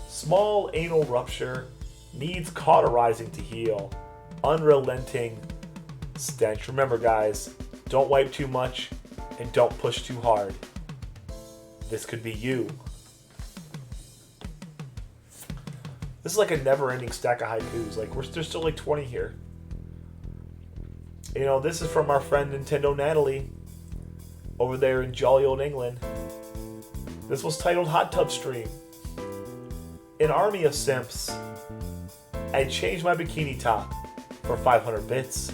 Small anal rupture needs cauterizing to heal. Unrelenting stench. Remember, guys, don't wipe too much and don't push too hard. This could be you. This is like a never-ending stack of haikus. Like, there's still like 20 here. You know, this is from our friend Nintendo Natalie over there in jolly old England. This was titled Hot Tub Stream. An army of simps. I'd change my bikini top for 500 bits.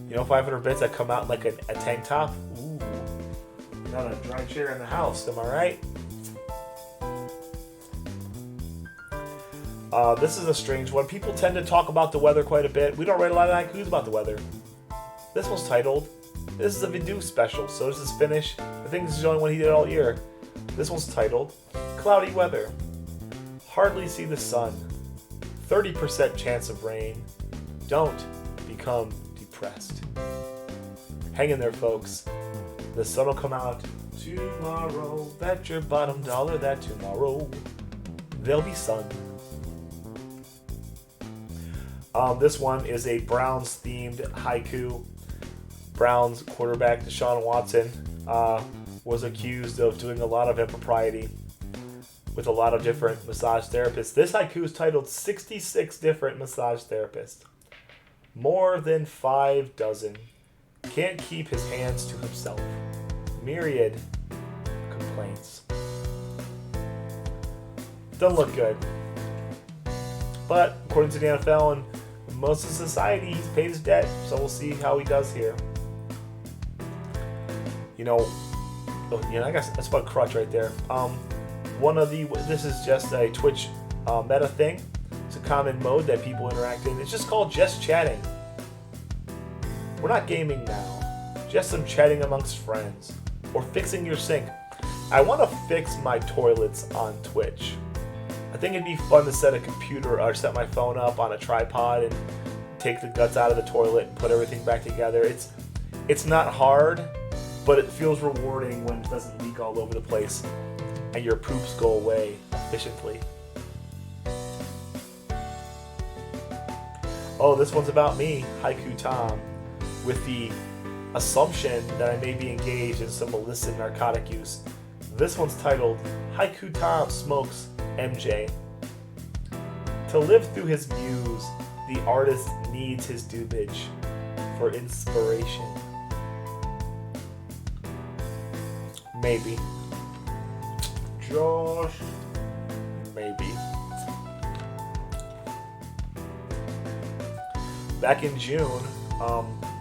You know, 500 bits that come out like a tank top? Ooh. Not a dry chair in the house, am I right? This is a strange one. People tend to talk about the weather quite a bit. We don't write a lot of haikus about the weather. This one's titled, this is a Vidu special, so this is Finnish. I think this is the only one he did all year. This one's titled, Cloudy Weather. Hardly see the sun. 30% chance of rain. Don't become depressed. Hang in there, folks. The sun will come out tomorrow. Bet your bottom dollar that tomorrow there'll be sun. This one is a Browns-themed haiku. Browns quarterback Deshaun Watson was accused of doing a lot of impropriety with a lot of different massage therapists. This haiku is titled 66 different massage therapists. More than 5 dozen. Can't keep his hands to himself. Myriad complaints. Doesn't look good. But according to the NFL and most of society, he's paid his debt, so we'll see how he does here. I guess that's about crutch right there. This is just a Twitch meta thing. It's a common mode that people interact in. It's just called just chatting. We're not gaming now. Just some chatting amongst friends or fixing your sink. I want to fix my toilets on Twitch. I think it'd be fun to set a computer or set my phone up on a tripod and take the guts out of the toilet and put everything back together. It's not hard, but it feels rewarding when it doesn't leak all over the place and your poops go away efficiently. Oh, this one's about me, Haiku Tom, with the assumption that I may be engaged in some illicit narcotic use. This one's titled Haiku Tom Smokes MJ. To live through his muse, the artist needs his dubage for inspiration. Maybe. Josh. Maybe. Back in June,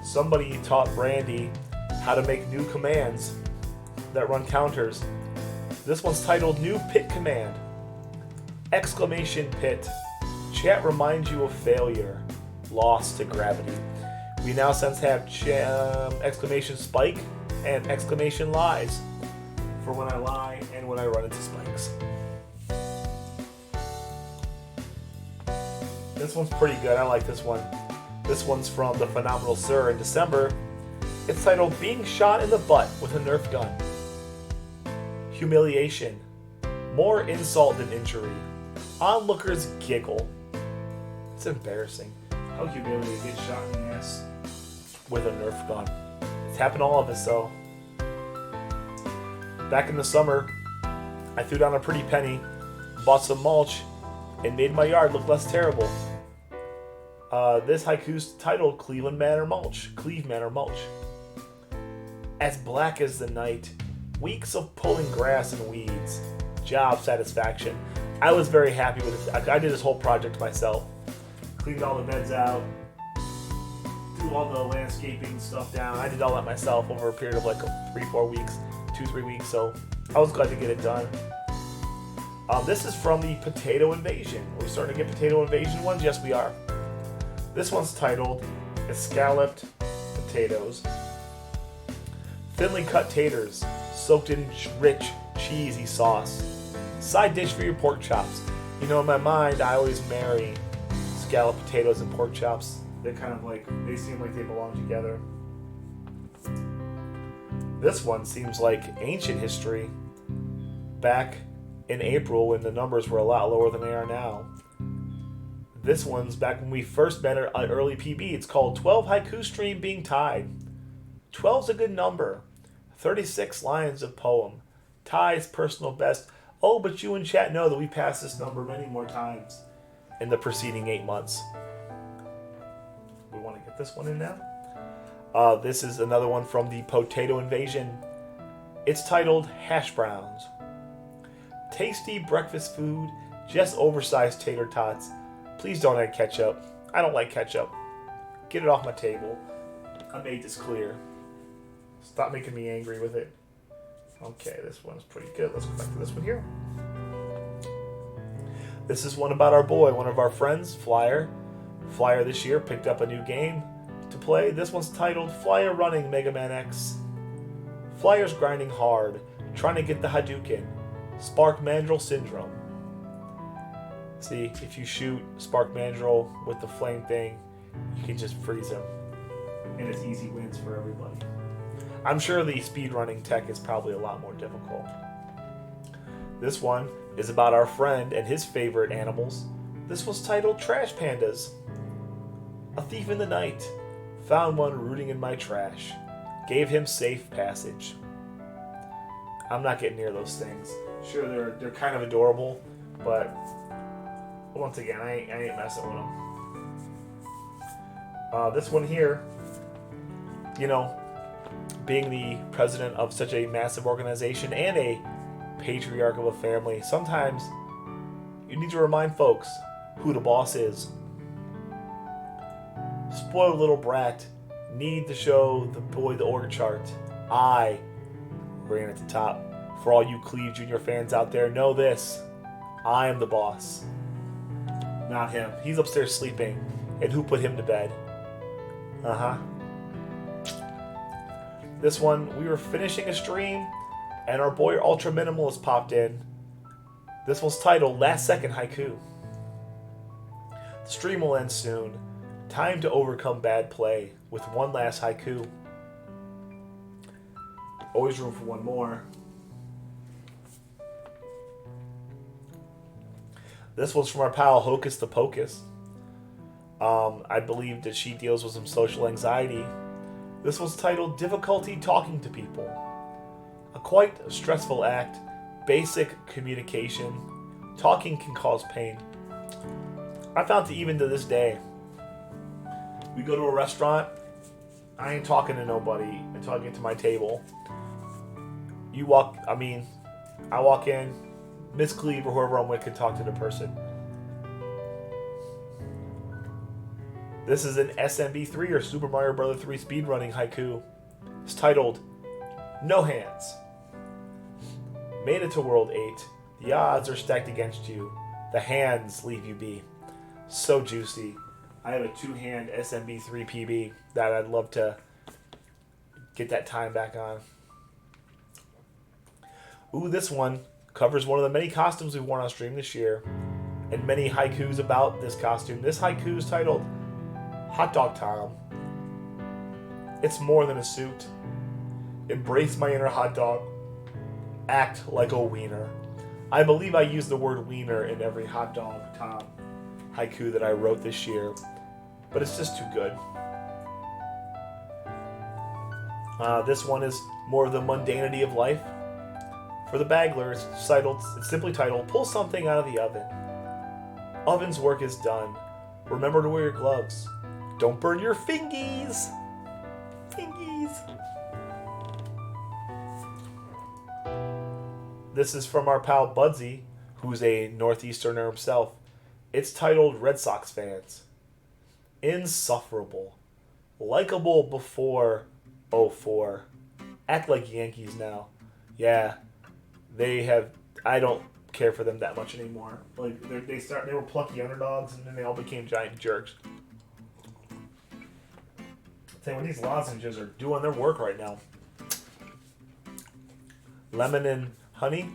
somebody taught Brandy how to make new commands that run counters. This one's titled New Pit Command. Exclamation pit. Chat reminds you of failure. Loss to gravity. We now since have exclamation spike and exclamation lies for when I lie and when I run into spikes. This one's pretty good. I like this one. This one's from the Phenomenal Sir in December. It's titled Being Shot in the Butt with a Nerf Gun. Humiliation. More insult than injury. Onlookers giggle. It's embarrassing. How humiliating, get shot in the ass. with a Nerf gun. It's happened to all of us, so. Back in the summer, I threw down a pretty penny, bought some mulch, and made my yard look less terrible. This haiku's titled Cleve Manor Mulch. As black as the night, weeks of pulling grass and weeds, job satisfaction. I was very happy with it. I did this whole project myself. Cleaned all the beds out, threw all the landscaping stuff down. I did all that myself over a period of like 3 weeks, so I was glad to get it done. This is from the Potato Invasion. Are we starting to get Potato Invasion ones? Yes, we are. This one's titled Escalloped Potatoes. Thinly cut taters, soaked in rich, cheesy sauce. Side dish for your pork chops. You know, in my mind, I always marry scalloped potatoes and pork chops. They're kind of like, they seem like they belong together. This one seems like ancient history. Back in April when the numbers were a lot lower than they are now. This one's back when we first met at early PB. It's called 12 Haiku Stream Being Tied. 12's a good number. 36 lines of poem. Tie's personal best. Oh, but you in chat know that we passed this number many more times in the preceding 8 months. We want to get this one in now. This is another one from the Potato Invasion. It's titled Hash Browns. Tasty breakfast food, just oversized tater tots. Please don't add ketchup. I don't like ketchup. Get it off my table. I made this clear. Stop making me angry with it. Okay, this one's pretty good. Let's go back to this one here. This is one about our boy, one of our friends, Flyer. Flyer this year picked up a new game to play. This one's titled Flyer Running Mega Man X. Flyer's grinding hard, trying to get the Hadouken. Spark Mandrill Syndrome. See, if you shoot Spark Mandrill with the flame thing, you can just freeze him. And it's easy wins for everybody. I'm sure the speedrunning tech is probably a lot more difficult. This one is about our friend and his favorite animals. This was titled Trash Pandas. A thief in the night found one rooting in my trash. Gave him safe passage. I'm not getting near those things. Sure, they're kind of adorable, but once again, I ain't messing with them. This one here, you know, being the president of such a massive organization and a patriarch of a family, sometimes you need to remind folks who the boss is. Spoiled little brat, need to show the boy the org chart. I ran at the top. For all you Cleve Jr. fans out there, know this. I am the boss. Not him. He's upstairs sleeping. And who put him to bed? This one, we were finishing a stream, and our boy Ultra Minimalist popped in. This one's titled Last Second Haiku. The stream will end soon. Time to overcome bad play with one last haiku. Always room for one more. This one's from our pal Hocus the Pocus. I believe that she deals with some social anxiety. This one's titled Difficulty Talking to People. A quite stressful act. Basic communication. Talking can cause pain. I found that even to this day, we go to a restaurant, I ain't talking to nobody until I get to my table. I walk in, Miss Cleve or whoever I'm with can talk to the person. This is an SMB3 or Super Mario Bros. 3 speedrunning haiku. It's titled No Hands. Made it to World 8. The odds are stacked against you. The hands leave you be. So juicy. I have a 2-hand SMB3 PB that I'd love to get that time back on. Ooh, this one covers one of the many costumes we've worn on stream this year, and many haikus about this costume. This haiku is titled Hot Dog Tom. It's more than a suit. Embrace my inner hot dog. Act like a wiener. I believe I used the word wiener in every Hot Dog Tom haiku that I wrote this year, but it's just too good. This one is more of the mundanity of life. For the Bagler, it's simply titled, Pull Something Out of the Oven. Oven's work is done. Remember to wear your gloves. Don't burn your fingies. Fingies. This is from our pal Budsy, who's a Northeasterner himself. It's titled Red Sox Fans. Insufferable. Likeable before '04. Act like Yankees now. Yeah. I don't care for them that much anymore. Like they were plucky underdogs and then they all became giant jerks. Tell you what, these lozenges are doing their work right now. Lemon and honey.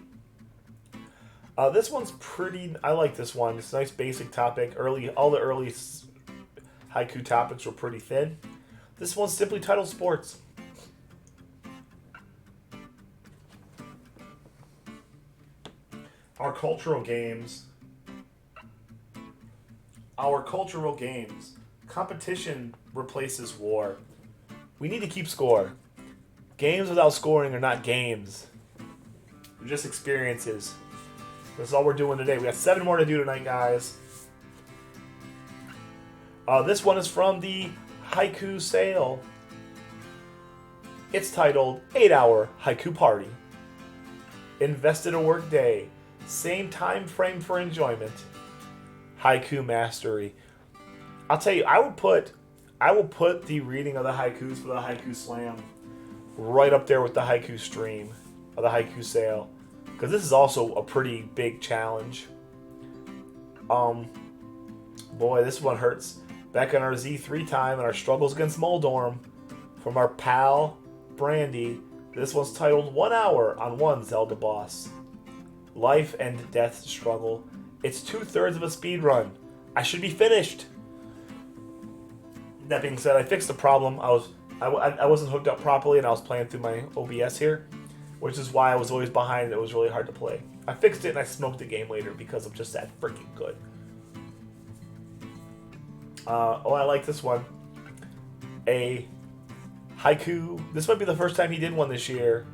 This one's pretty. I like this one. It's a nice basic topic. All the early haiku topics were pretty thin. This one's simply titled Sports. Our cultural games. Competition replaces war. We need to keep score. Games without scoring are not games. They're just experiences. That's all we're doing today. We got 7 more to do tonight, guys. This one is from the Haiku Sale. It's titled 8-Hour Haiku Party. Invested a work day. Same time frame for enjoyment. Haiku mastery. I'll tell you, I will put the reading of the haikus for the Haiku Slam right up there with the Haiku stream of the Haiku Sale, because this is also a pretty big challenge. Boy, this one hurts. Back in our Z3 time and our struggles against Moldorm, from our pal Brandy, this one's titled 1 Hour on One Zelda Boss. Life and death struggle. It's 2/3 of a speed run. I should be finished. That being said, I fixed the problem. I wasn't hooked up properly, and I was playing through my OBS here, which is why I was always behind. It was really hard to play. I fixed it, and I smoked the game later because I'm just that freaking good. I like this one. A haiku. This might be the first time he did one this year.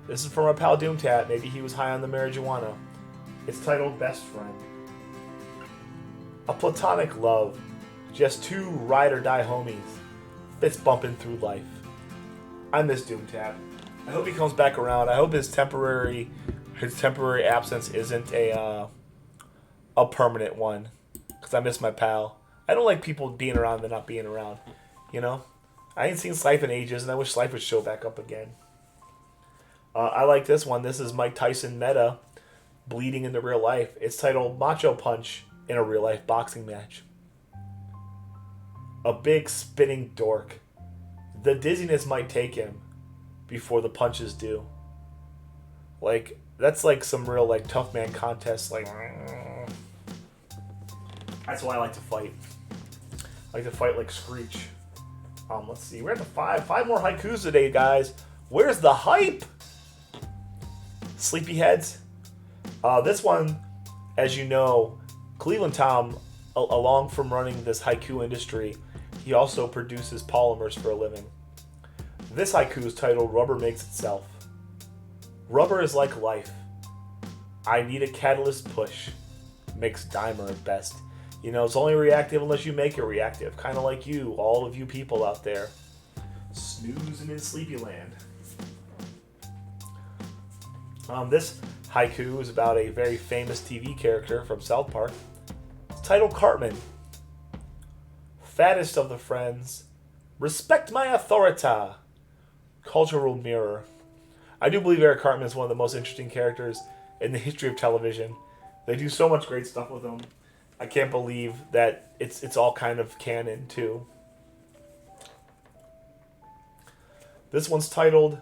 This is from our pal Doomtat. Maybe he was high on the marijuana. It's titled Best Friend. A platonic love. Just 2 ride or die homies. Fist bumping through life. I miss Doomtat. I hope he comes back around. I hope his temporary absence isn't a permanent one. Because I miss my pal. I don't like people being around and not being around. You know? I ain't seen Slife in ages, and I wish Slife would show back up again. I like this one. This is Mike Tyson meta, bleeding into real life. It's titled Macho Punch in a Real Life Boxing Match. A big spinning dork. The dizziness might take him before the punches do. Like, that's like some real like tough man contest. Like, that's why I like to fight. I like to fight like Screech. Let's see. We're at the 5 more haikus today, guys. Where's the hype? Sleepyheads. This one, as you know, Cleveland Tom, along from running this haiku industry, he also produces polymers for a living. This haiku is titled Rubber Makes Itself. Rubber is like life. I need a catalyst push. Makes dimer at best. You know, it's only reactive unless you make it reactive. Kind of like you, all of you people out there. Snoozing in Sleepyland. This haiku is about a very famous TV character from South Park. It's titled Cartman. Fattest of the friends. Respect my authority. Cultural mirror. I do believe Eric Cartman is one of the most interesting characters in the history of television. They do so much great stuff with him. I can't believe that it's all kind of canon too. This one's titled,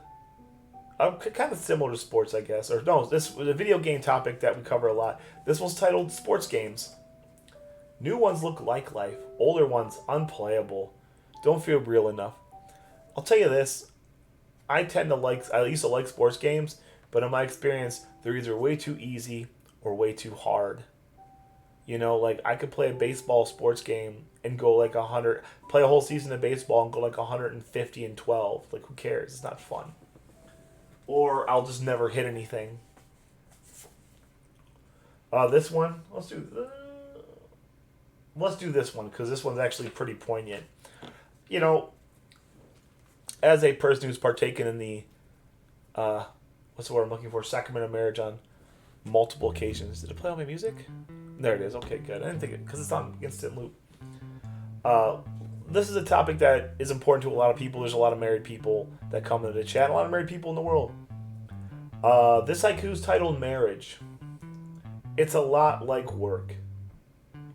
kind of similar to sports, I guess. Or no, this was a video game topic that we cover a lot. This one's titled Sports Games. New ones look like life. Older ones unplayable. Don't feel real enough. I'll tell you this. I used to like sports games, but in my experience, they're either way too easy or way too hard. You know, like I could play a baseball sports game and go like 100, play a whole season of baseball and go like 150 and 12. Like who cares? It's not fun. Or I'll just never hit anything. This one, let's do this one because this one's actually pretty poignant. You know, as a person who's partaken in the what's the word I'm looking for? Sacrament of marriage on multiple occasions. Did it play on my music? There it is. Okay, good. I didn't think it because it's on instant loop. This is a topic that is important to a lot of people. There's a lot of married people that come into the chat. A lot of married people in the world. This haiku is titled Marriage. It's a lot like work.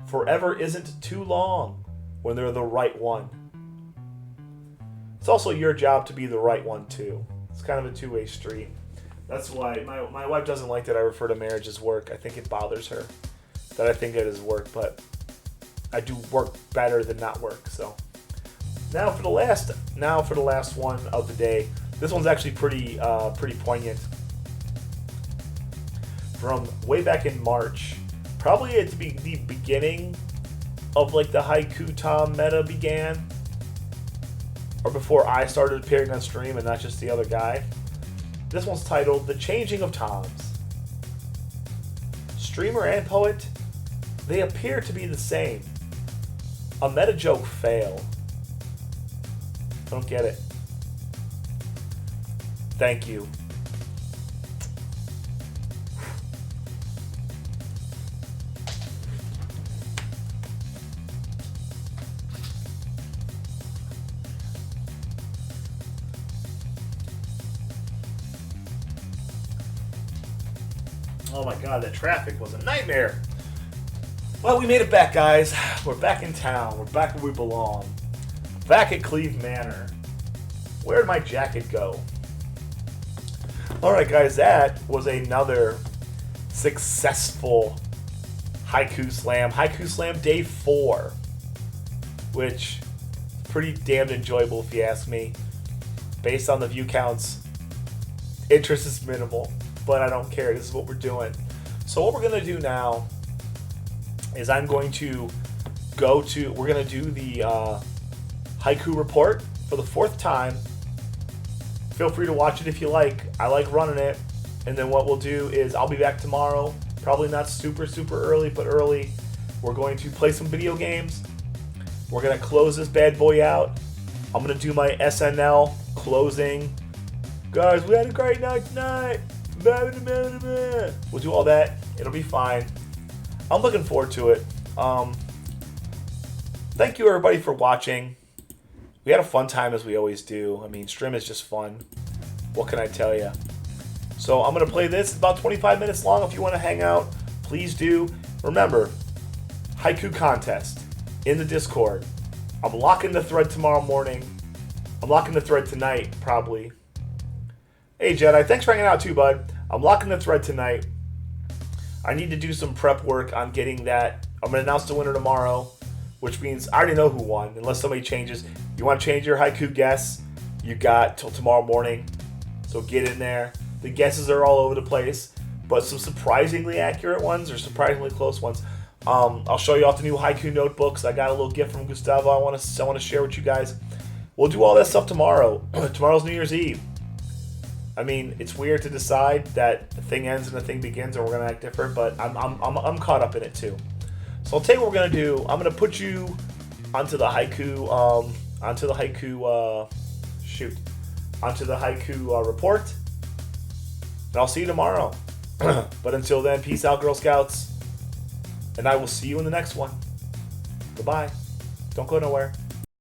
Forever isn't too long when they're the right one. It's also your job to be the right one too. It's kind of a two-way street. That's why my wife doesn't like that I refer to marriage as work. I think it bothers her that I think it is work, but I do work better than not work. So now for the last one of the day. This one's actually pretty poignant. From way back in March, probably at the beginning of like the Haiku Tom meta began, or before I started appearing on stream and not just the other guy. This one's titled The Changing of Toms. Streamer and poet, they appear to be the same. A meta joke fail. I don't get it. Thank you. Oh my god, that traffic was a nightmare. Well, we made it back, guys. We're back in town. We're back where we belong. Back at Cleve Manor. Where did my jacket go? Alright, guys, that was another successful Haiku Slam. Haiku Slam Day 4. Which is pretty damn enjoyable if you ask me. Based on the view counts, interest is minimal. But I don't care. This is what we're doing. So what we're going to do now is we're going to do the haiku report for the 4th time. Feel free to watch it if you like. I like running it. And then what we'll do is I'll be back tomorrow. Probably not super early, but early. We're going to play some video games. We're going to close this bad boy out. I'm going to do my SNL closing. Guys, we had a great night tonight. We'll do all that. It'll be fine. I'm looking forward to it. Thank you everybody for watching. We had a fun time as we always do. I mean, stream is just fun. What can I tell you? So I'm going to play this. It's about 25 minutes long. If you want to hang out, please do. Remember, haiku contest in the Discord. I'm locking the thread tomorrow morning. I'm locking the thread tonight, probably. Hey, Jedi. Thanks for hanging out too, bud. I'm locking the thread tonight. I need to do some prep work on getting that. I'm going to announce the winner tomorrow, which means I already know who won, unless somebody changes. You want to change your haiku guess? You got till tomorrow morning. So get in there. The guesses are all over the place, but some surprisingly accurate ones or surprisingly close ones. I'll show you off the new haiku notebooks. I got a little gift from Gustavo I want to share with you guys. We'll do all that stuff tomorrow. Tomorrow's New Year's Eve. I mean, it's weird to decide that a thing ends and a thing begins, and we're gonna act different. But I'm caught up in it too. So I'll tell you what we're gonna do. I'm gonna put you onto the haiku report, and I'll see you tomorrow. But until then, peace out, Girl Scouts, and I will see you in the next one. Goodbye. Don't go nowhere.